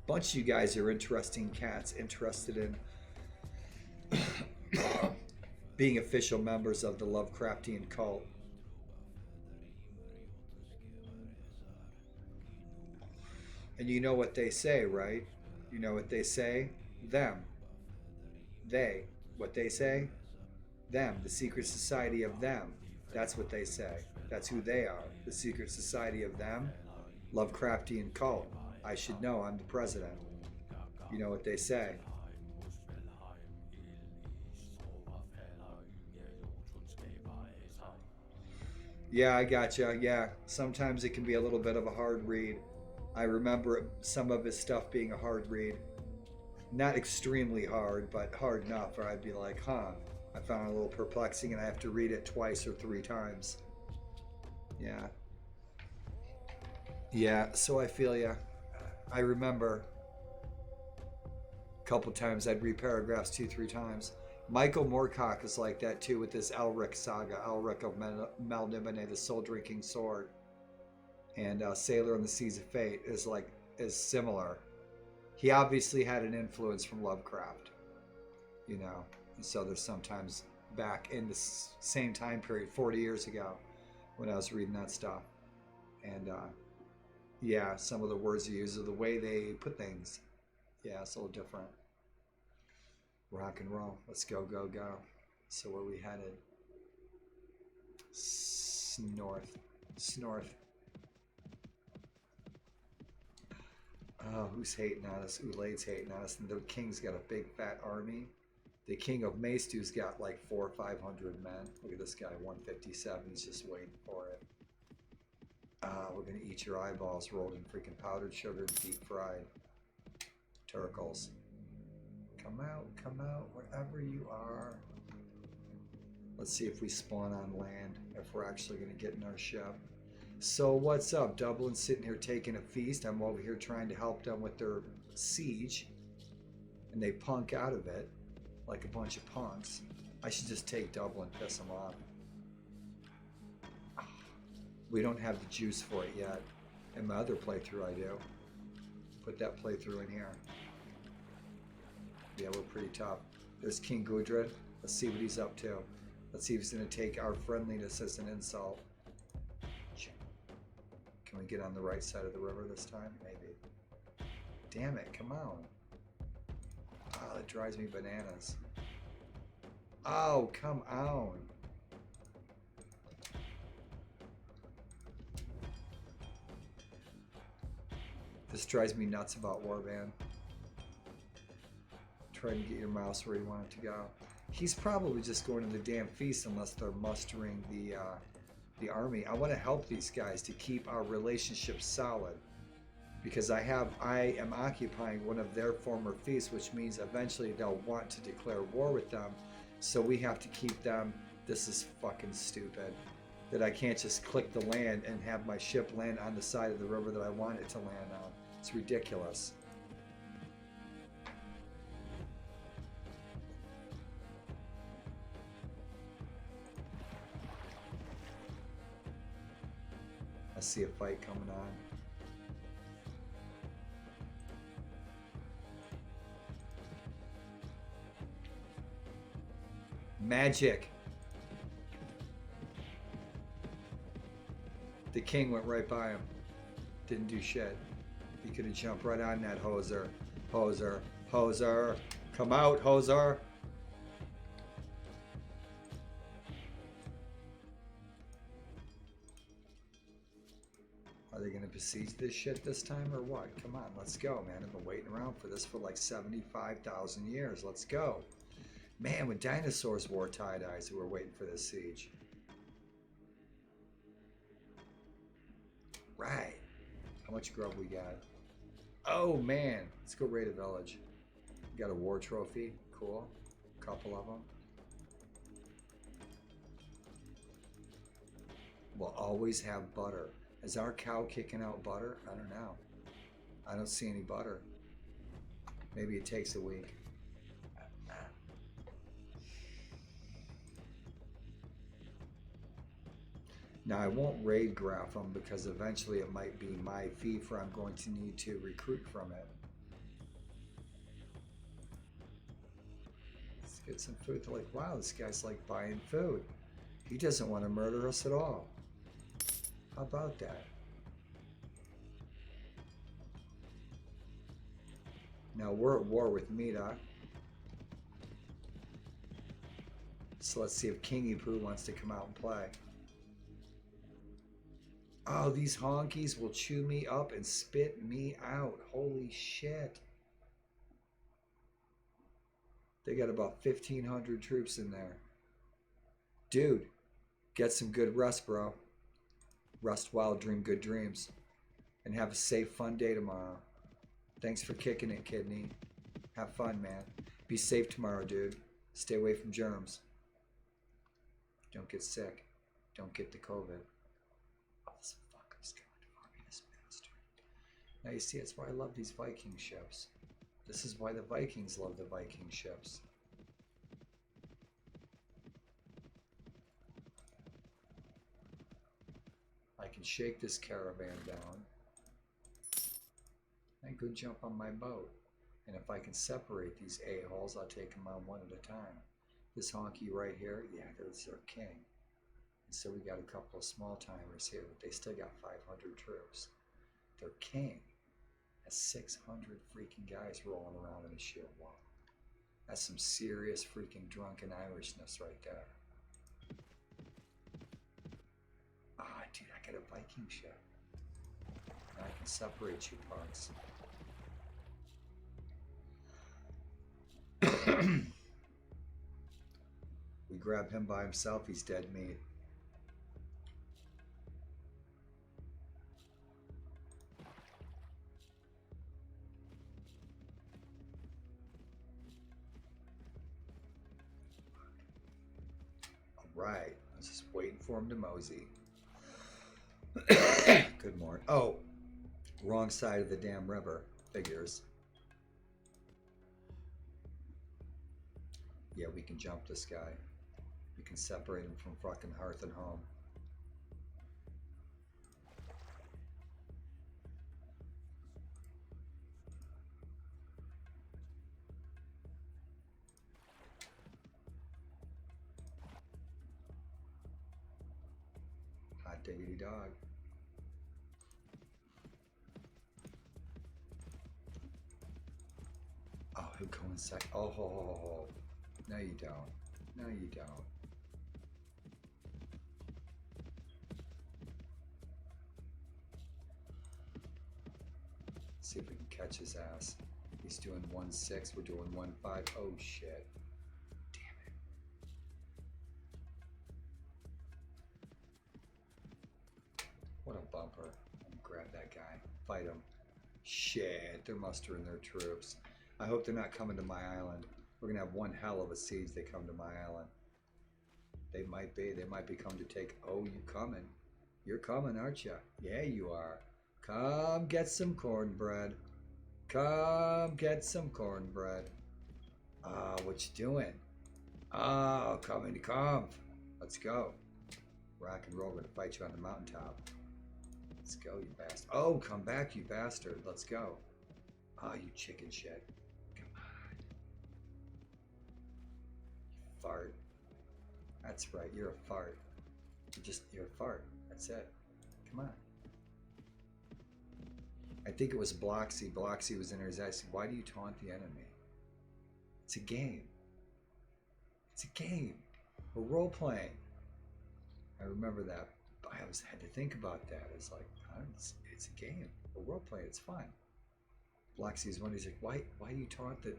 Bunch of you guys are interesting cats, interested in being official members of the Lovecraftian cult. And you know what they say, right? You know what they say? Them. They. What they say? Them. The secret society of them. That's what they say. That's who they are. The secret society of them. Lovecraftian cult. I should know. I'm the president. You know what they say? Yeah, I gotcha. Yeah, sometimes it can be a little bit of a hard read. I remember some of his stuff being a hard read. Not extremely hard, but hard enough where I'd be like, huh, I found it a little perplexing and I have to read it twice or 3 times. Yeah. Yeah, so I feel ya. I remember a couple times I'd read paragraphs 2-3 times. Michael Moorcock is like that too with this Elric saga, Elric of Melniboné, the soul-drinking sword, and Sailor on the Seas of Fate is similar. He obviously had an influence from Lovecraft, you know, and so there's sometimes back in the same time period, 40 years ago, when I was reading that stuff, and yeah, some of the words he uses, the way they put things, yeah, it's a little different. Rock and roll. Let's go, go, go. So where we headed? North. North. Oh, who's hating on us? Ulaid's hating on us. And the king's got a big fat army. The king of Maestu's got like 400 or 500 men. Look at this guy, 157. He's just waiting for it. We're gonna eat your eyeballs rolled in freaking powdered sugar, deep fried. Turkles. Come out, wherever you are. Let's see if we spawn on land, if we're actually going to get in our ship. So what's up? Dublin's sitting here taking a feast. I'm over here trying to help them with their siege. And they punk out of it like a bunch of punks. I should just take Dublin, piss them off. We don't have the juice for it yet. In my other playthrough I do. Put that playthrough in here. Yeah, we're pretty tough. There's King Gudrid. Let's see what he's up to. Let's see if he's going to take our friendliness as an insult. Can we get on the right side of the river this time? Maybe. Damn it, come on. Oh, that drives me bananas. Oh, come on. This drives me nuts about Warband. Trying to get your mouse where you want it to go. He's probably just going to the damn feast unless they're mustering the army. I want to help these guys to keep our relationship solid, because I am occupying one of their former feasts, which means eventually they'll want to declare war with them. So we have to keep them. This is fucking stupid. That I can't just click the land and have my ship land on the side of the river that I want it to land on. It's ridiculous. I see a fight coming on. Magic. The king went right by him. Didn't do shit. He could have jumped right on that hoser. Hoser. Hoser. Come out, hoser. Are they going to besiege this shit this time or what? Come on, let's go, man. I've been waiting around for this for like 75,000 years. Let's go. Man, when dinosaurs wore tie-dyes, we were waiting for this siege. Right. How much grub we got? Oh, man. Let's go raid a village. Got a war trophy. Cool. A couple of them. We'll always have butter. Is our cow kicking out butter? I don't know. I don't see any butter. Maybe it takes a week. Now I won't raid graph them because eventually it might be my fief where I'm going to need to recruit from it. Let's get some food. They're like, wow, this guy's like buying food. He doesn't want to murder us at all. How about that? Now we're at war with Mita. So let's see if Kingy Poo wants to come out and play. Oh, these honkies will chew me up and spit me out. Holy shit. They got about 1,500 troops in there. Dude, get some good rest, bro. Rest well, dream good dreams. And have a safe, fun day tomorrow. Thanks for kicking it, Kidney. Have fun, man. Be safe tomorrow, dude. Stay away from germs. Don't get sick. Don't get the COVID. Oh, this fucker's coming to farm this bastard. Now you see, that's why I love these Viking ships. This is why the Vikings love the Viking ships. I can shake this caravan down and go jump on my boat. And if I can separate these a-holes, I'll take them on one at a time. This honky right here, yeah, that's their king. And so we got a couple of small timers here, but they still got 500 troops. Their king has 600 freaking guys rolling around in a shield wall. That's some serious freaking drunken Irishness right there. Ah, dude, I got a Viking ship. And I can separate you parts. We grab him by himself, he's dead meat. Alright, I was just waiting for him to mosey. Good morning. Oh, wrong side of the damn river. Figures. Yeah, we can jump this guy. We can separate him from fucking hearth and home. Hot diggity dog. Oh, he'll go inside. Oh. No, you don't. No, you don't. See if we can catch his ass. He's doing 1-6. We're doing 1-5. Oh shit. Damn it. What a bumper. Grab that guy. Fight him. Shit. They're mustering their troops. I hope they're not coming to my island. We're gonna have one hell of a siege they come to my island. They might be. They might be coming to take. Oh, you coming. You're coming, aren't you? Yeah, you are. Come get some cornbread. Come get some cornbread. Ah, what you doing? Oh, come. Let's go. Rock and roll. We're gonna fight you on the mountaintop. Let's go, you bastard. Oh, come back, you bastard. Let's go. Ah, you chicken shit. Come on. You fart. That's right, you're a fart. You're a fart. That's it. Come on. I think it was Bloxy. Bloxy was in there. He's asking, why do you taunt the enemy? It's a game. It's a game. We're role playing. I remember that. I always had to think about that. It's like, it's a game. We're role playing. It's fun. Bloxy's one. He's like, why do you taunt the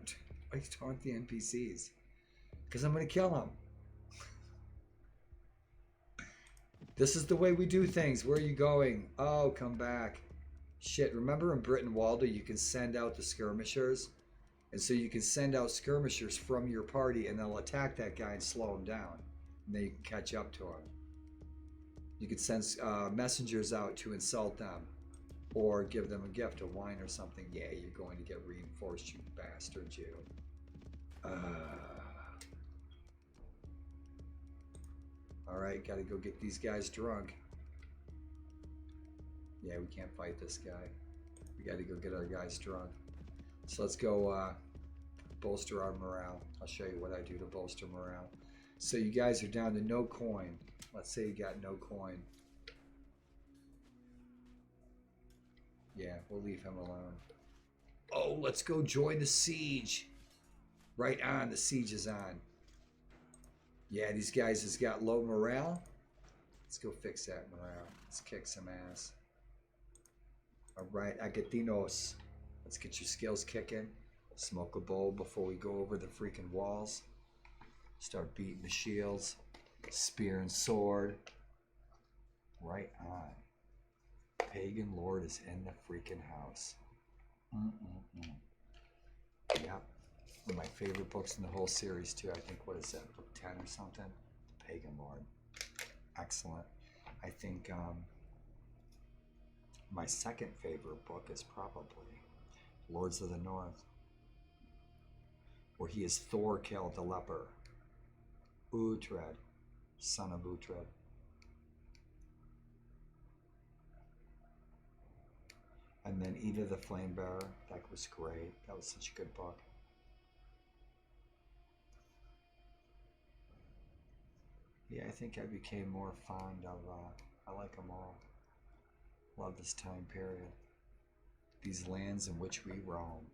NPCs? Because I'm gonna kill them. This is the way we do things. Where are you going? Oh, come back. Shit, remember in Britain Waldo, you can send out the skirmishers? And so you can send out skirmishers from your party and they'll attack that guy and slow him down. And then you can catch up to him. You could send messengers out to insult them. Or give them a gift, a wine or something. Yeah, you're going to get reinforced, you bastard, you. Alright, gotta go get these guys drunk. Yeah, we can't fight this guy. We gotta go get our guys drunk. So let's go bolster our morale. I'll show you what I do to bolster morale. So you guys are down to no coin. Let's say you got no coin. Yeah, we'll leave him alone. Oh, let's go join the siege. Right on, the siege is on. Yeah, these guys has got low morale. Let's go fix that morale. Let's kick some ass. All right, Agatinos. Let's get your skills kicking. Smoke a bowl before we go over the freaking walls. Start beating the shields. Spear and sword. Right on. Pagan Lord is in the freaking house. Yep. One of my favorite books in the whole series too. I think, what is that, book 10 or something? Pagan Lord. Excellent. I think my second favorite book is probably Lords of the North, where he is Thorkill the leper. Uhtred, son of Uhtred. And then Eda the Flamebearer. That was great. That was such a good book. Yeah, I think I became more fond of, I like them all. Love this time period. These lands in which we roam.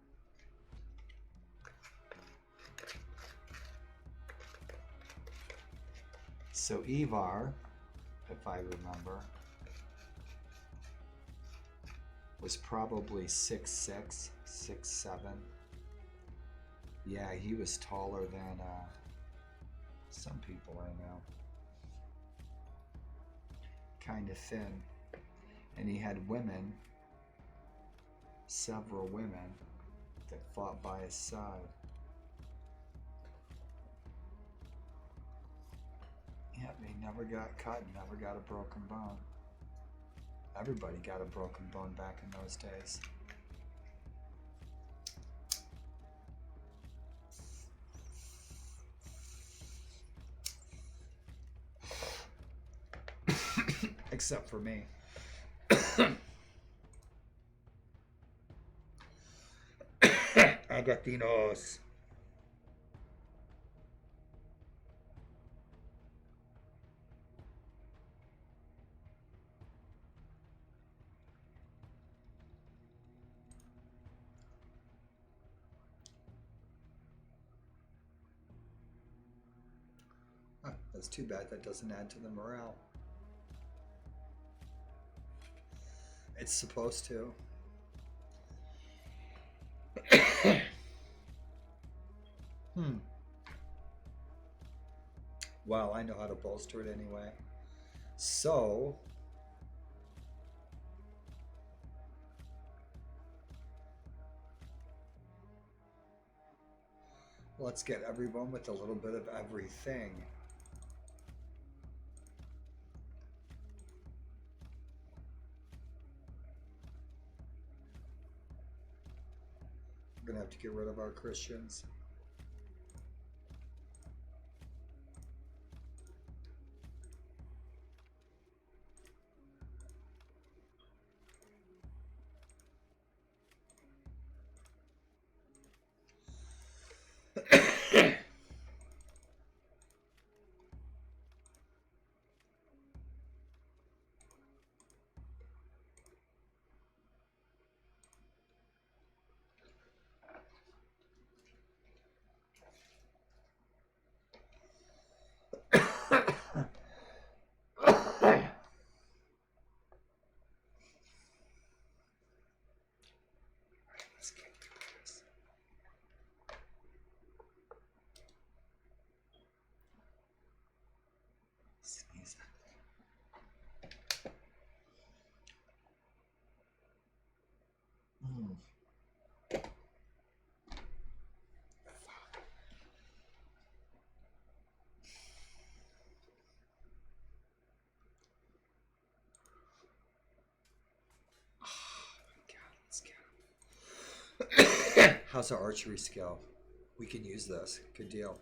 So Ivar, if I remember, was probably 6'6", 6'7". Yeah, he was taller than some people I know. Kind of thin. And he had women, several women, that fought by his side. Yep, he never got cut, never got a broken bone. Everybody got a broken bone back in those days. Except for me. Agatinos. That's too bad. That doesn't add to the morale. It's supposed to. Well, I know how to bolster it anyway. So let's get everyone with a little bit of everything. We're gonna have to get rid of our Christians. Let's get through this. Sneeze. How's our archery skill? We can use this. Good deal.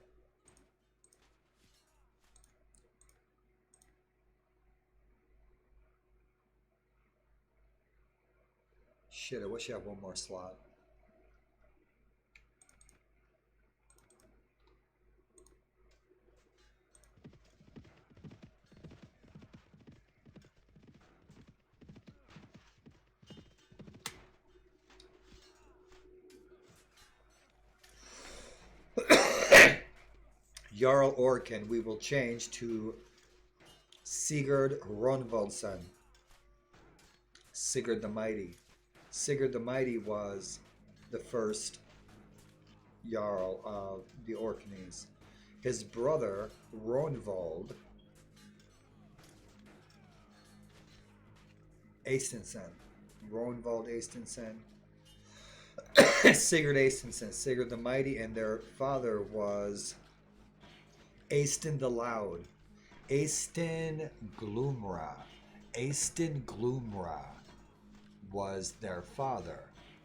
Shit, I wish I had one more slot. Jarl Orkin, we will change to Sigurd Ronvaldson. Sigurd the Mighty. Sigurd the Mighty was the first Jarl of the Orkneys. His brother, Ronvald Eystensson. Ronvald Eystensson. Sigurd Eystensson. Sigurd the Mighty, and their father was Eystein the Loud. Eystein Glumra. Eystein Glumra was their father.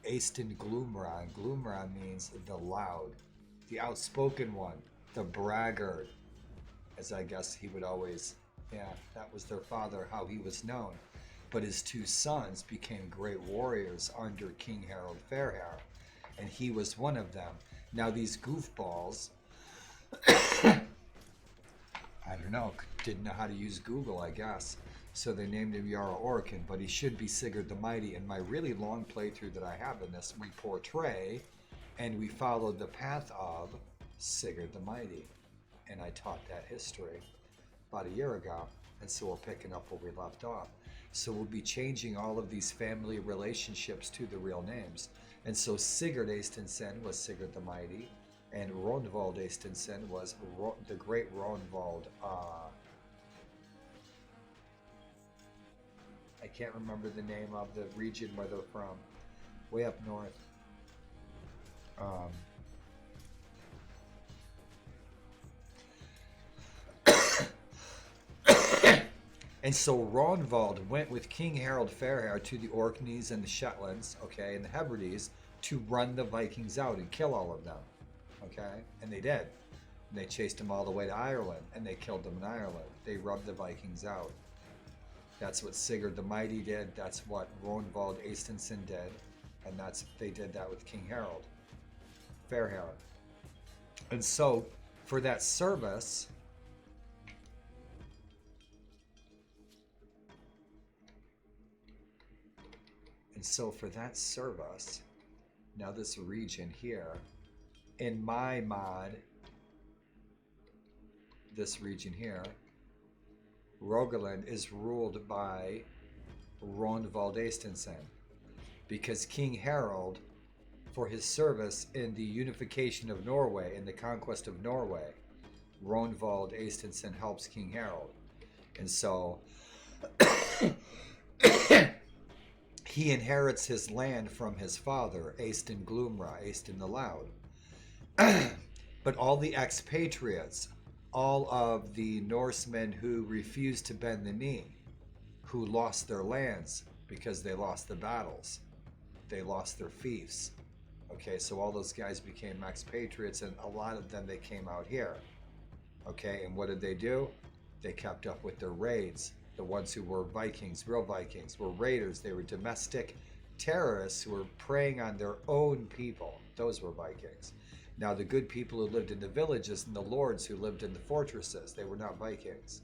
Eystein Glumra. And Glumra means the loud, the outspoken one, the braggart, as I guess he would always, yeah, that was their father, how he was known. But his two sons became great warriors under King Harold Fairhair, and he was one of them. Now these goofballs, I don't know, didn't know how to use Google, I guess. So they named him Jarl Orkin, but he should be Sigurd the Mighty. In my really long playthrough that I have in this, we portray and we followed the path of Sigurd the Mighty. And I taught that history about a year ago. And so we're picking up where we left off. So we'll be changing all of these family relationships to the real names. And so Sigurd Eystensson was Sigurd the Mighty, and Ronvald Eystensson was the great Ronvald. I can't remember the name of the region where they're from. Way up north. And so Ronvald went with King Harold Fairhair to the Orkneys and the Shetlands, okay, and the Hebrides to run the Vikings out and kill all of them, okay? And they did. And they chased them all the way to Ireland, and they killed them in Ireland. They rubbed the Vikings out. That's what Sigurd the Mighty did. That's what Ronvald Eystensson did, and they did that with King Harold Fairhair. And so, for that service, now this region here, in my mod, this region here, Rogaland is ruled by Ronvald Eystensson, because King Harold, for his service in the unification of Norway, in the conquest of Norway. Ronvald Estensen helps King Harold. And so he inherits his land from his father, Eystein Glumra, Eystein the Loud. But all the expatriates, all of the Norsemen who refused to bend the knee, who lost their lands because they lost the battles, they lost their fiefs. Okay, so all those guys became expatriates, and a lot of them, they came out here. Okay, and what did they do? They kept up with their raids. The ones who were Vikings, real Vikings, were raiders. They were domestic terrorists who were preying on their own people. Those were Vikings. Now, the good people who lived in the villages and the lords who lived in the fortresses, they were not Vikings.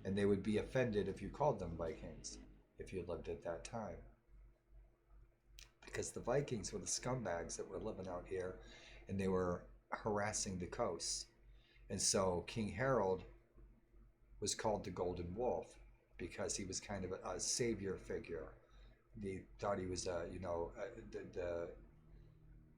And they would be offended if you called them Vikings, if you lived at that time. Because the Vikings were the scumbags that were living out here, and they were harassing the coasts. And so King Harold was called the Golden Wolf because he was kind of a savior figure. They thought he was,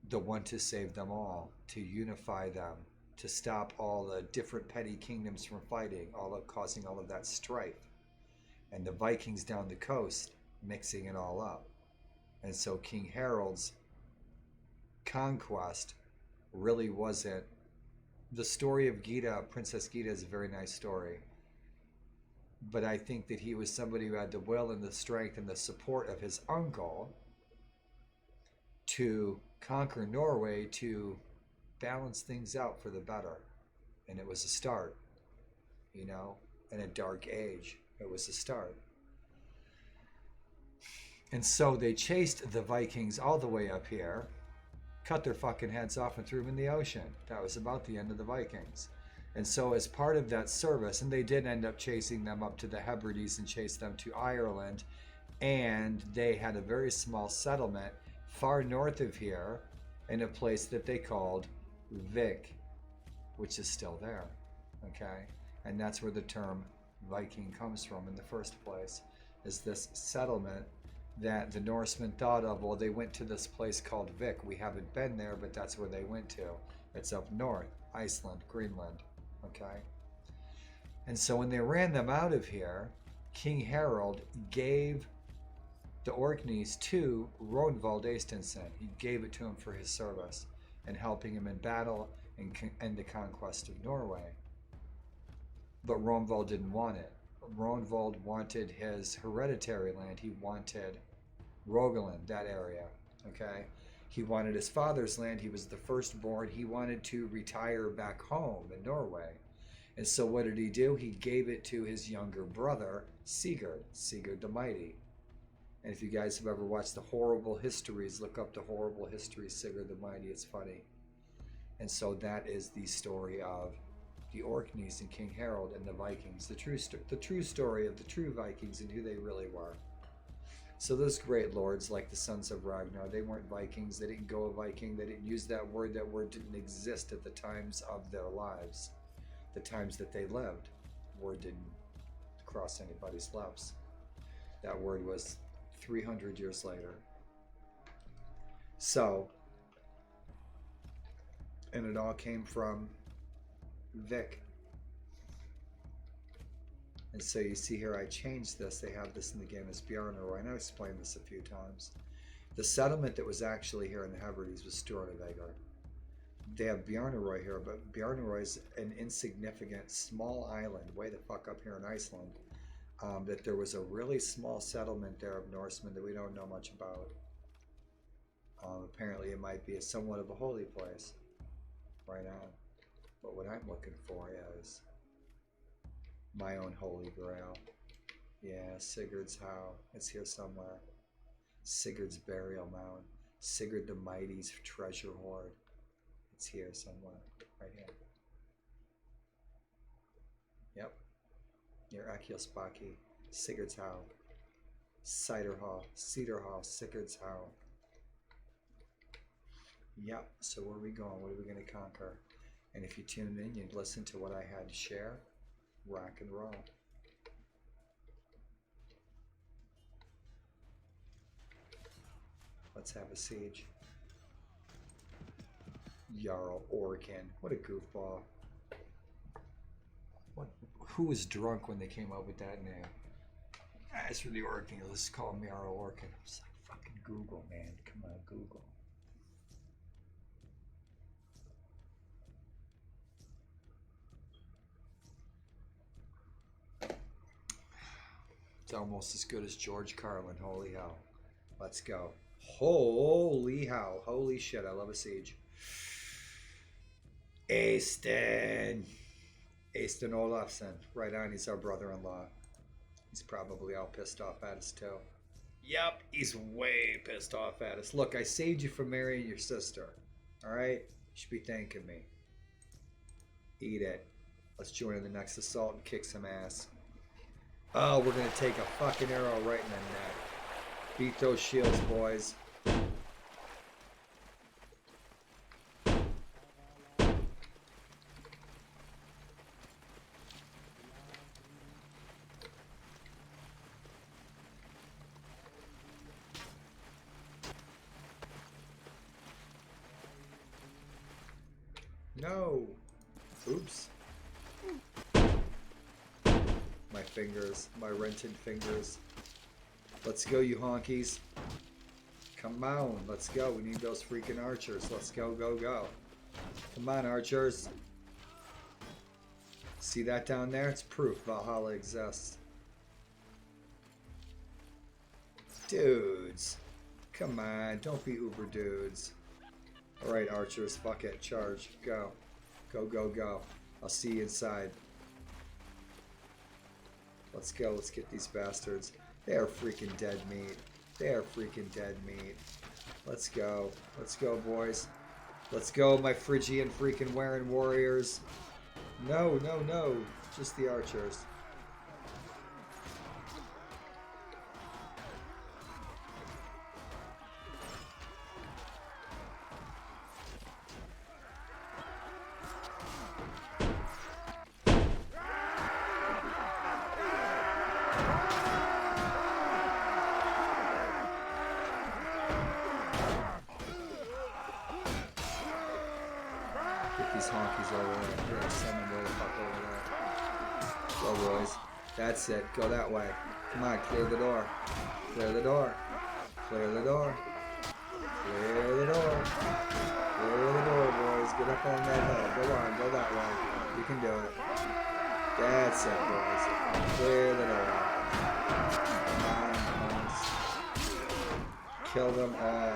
the one to save them all, to unify them, to stop all the different petty kingdoms from fighting, causing all of that strife. And the Vikings down the coast mixing it all up. And so King Harold's conquest really wasn't... The story of Gita, Princess Gita, is a very nice story. But I think that he was somebody who had the will and the strength and the support of his uncle to conquer Norway, to balance things out for the better. And it was a start, in a dark age. It was a start. And so they chased the Vikings all the way up here, cut their fucking heads off and threw them in the ocean. That was about the end of the Vikings. And so as part of that service, and they did end up chasing them up to the Hebrides and chase them to Ireland, and they had a very small settlement far north of here in a place that they called Vik, which is still there, okay? And that's where the term Viking comes from in the first place, is this settlement that the Norsemen thought of. Well, they went to this place called Vik. We haven't been there, but that's where they went to. It's up north, Iceland, Greenland, okay? And so when they ran them out of here, King Harold gave the Orkneys to Ronvald Estensen. He gave it to him for his service and helping him in battle and the conquest of Norway. But Ronvald didn't want it. Ronvald wanted his hereditary land. He wanted Rogaland, that area, okay? He wanted his father's land. He was the firstborn. He wanted to retire back home in Norway. And so what did he do? He gave it to his younger brother, Sigurd the Mighty. And if you guys have ever watched the Horrible Histories, look up the Horrible Histories, Sigurd the Mighty. It's funny. And so that is the story of the Orkneys and King Harold and the Vikings, the true story of the true Vikings and who they really were. So those great lords like the sons of Ragnar, they weren't Vikings. They didn't go a Viking. They didn't use that word. That word didn't exist at the times of their lives, the times that they lived. The word didn't cross anybody's lips. That word was 300 years later. So, and it all came from Vik. And so you see here, I changed this. They have this in the game as Bjarnarøy, and I've explained this a few times. The settlement that was actually here in the Hebrides was Sturlavegar. They have Bjarnarøy here, but Bjarnarøy is an insignificant small island way the fuck up here in Iceland. That there was a really small settlement there of Norsemen that we don't know much about. Apparently it might be somewhat of a holy place right now. But what I'm looking for is my own holy grail. Yeah, Sigurd's How. It's here somewhere. Sigurd's burial mound. Sigurd the Mighty's treasure hoard. It's here somewhere. Right here. Yep. Near Akilspaki. Sigurd's How. Cedar Hall, Sigurd's How. Yep. So where are we going? What are we going to conquer? And if you tuned in, you'd listen to what I had to share. Rock and roll. Let's have a siege. Jarl Orkin. What a goofball. What? Who was drunk when they came up with that name? As for the Orkin, let's call him Jarl Orkin. I'm just like, fucking Google, man. Come on, Google. It's almost as good as George Carlin. Holy hell. Let's go. Holy hell. Holy shit. I love a siege. Easton Olafson. Right on. He's our brother-in-law. He's probably all pissed off at us too. Yep. He's way pissed off at us. Look, I saved you from marrying your sister. Alright? You should be thanking me. Eat it. Let's join in the next assault and kick some ass. Oh, we're going to take a fucking arrow right in the neck. Beat those shields, boys. No. Oops. My fingers, my rented fingers. Let's go, you honkies. Come on, let's go. We need those freaking archers. Let's go, go, go. Come on, archers. See that down there? It's proof Valhalla exists. Dudes. Come on, don't be uber dudes. Alright, archers, fuck it. Charge. Go. Go, go, go. I'll see you inside. Let's go. Let's get these bastards. They are freaking dead meat. They are freaking dead meat. Let's go. Let's go, boys. Let's go, my Phrygian freaking wearing warriors. No, no, no. Just the archers. That's it. Go that way. Come on, clear the door. Clear the door. Clear the door. Clear the door. Clear the door, boys. Get up on that hill. Go on. Go that way. You can do it. That's it, boys. Clear the door. Come on, boys. Kill them all.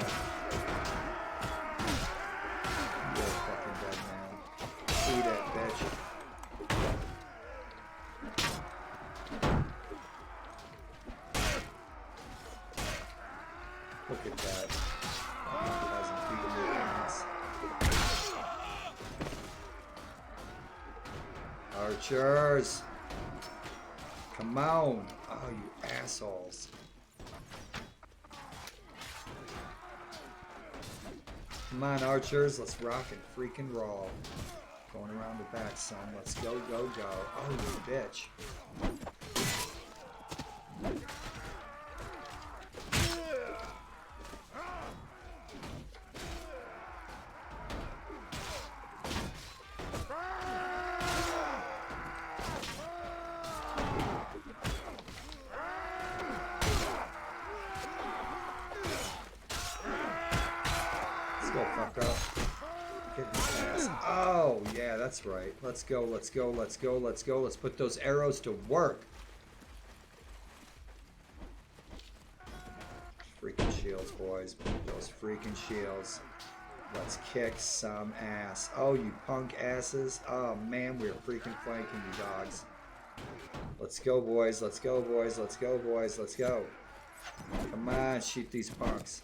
You're fucking dead, man. Eat it, bitch. Look at that. Archers! Come on! Oh, you assholes. Come on, archers. Let's rock and freaking roll. Going around the back, son. Let's go, go, go. Oh, you bitch. Oh, yeah, that's right. Let's go, let's go, let's go, let's go. Let's put those arrows to work. Freaking shields, boys. Those freaking shields. Let's kick some ass. Oh, you punk asses. Oh, man, we're freaking flanking you dogs. Let's go, boys. Let's go, boys. Let's go, boys. Let's go. Come on, shoot these punks.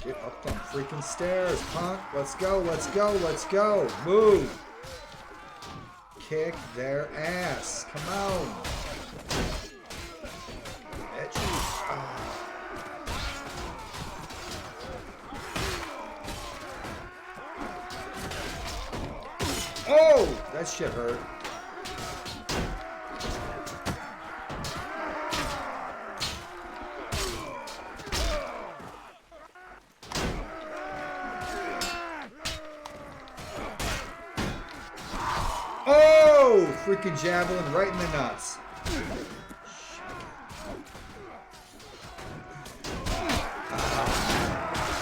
Get up them freaking stairs, punk. Let's go, let's go, let's go. Move. Kick their ass. Come on. Bitches. Oh. Oh, that shit hurt. Oh, freaking javelin right in the nuts.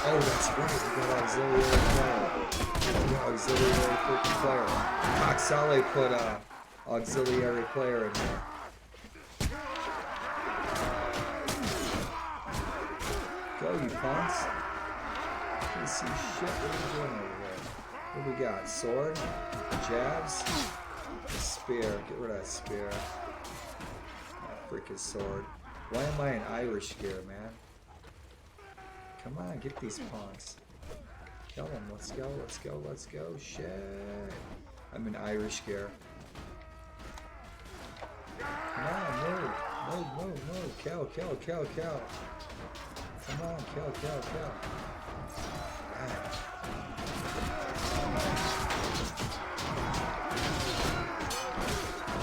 Oh, that's right. We got auxiliary player. We got auxiliary freaking player. Oxale put a auxiliary player in there. Go, you punks. Can't see shit. What are you doing over there? What do we got? Sword? Jabs? Spear. Get rid of that spear. That freaking sword. Why am I in Irish gear, man? Come on, get these punks. Kill them. Let's go, let's go, let's go. Shit. I'm in Irish gear. Come on, move. Move, move, move. Kill, kill, kill, kill. Come on, kill, kill, kill.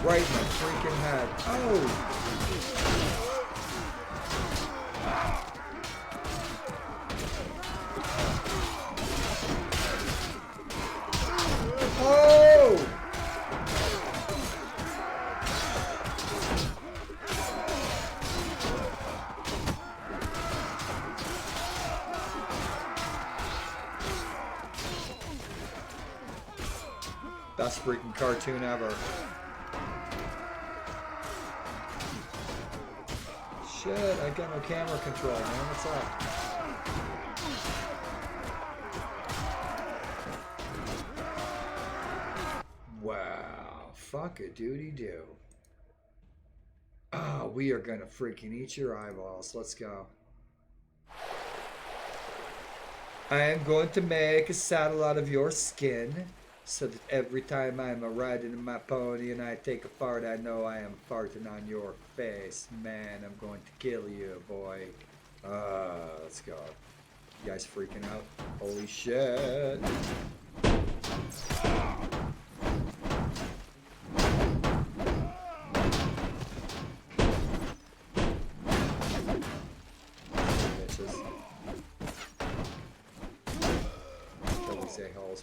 Right in the freaking head. Oh! Oh! Best freaking cartoon ever. Shit, I got no camera control, man. What's up? Wow, fuck a doody do. Oh, we are gonna freaking eat your eyeballs. Let's go. I am going to make a saddle out of your skin, so that every time I'm riding in my pony and I take a fart, I know I am farting on your face. Man, I'm going to kill you, boy. Let's go. You guys freaking out? Holy shit.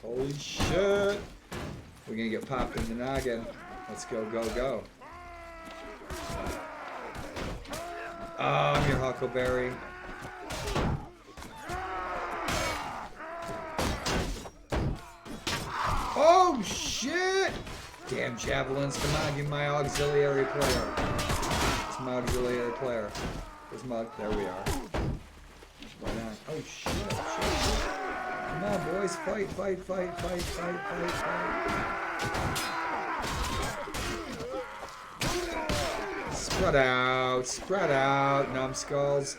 Holy shit! We're gonna get popped in the noggin. Let's go, go, go. Oh, I'm your Huckleberry. Oh shit! Damn javelins, come on, give me my auxiliary player. It's my auxiliary player. Where's my... There we are. Why not? Oh shit, shit. Come on, boys, fight, fight, fight, fight, fight, fight, fight. Spread out, numbskulls.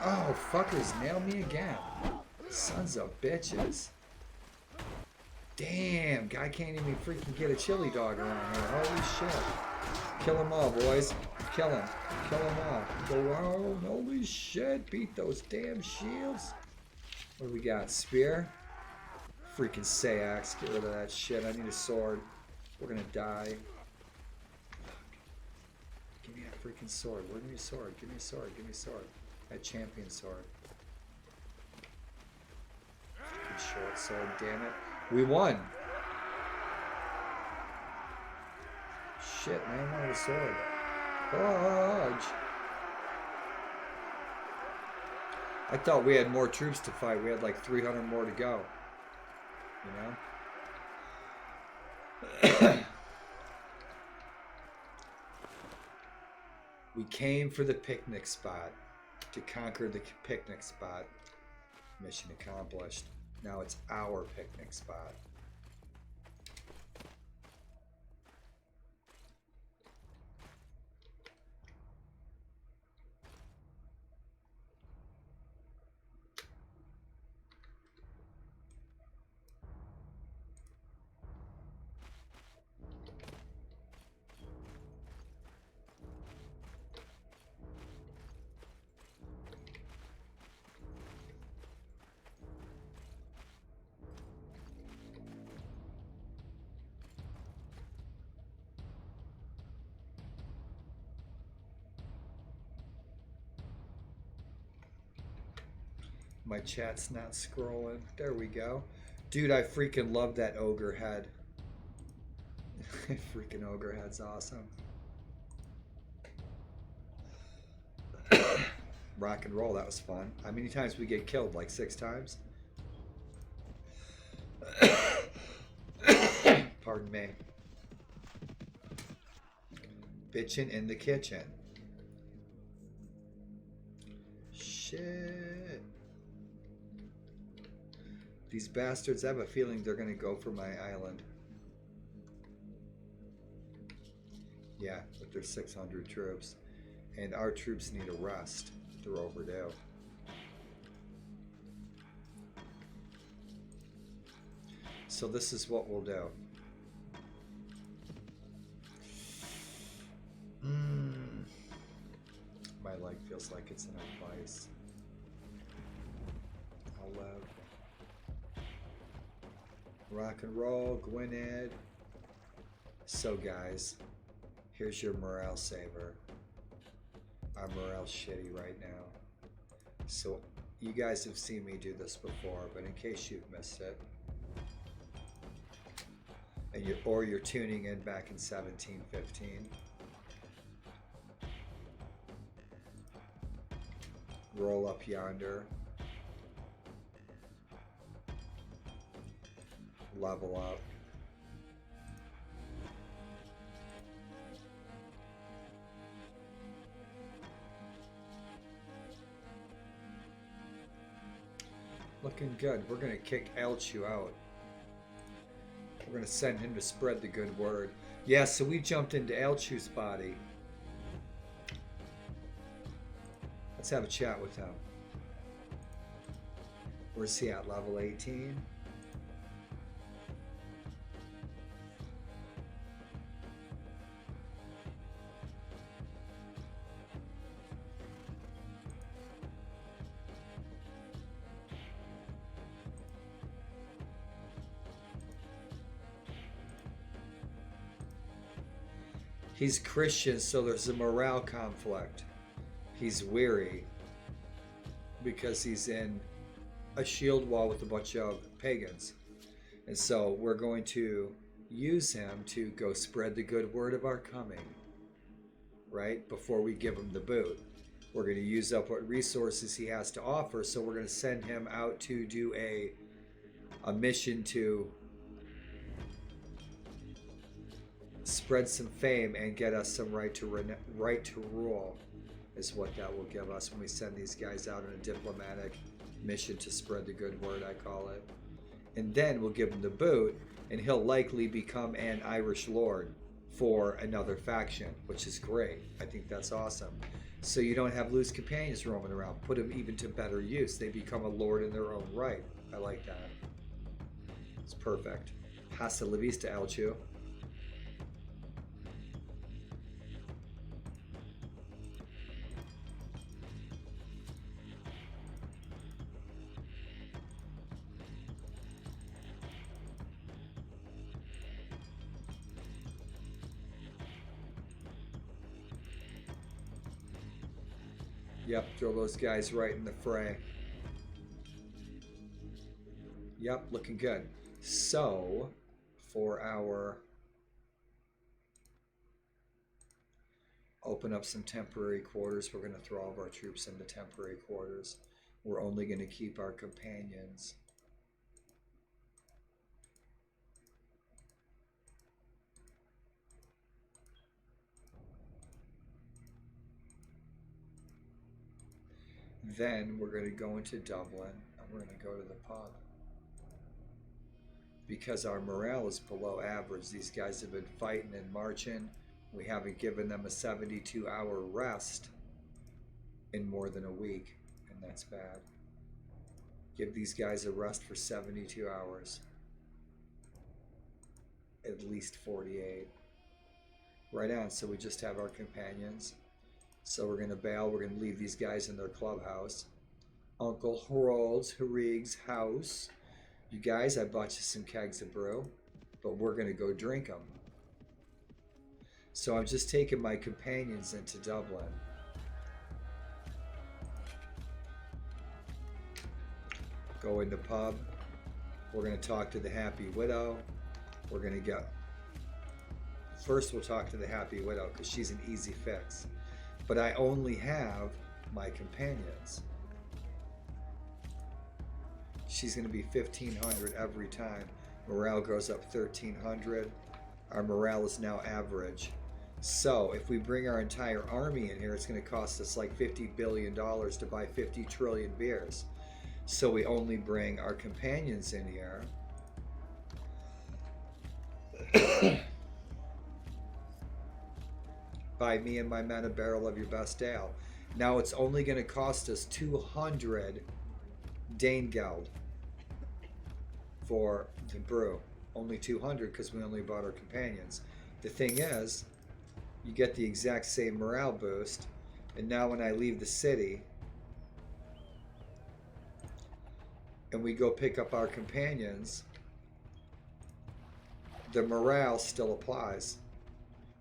Oh, fuckers, nail me again. Sons of bitches. Damn, guy can't even freaking get a chili dog around here. Holy shit. Kill them all, boys. Kill them. Kill them all. Go on. Holy shit. Beat those damn shields. What do we got? Spear? Freaking Sayax. Get rid of that shit. I need a sword. We're gonna die. Fuck. Give me that freaking sword. Where give me a sword? Give me a sword. Give me a sword. That champion sword. Freaking short sword. Damn it. We won. Shit, man. I wanted a sword. Fudge. I thought we had more troops to fight. We had like 300 more to go. You know? We came for the picnic spot. To conquer the picnic spot. Mission accomplished. Now it's our picnic spot. My chat's not scrolling. There we go. Dude, I freaking love that ogre head. Freaking ogre head's awesome. Rock and roll, that was fun. How many times we get killed? Like 6 times? Pardon me. Bitchin' in the kitchen. Shit. These bastards, I have a feeling they're gonna go for my island. Yeah, with their 600 troops. And our troops need a rest. They're overdue. So this is what we'll do. My leg feels like it's in a vice. I'll live. Rock and roll, Gwynedd. So guys, here's your morale saver. Our morale's shitty right now. So you guys have seen me do this before, but in case you've missed it, and you're tuning in back in 1715. Roll up yonder. Level up. Looking good. We're going to kick Elchu out. We're going to send him to spread the good word. Yeah, so we jumped into Elchu's body. Let's have a chat with him. Where's he at? Level 18? He's Christian, so there's a morale conflict. He's weary because he's in a shield wall with a bunch of pagans. And so we're going to use him to go spread the good word of our coming, right? Before we give him the boot. We're going to use up what resources he has to offer, so we're going to send him out to do a mission to spread some fame and get us some right to rule, is what that will give us when we send these guys out on a diplomatic mission to spread the good word, I call it. And then we'll give him the boot, and he'll likely become an Irish lord for another faction, which is great. I think that's awesome. So you don't have loose companions roaming around. Put them even to better use. They become a lord in their own right. I like that. It's perfect. Hasta la vista, Elchu. Yep, throw those guys right in the fray. Yep, looking good. So, for our open up some temporary quarters, we're going to throw all of our troops into temporary quarters. We're only going to keep our companions. Then we're going to go into Dublin and we're going to go to the pub. Because our morale is below average. These guys have been fighting and marching. We haven't given them a 72-hour rest in more than a week, and that's bad. Give these guys a rest for 72 hours. At least 48. Right on, so we just have our companions. So we're going to bail. We're going to leave these guys in their clubhouse. Uncle Harig's house. You guys, I bought you some kegs of brew, but we're going to go drink them. So I'm just taking my companions into Dublin. Go in the pub. We're going to talk to the Happy Widow. We're going to go. First, we'll talk to the Happy Widow because she's an easy fix. But I only have my companions. She's going to be 1,500 every time. Morale goes up 1,300. Our morale is now average. So if we bring our entire army in here, it's going to cost us like $50 billion to buy 50 trillion beers. So we only bring our companions in here. Buy me and my men a barrel of your best ale. Now it's only going to cost us 200 Danegeld for the brew. Only 200 because we only bought our companions. The thing is, you get the exact same morale boost, and now when I leave the city and we go pick up our companions, the morale still applies,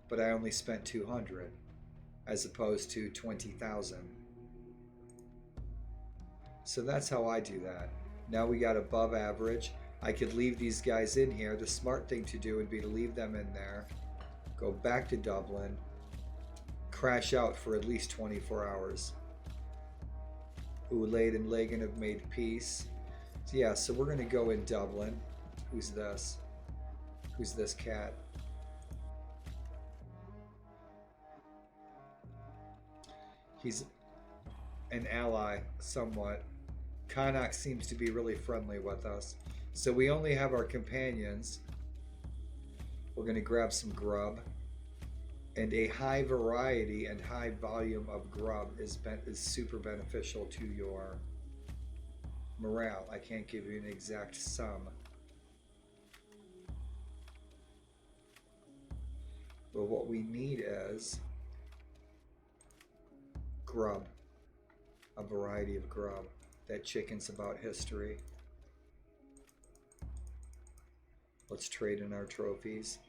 but I only spent 200 as opposed to 20,000. So that's how I do that. Now we got above average. I could leave these guys in here. The smart thing to do would be to leave them in there, go back to Dublin, crash out for at least 24 hours. Ulaid and Lagan have made peace. So yeah, so we're going to go in Dublin. Who's this? Who's this cat? He's an ally, somewhat. Connacht seems to be really friendly with us. So we only have our companions. We're going to grab some grub. And a high variety and high volume of grub is super beneficial to your morale. I can't give you an exact sum. But what we need is grub. A variety of grub. That chicken's about history. Let's trade in our trophies.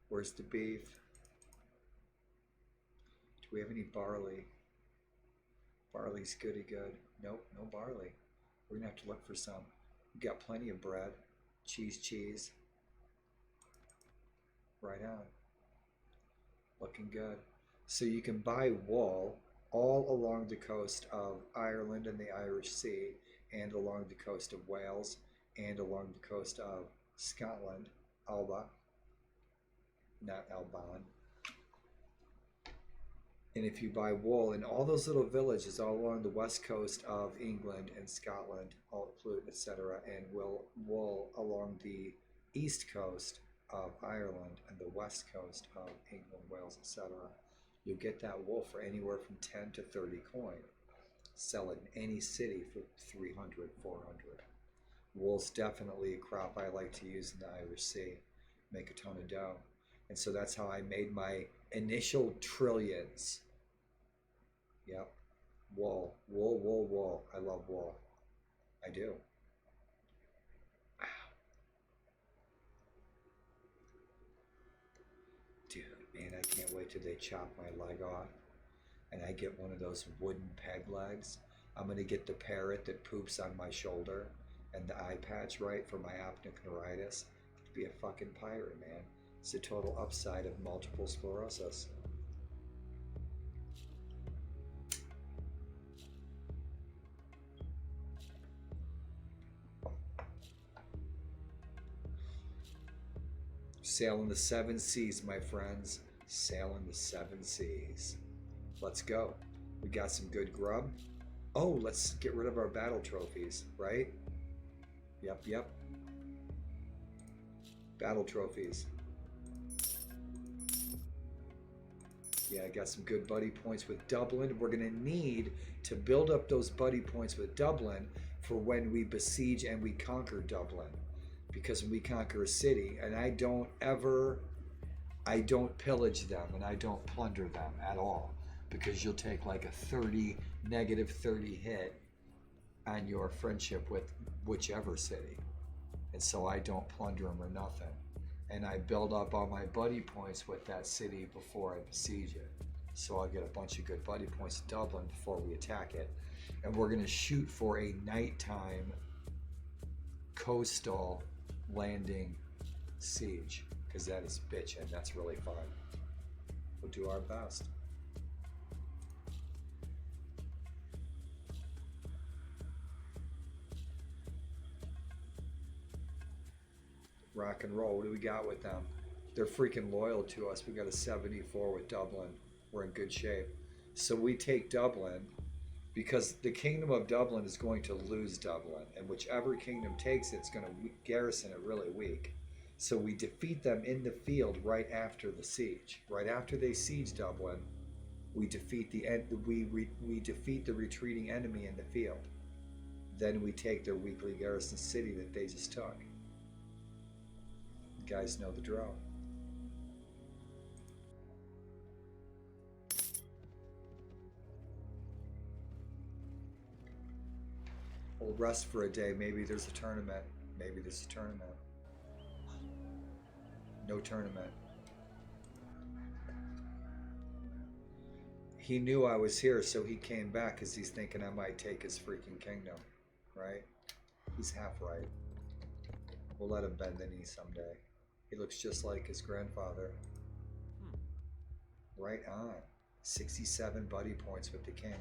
Where's the beef? Do we have any barley? Barley's goody good. Nope, no barley. We're gonna have to look for some. We've got plenty of bread. Cheese. Right on. Looking good. So you can buy wool all along the coast of Ireland and the Irish Sea, and along the coast of Wales, and along the coast of Scotland, Alba, not Alban. And if you buy wool in all those little villages all along the west coast of England and Scotland, Altflute, etc., and wool along the east coast of Ireland and the west coast of England, Wales, etc., you'll get that wool for anywhere from 10 to 30 coin. Sell it in any city for 300, 400. Wool's definitely a crop I like to use in the Irish Sea. Make a ton of dough. And so that's how I made my initial trillions. Yep. Wool. I love wool. I do. Wow. Dude, man, I can't wait till they chop my leg off and I get one of those wooden peg legs. I'm going to get the parrot that poops on my shoulder and the eye patch, right, for my optic neuritis. Be a fucking pirate, man. It's the total upside of multiple sclerosis. Sailing the 7 seas, my friends. Sailing the 7 seas. Let's go. We got some good grub. Oh, let's get rid of our battle trophies, right? Yep. Battle trophies. Yeah, I got some good buddy points with Dublin. We're going to need to build up those buddy points with Dublin for when we besiege and we conquer Dublin. Because when we conquer a city, and I don't pillage them and I don't plunder them at all. Because you'll take like a negative 30 hit on your friendship with whichever city. And so I don't plunder them or nothing. And I build up all my buddy points with that city before I besiege it. So I'll get a bunch of good buddy points in Dublin before we attack it. And we're going to shoot for a nighttime coastal landing siege, because that is bitchin'. That's really fun. We'll do our best. Rock and roll. What do we got with them? They're freaking loyal to us. We got a 74 with Dublin. We're in good shape. So we take Dublin because the Kingdom of Dublin is going to lose Dublin, and whichever kingdom takes it, it's going to garrison it really weak. So we defeat them in the field right after the siege. Right after they siege Dublin, we defeat we defeat the retreating enemy in the field. Then we take their weakly garrisoned city that they just took. You guys know the drill. We'll rest for a day. Maybe there's a tournament. Maybe there's a tournament. No tournament. He knew I was here, so he came back because he's thinking I might take his freaking kingdom. Right? He's half right. We'll let him bend the knee someday. He looks just like his grandfather. Right on. 67 buddy points with the king.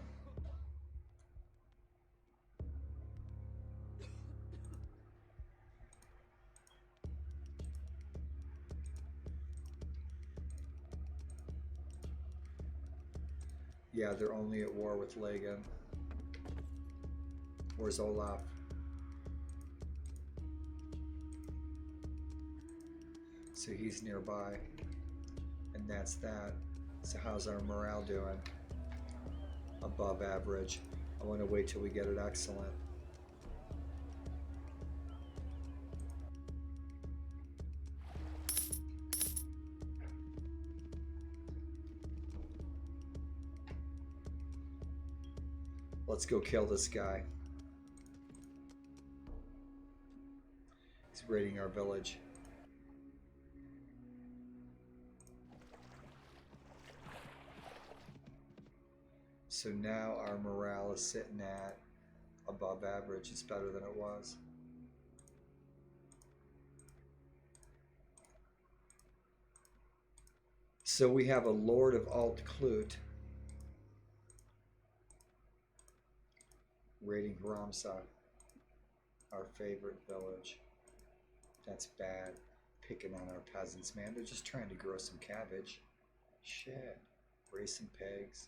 Yeah, they're only at war with Lagan. Where's Olaf? So he's nearby. And that's that. So how's our morale doing? Above average. I want to wait till we get it excellent. Let's go kill this guy. He's raiding our village. So now our morale is sitting at above average. It's better than it was. So we have a Lord of Alt Klut raiding Ramsa, our favorite village. That's bad. Picking on our peasants, man. They're just trying to grow some cabbage. Shit. Raise some pigs.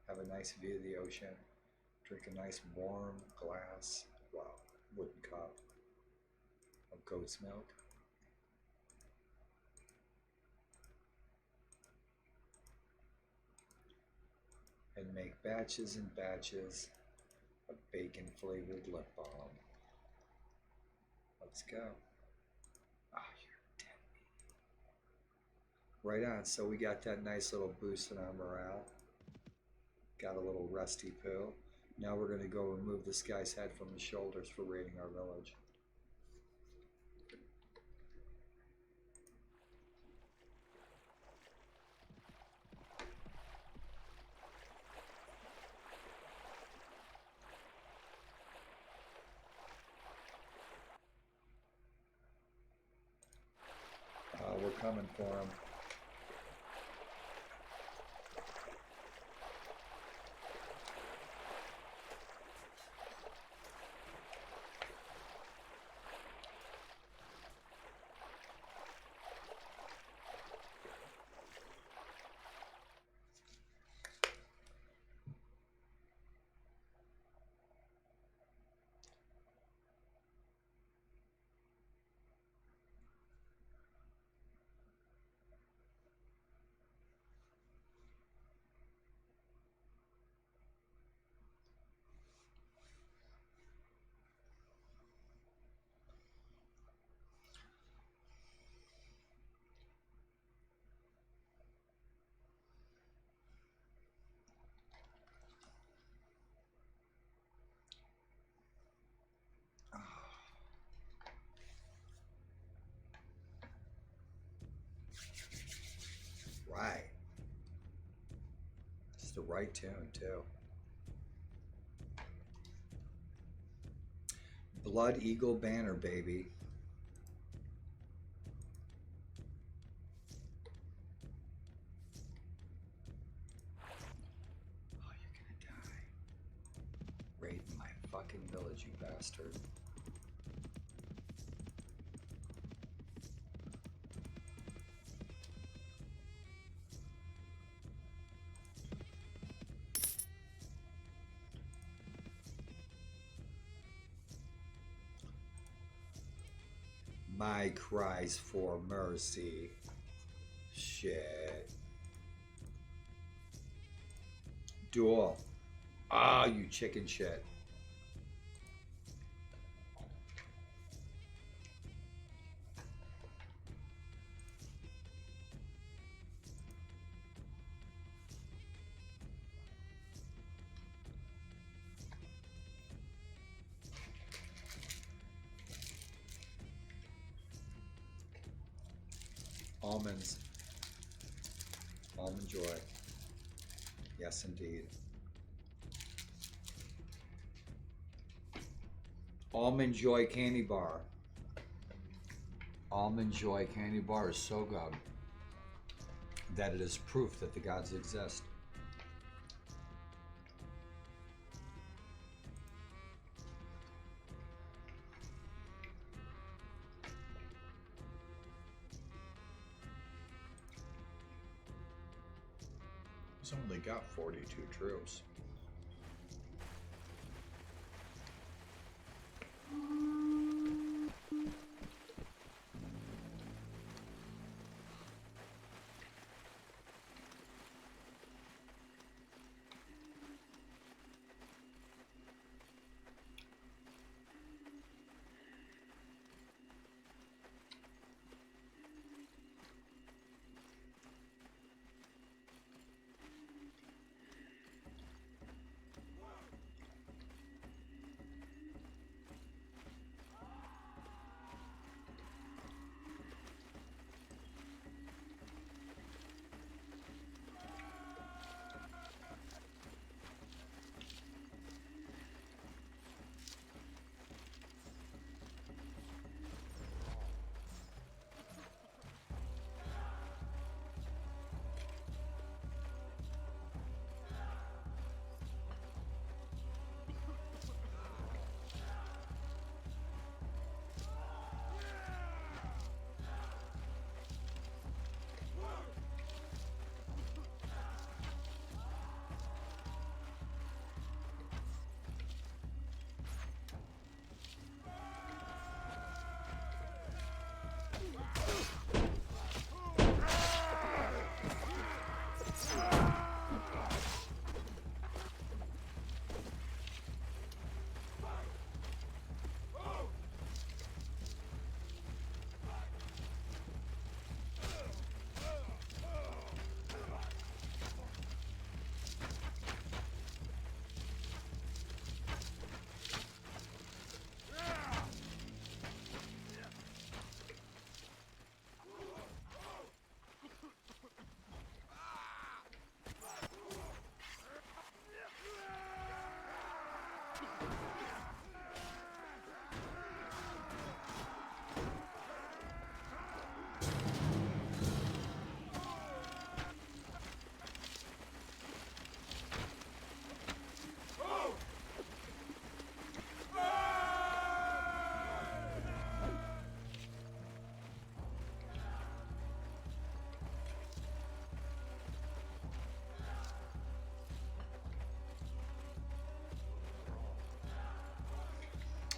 Have a nice view of the ocean. Drink a nice warm glass, wow, wooden cup of goat's milk. And make batches and batches of bacon flavored lip balm. Let's go. Ah, you're dead meat. Right on. So we got that nice little boost in our morale. Got a little rusty poo. Now we're going to go remove this guy's head from his shoulders for raiding our village. We're coming for him. right tune, too. Blood Eagle Banner, baby. Oh, you're gonna die. Right in my fucking village, you bastard. My cries for mercy. Shit. Duel. Ah, you chicken shit. Almonds. Almond joy. Yes, indeed. Almond Joy candy bar. Almond Joy candy bar is so good that it is proof that the gods exist. He's only got 42 troops.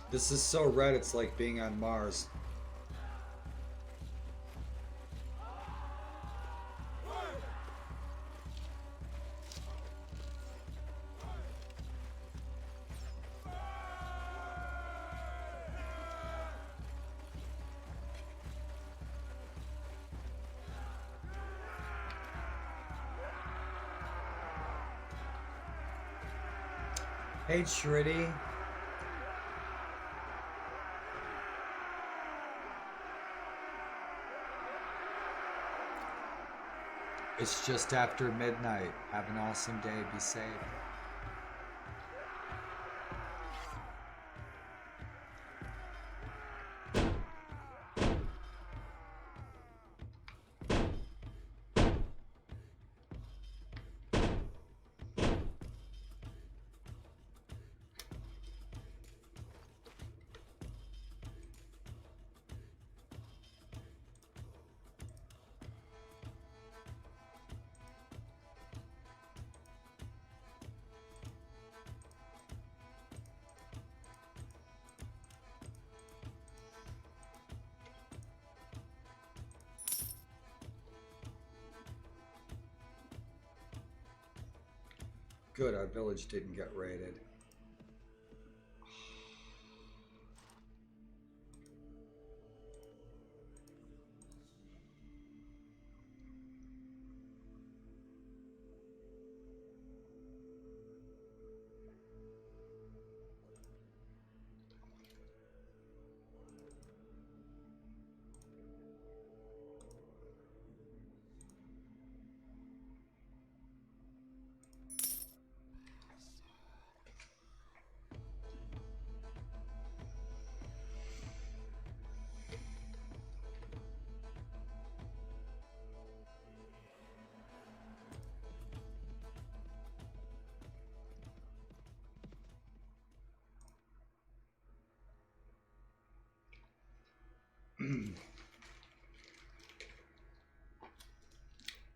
This is so red, it's like being on Mars. Hey, Shritty. It's just after midnight. Have an awesome day. Be safe. Good, our village didn't get raided.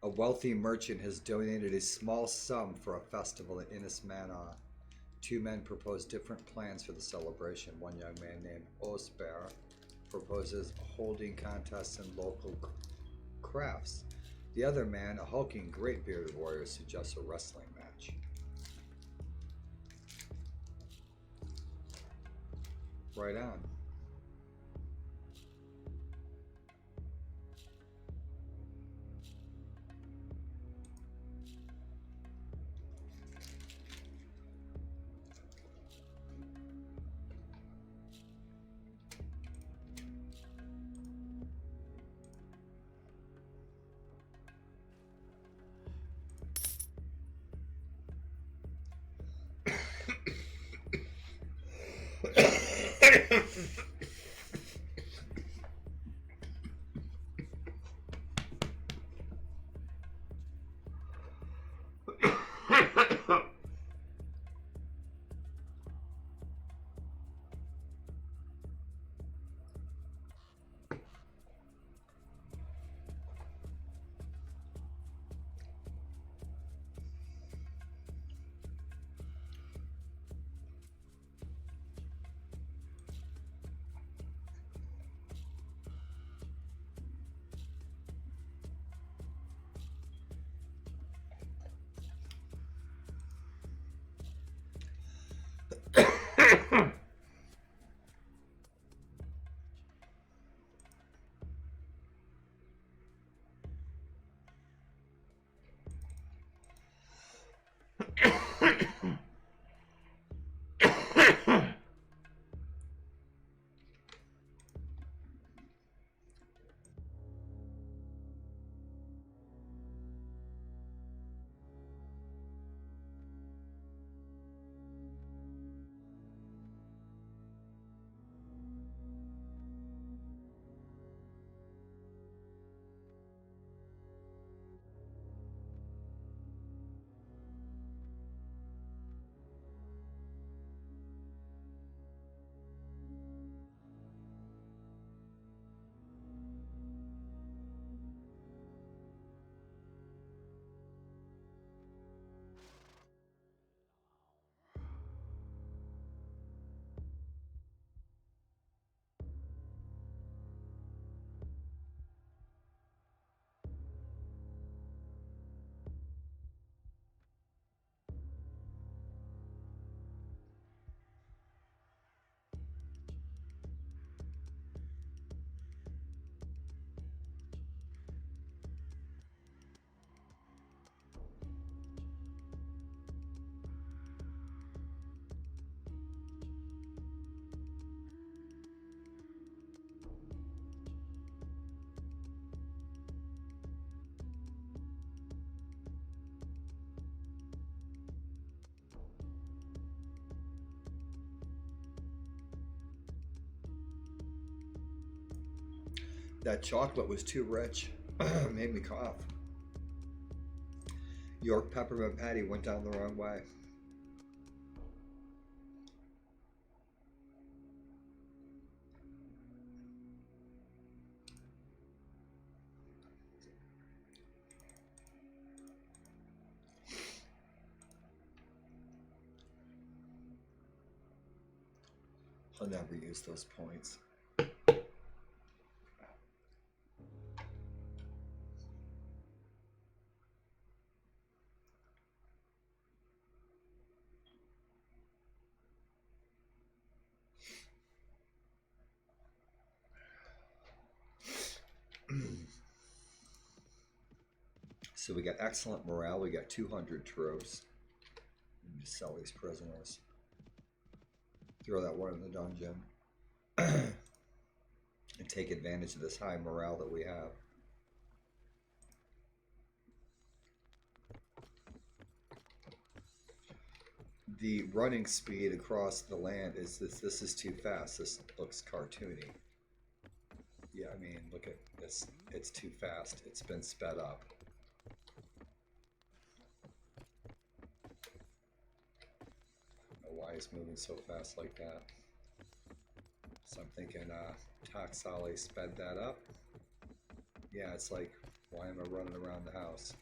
A wealthy merchant has donated a small sum for a festival at Innis Manor. Two men propose different plans for the celebration. One young man named Osbear proposes a holding contests in local crafts. The other man, a hulking, great bearded warrior, suggests a wrestling match. Right on. That chocolate was too rich. Made me cough. York peppermint patty went down the wrong way. I'll never use those points. So we got excellent morale. We got 200 troops. Just sell these prisoners. Throw that one in the dungeon. And take advantage of this high morale that we have. The running speed across the land is this is too fast. This looks cartoony. Yeah, I mean, look at this. It's too fast. It's been sped up. I don't know why it's moving so fast like that. So I'm thinking Toxali sped that up. Yeah, it's like, why am I running around the house?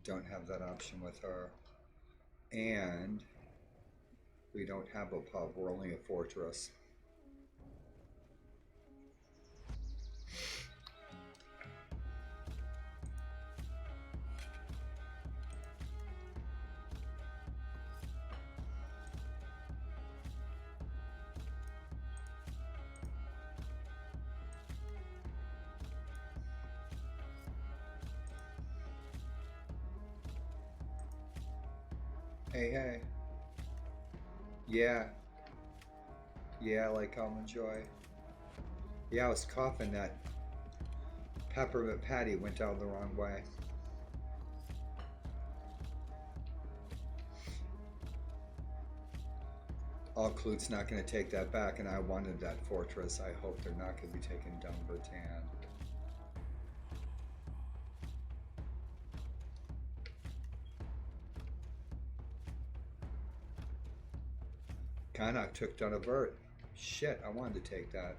Don't have that option with her. And we don't have a pub, we're only a fortress. Hey, hey. Yeah. Yeah, like almond joy. Yeah, I was coughing. That peppermint patty went down the wrong way. Alclute's not going to take that back, and I wanted that fortress. I hope they're not going to be taking down Bertan. Kanak took down a Vert. Shit, I wanted to take that.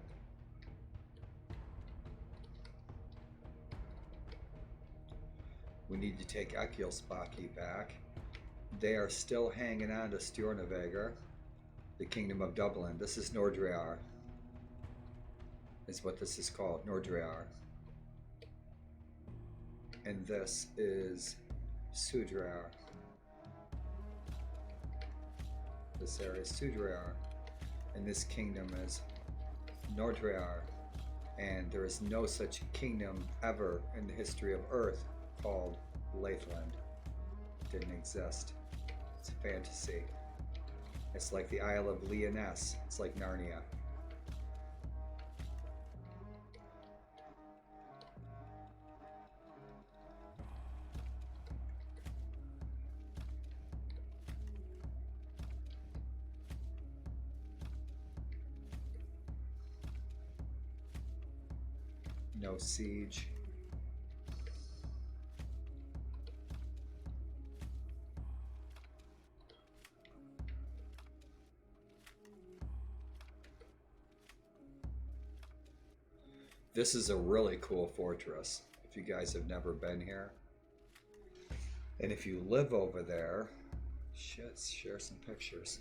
We need to take Ekilspaki back. They are still hanging on to Stjornavegar, the Kingdom of Dublin. This is Nordrear, is what this is called, Nordrear. And this is Sudrear. This area is Sudrear, and this kingdom is Nordrear. And there is no such kingdom ever in the history of Earth called Laithland. It didn't exist. It's a fantasy. It's like the Isle of Lyonesse. It's like Narnia. No siege. This is a really cool fortress if you guys have never been here. And if you live over there, shit, share some pictures.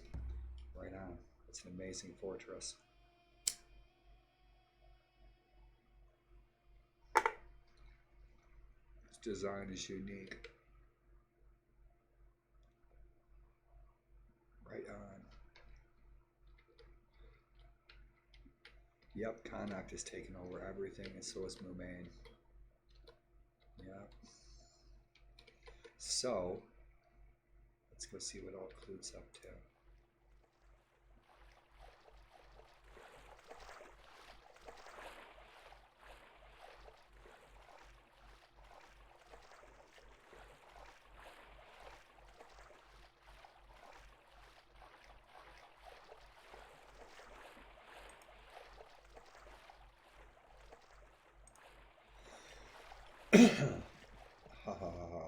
Right on. It's an amazing fortress. Its design is unique. Right on. Yep, Connacht is taking over everything, and so is Mumain. Yep. So, let's go see what all Clute's up to. Ha ha ha ha.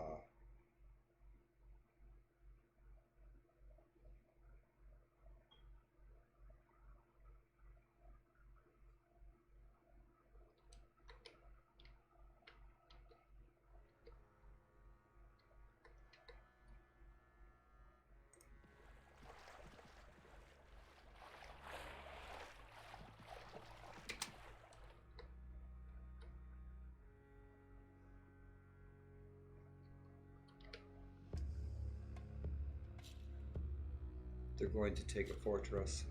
They're going to take a fortress.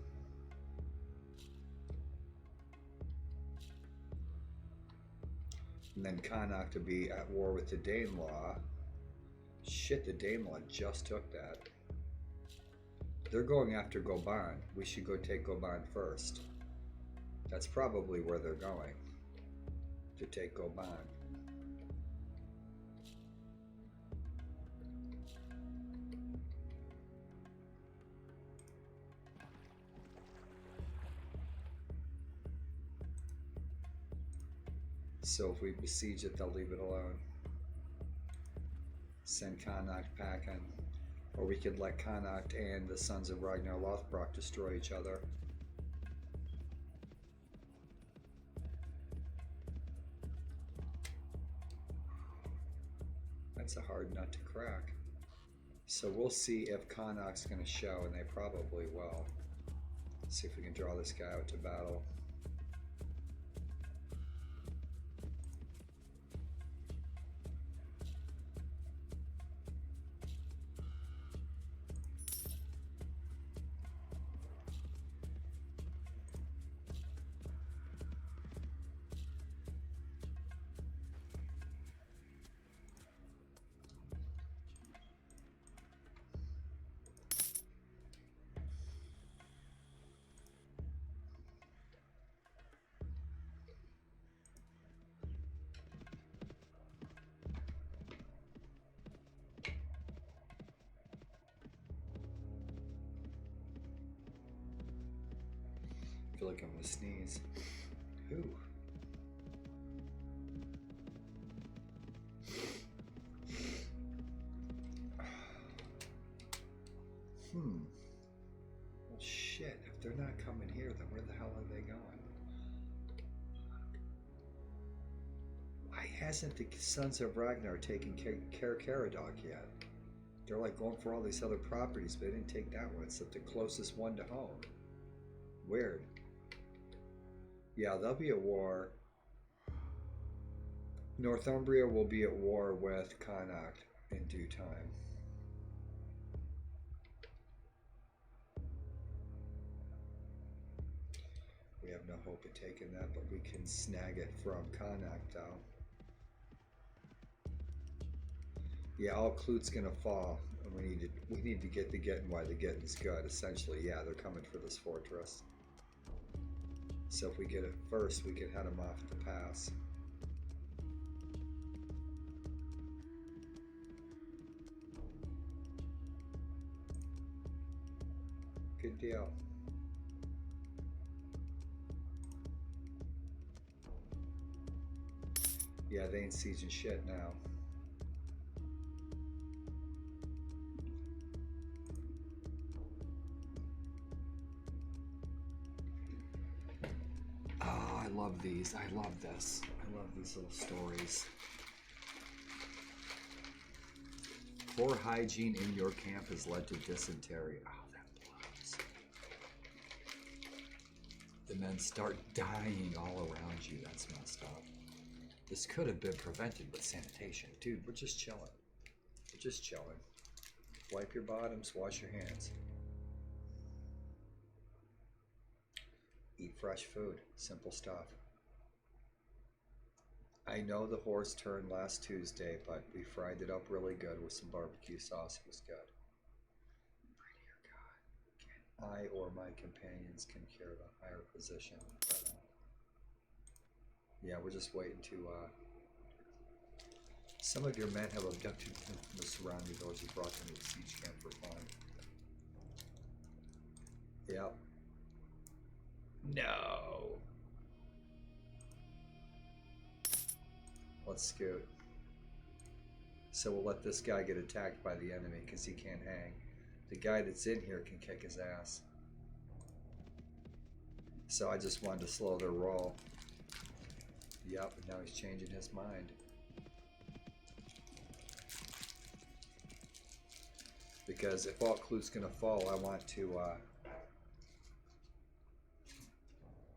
And then Connacht to be at war with the Danelaw. Shit, the Danelaw just took that. They're going after Goban. We should go take Goban first. That's probably where they're going. To take Goban. So if we besiege it, they'll leave it alone. Send Connacht packing. Or we could let Connacht and the Sons of Ragnar Lothbrok destroy each other. That's a hard nut to crack. So we'll see if Connacht's going to show, and they probably will. See if we can draw this guy out to battle. I feel like I'm gonna sneeze. Ooh. Well, shit. If they're not coming here, then where the hell are they going? Why hasn't the Sons of Ragnar taken Caradog yet? They're like going for all these other properties, but they didn't take that one. It's the closest one to home. Weird. Yeah, they'll be at war. Northumbria will be at war with Connacht in due time. We have no hope of taking that, but we can snag it from Connacht though. Yeah, all Clute's gonna fall, and we need to get the getting while the getting's good. Essentially, yeah, they're coming for this fortress. So if we get it first, we can head them off the pass. Good deal. Yeah, they ain't sieging shit now. Oh, I love these. I love this. I love these little stories. Poor hygiene in your camp has led to dysentery. Oh, that blows. The men start dying all around you. That's messed up. This could have been prevented with sanitation. Dude, we're just chilling. We're just chilling. Wipe your bottoms, wash your hands. Eat fresh food. Simple stuff. I know the horse turned last Tuesday, but we fried it up really good with some barbecue sauce. It was good. Pray to your God. Can I or my companions can cure the higher position. But, yeah, we're just waiting to... some of your men have abducted them from the surrounding doors and brought them to the siege camp for fun. Yep. No. Let's scoot. So we'll let this guy get attacked by the enemy because he can't hang. The guy that's in here can kick his ass. So I just wanted to slow their roll. Yep, and now he's changing his mind. Because if Alt-Clute's gonna fall, I want to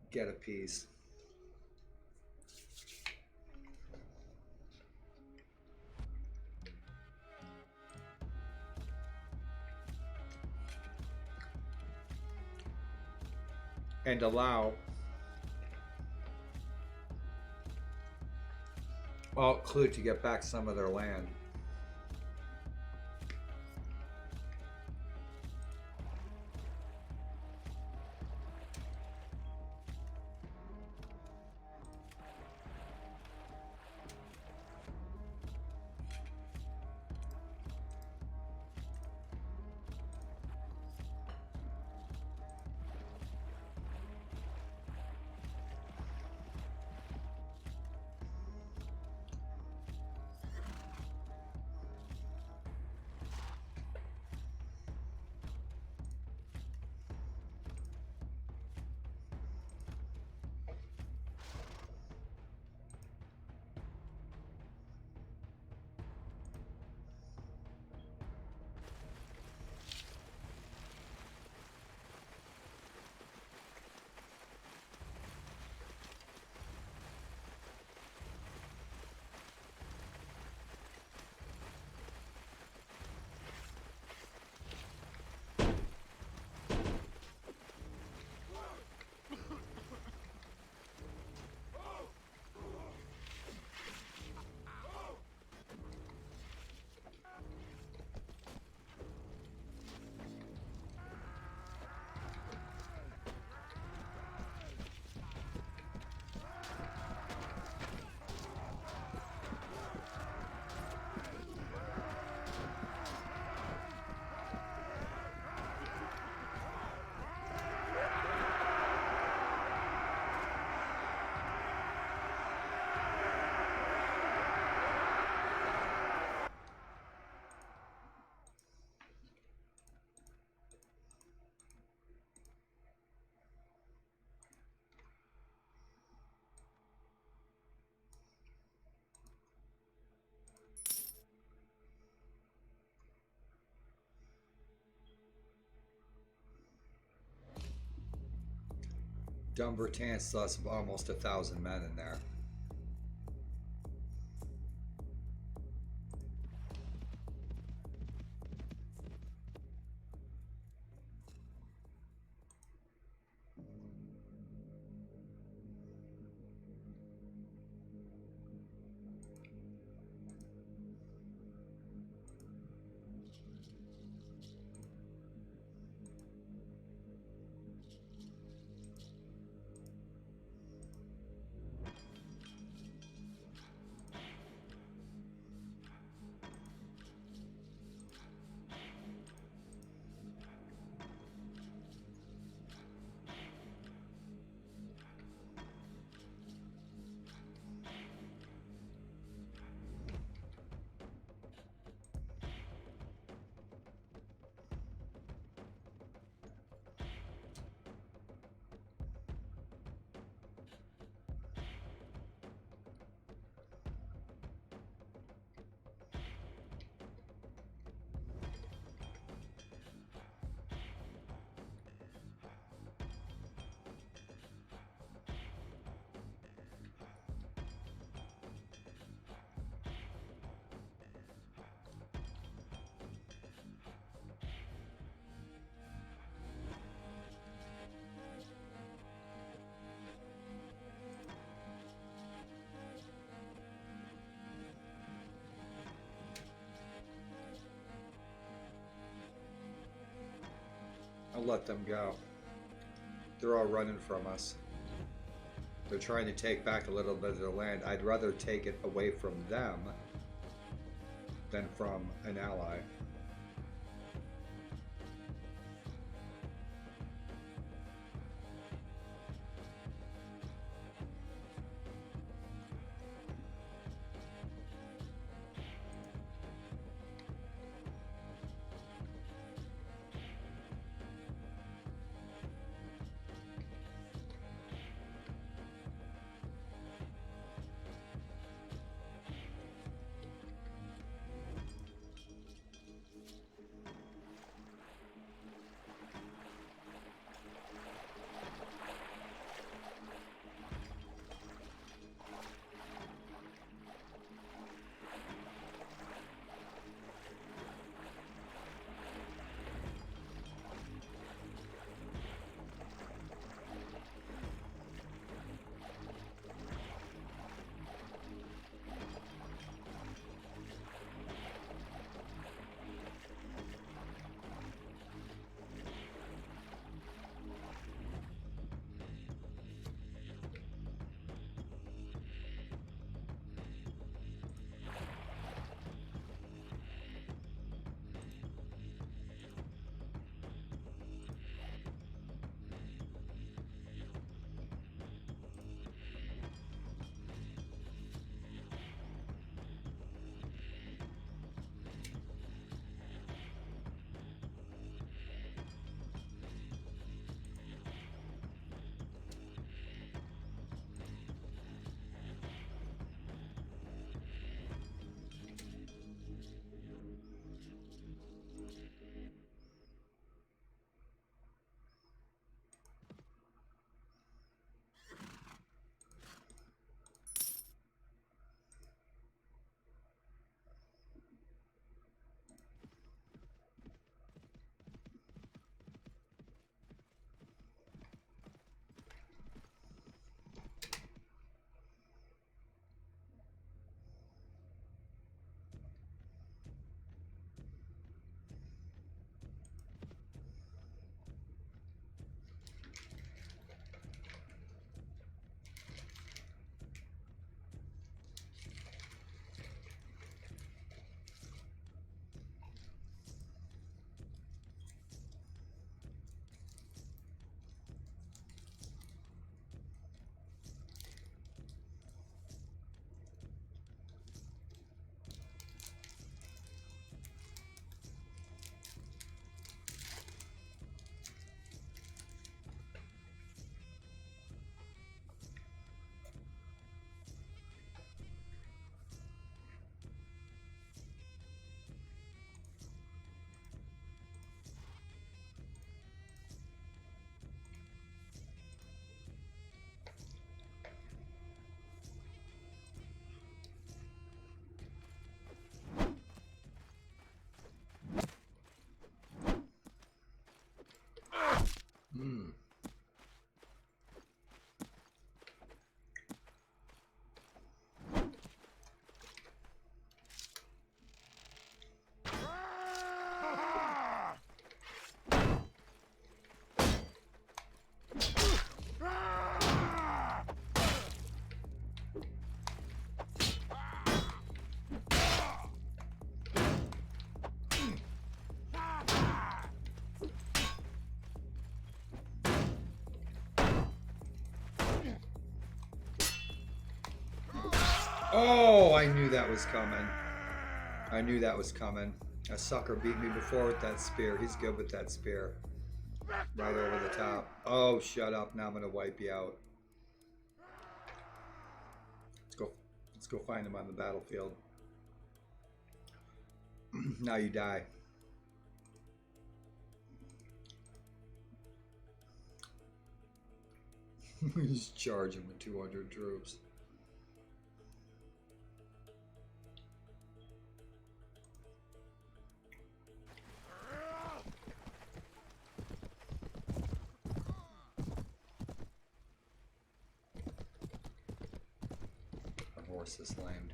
get a piece. And allow Alt-Clute to get back some of their land. Dumbertan still has almost 1,000 men in there. I'll let them go. They're all running from us. They're trying to take back a little bit of their land. I'd rather take it away from them than from an ally. Hmm. Oh, I knew that was coming. I knew that was coming. A sucker beat me before with that spear. He's good with that spear. Right over the top. Oh, shut up. Now I'm going to wipe you out. Let's go find him on the battlefield. Now you die. He's charging with 200 troops. Our horse is lamed.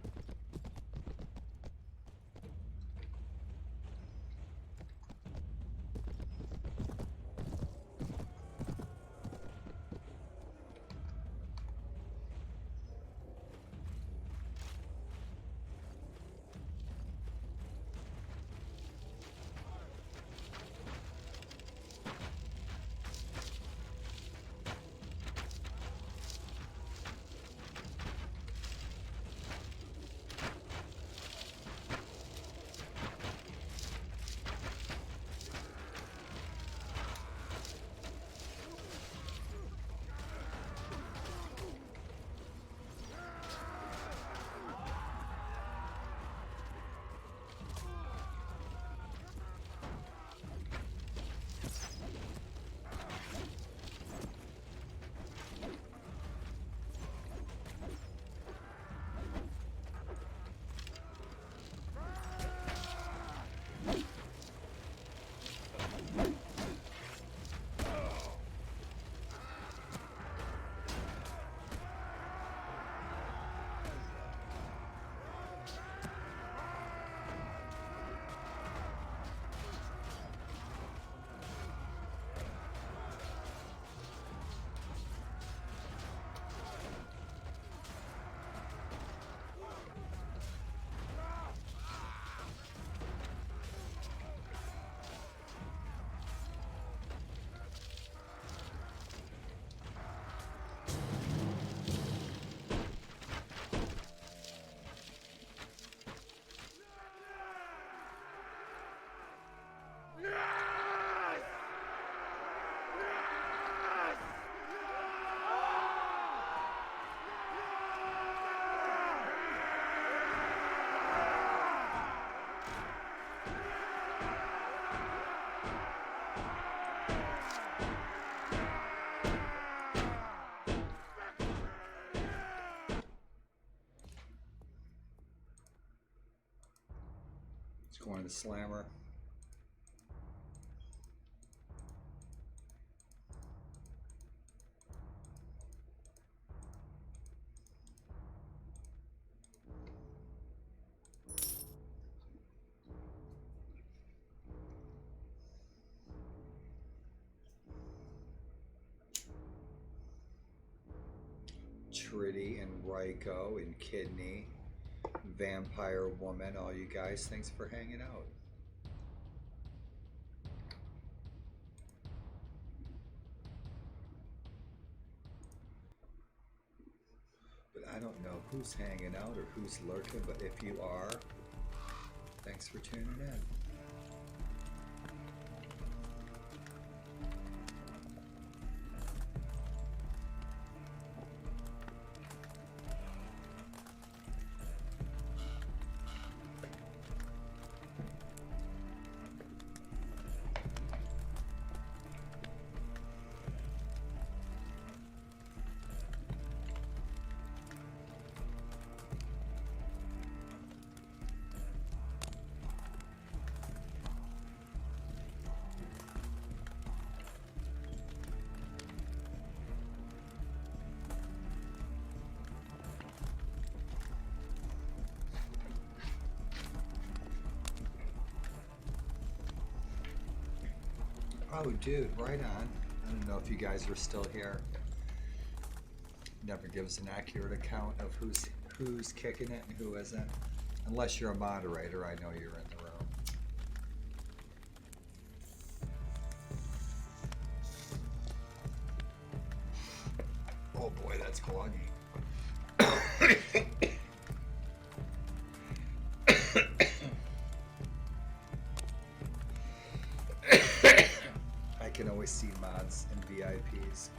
going to Slammer. Tritty and Ryko and Kidney, Vampire Woman, all you guys, thanks for hanging out. But I don't know who's hanging out or who's lurking, but if you are, thanks for tuning in. Oh, dude, right on. I don't know if you guys are still here. Never gives an accurate account of who's kicking it and who isn't. Unless you're a moderator, I know you're in the room. Oh boy, that's gluggy. I can always see mods and VIPs.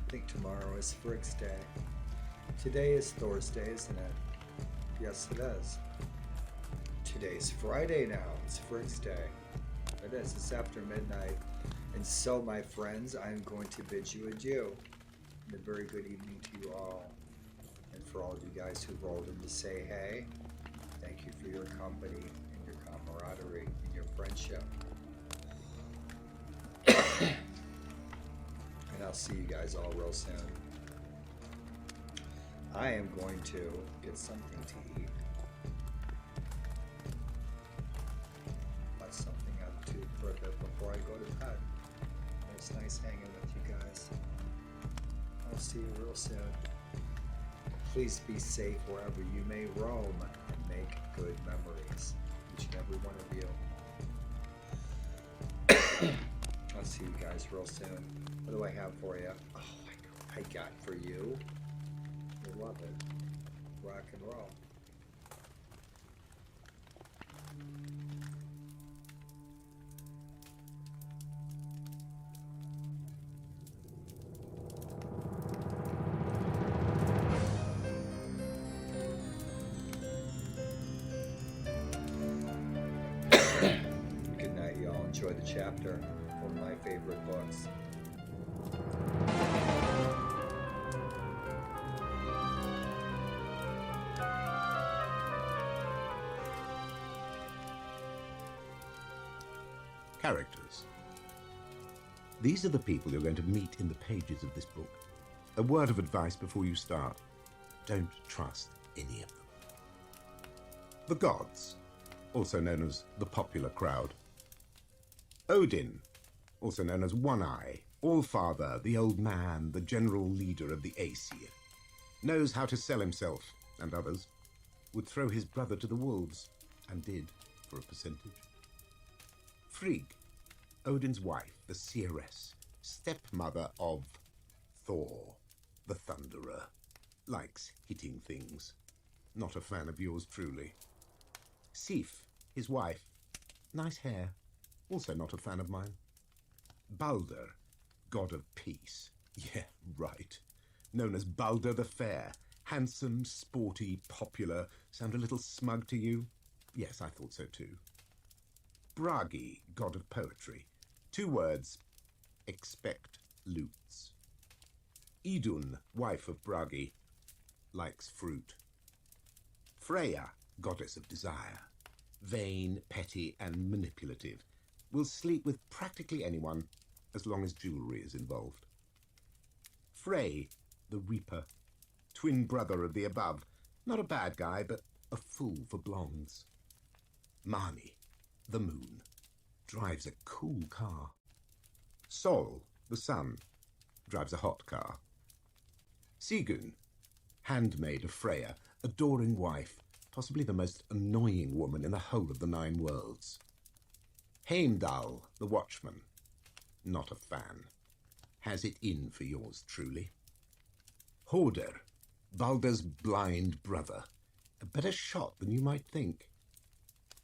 I think tomorrow is Friggs Day. Today is Thursday, isn't it? Yes, it is. Today's Friday now. It's Friggs Day. It is. It's after midnight. And so, my friends, I'm going to bid you adieu. And a very good evening to you all. And for all of you guys who rolled in to say hey, thank you for your company and your camaraderie and your friendship. And I'll see you guys all real soon. I am going to get something to eat. Let something up to for a bit before I go to bed. It's nice hanging with you guys. I'll see you real soon. Please be safe wherever you may roam and make good memories. Each and every one of you. I'll see you guys real soon. What do I have for you? Oh, I got for you. I love it. Rock and roll. Good night, y'all. Enjoy the chapter. One of my favorite books. Characters. These are the people you're going to meet in the pages of this book. A word of advice before you start. Don't trust any of them. The gods, also known as the popular crowd. Odin, also known as One Eye, All-Father, the old man, the general leader of the Aesir, knows how to sell himself and others, would throw his brother to the wolves, and did, for a percentage. Frigg, Odin's wife, the seeress, stepmother of Thor, the Thunderer, likes hitting things. Not a fan of yours truly. Sif, His wife, nice hair, also not a fan of mine. Balder, god of peace. Yeah, right. Known as Balder the Fair. Handsome, sporty, popular. Sound a little smug to you? Yes, I thought so too. Bragi, god of poetry. 2 words. Expect lutes. Idun, wife of Bragi, likes fruit. Freya, goddess of desire. Vain, petty, and manipulative. Will sleep with practically anyone as long as jewelry is involved. Frey, the Reaper, twin brother of the above. Not a bad guy, but a fool for blondes. Mani, the moon, drives a cool car. Sol, the sun, drives a hot car. Sigun, handmaid of Freya, adoring wife, possibly the most annoying woman in the whole of the 9 worlds. Heimdall, the watchman, not a fan. Has it in for yours truly. Hoder, Balder's blind brother, a better shot than you might think.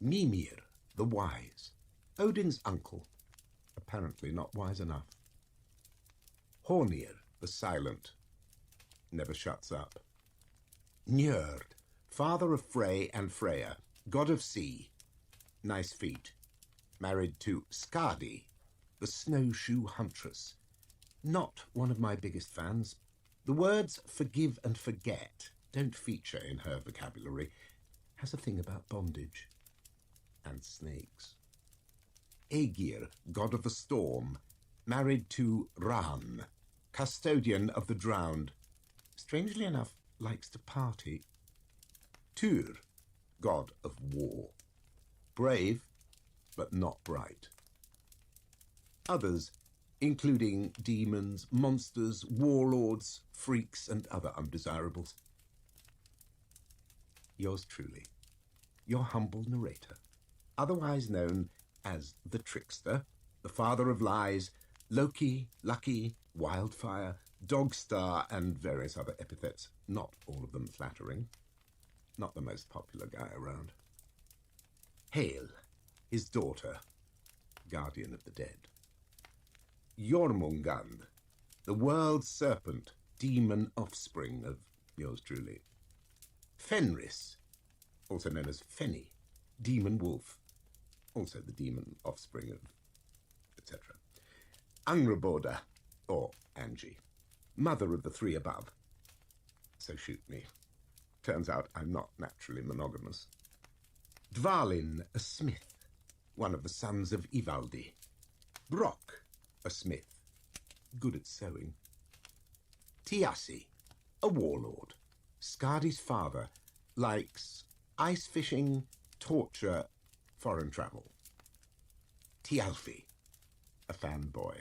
Mimir, the wise, Odin's uncle, apparently not wise enough. Hornir, the silent, never shuts up. Njord, father of Frey and Freya, god of sea, nice feet, married to Skadi, the snowshoe huntress. Not one of my biggest fans. The words forgive and forget don't feature in her vocabulary. Has a thing about bondage and snakes. Aegir, god of the storm, married to Ran, custodian of the drowned. Strangely enough, likes to party. Tyr, god of war. Brave, but not bright. Others, including demons, monsters, warlords, freaks, and other undesirables. Yours truly, your humble narrator, otherwise known as the Trickster, the Father of Lies, Loki, Lucky, Wildfire, Dogstar, and various other epithets, not all of them flattering. Not the most popular guy around. Hail, his daughter, guardian of the dead. Jormungand, the world's serpent, demon offspring of yours truly. Fenris, also known as Fenny, demon wolf, also the demon offspring of etc. Angrboda, or Angie, mother of the 3 above. So shoot me. Turns out I'm not naturally monogamous. Dvalin, a smith, one of the sons of Ivaldi. Brock, a smith, good at sewing. Tiasi, a warlord. Skadi's father, likes ice fishing, torture, foreign travel. Tialfi, a fanboy.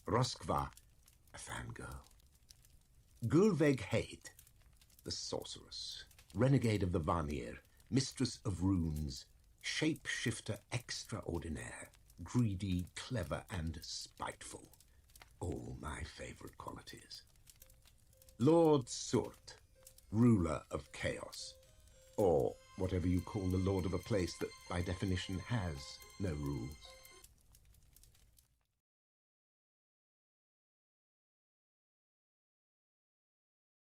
Roskva, a fangirl. Gulveig Heid, the sorceress, renegade of the Vanir, mistress of runes, shapeshifter extraordinaire, greedy, clever, and spiteful. All my favorite qualities. Lord Surt, ruler of chaos, or whatever you call the lord of a place that by definition has no rules.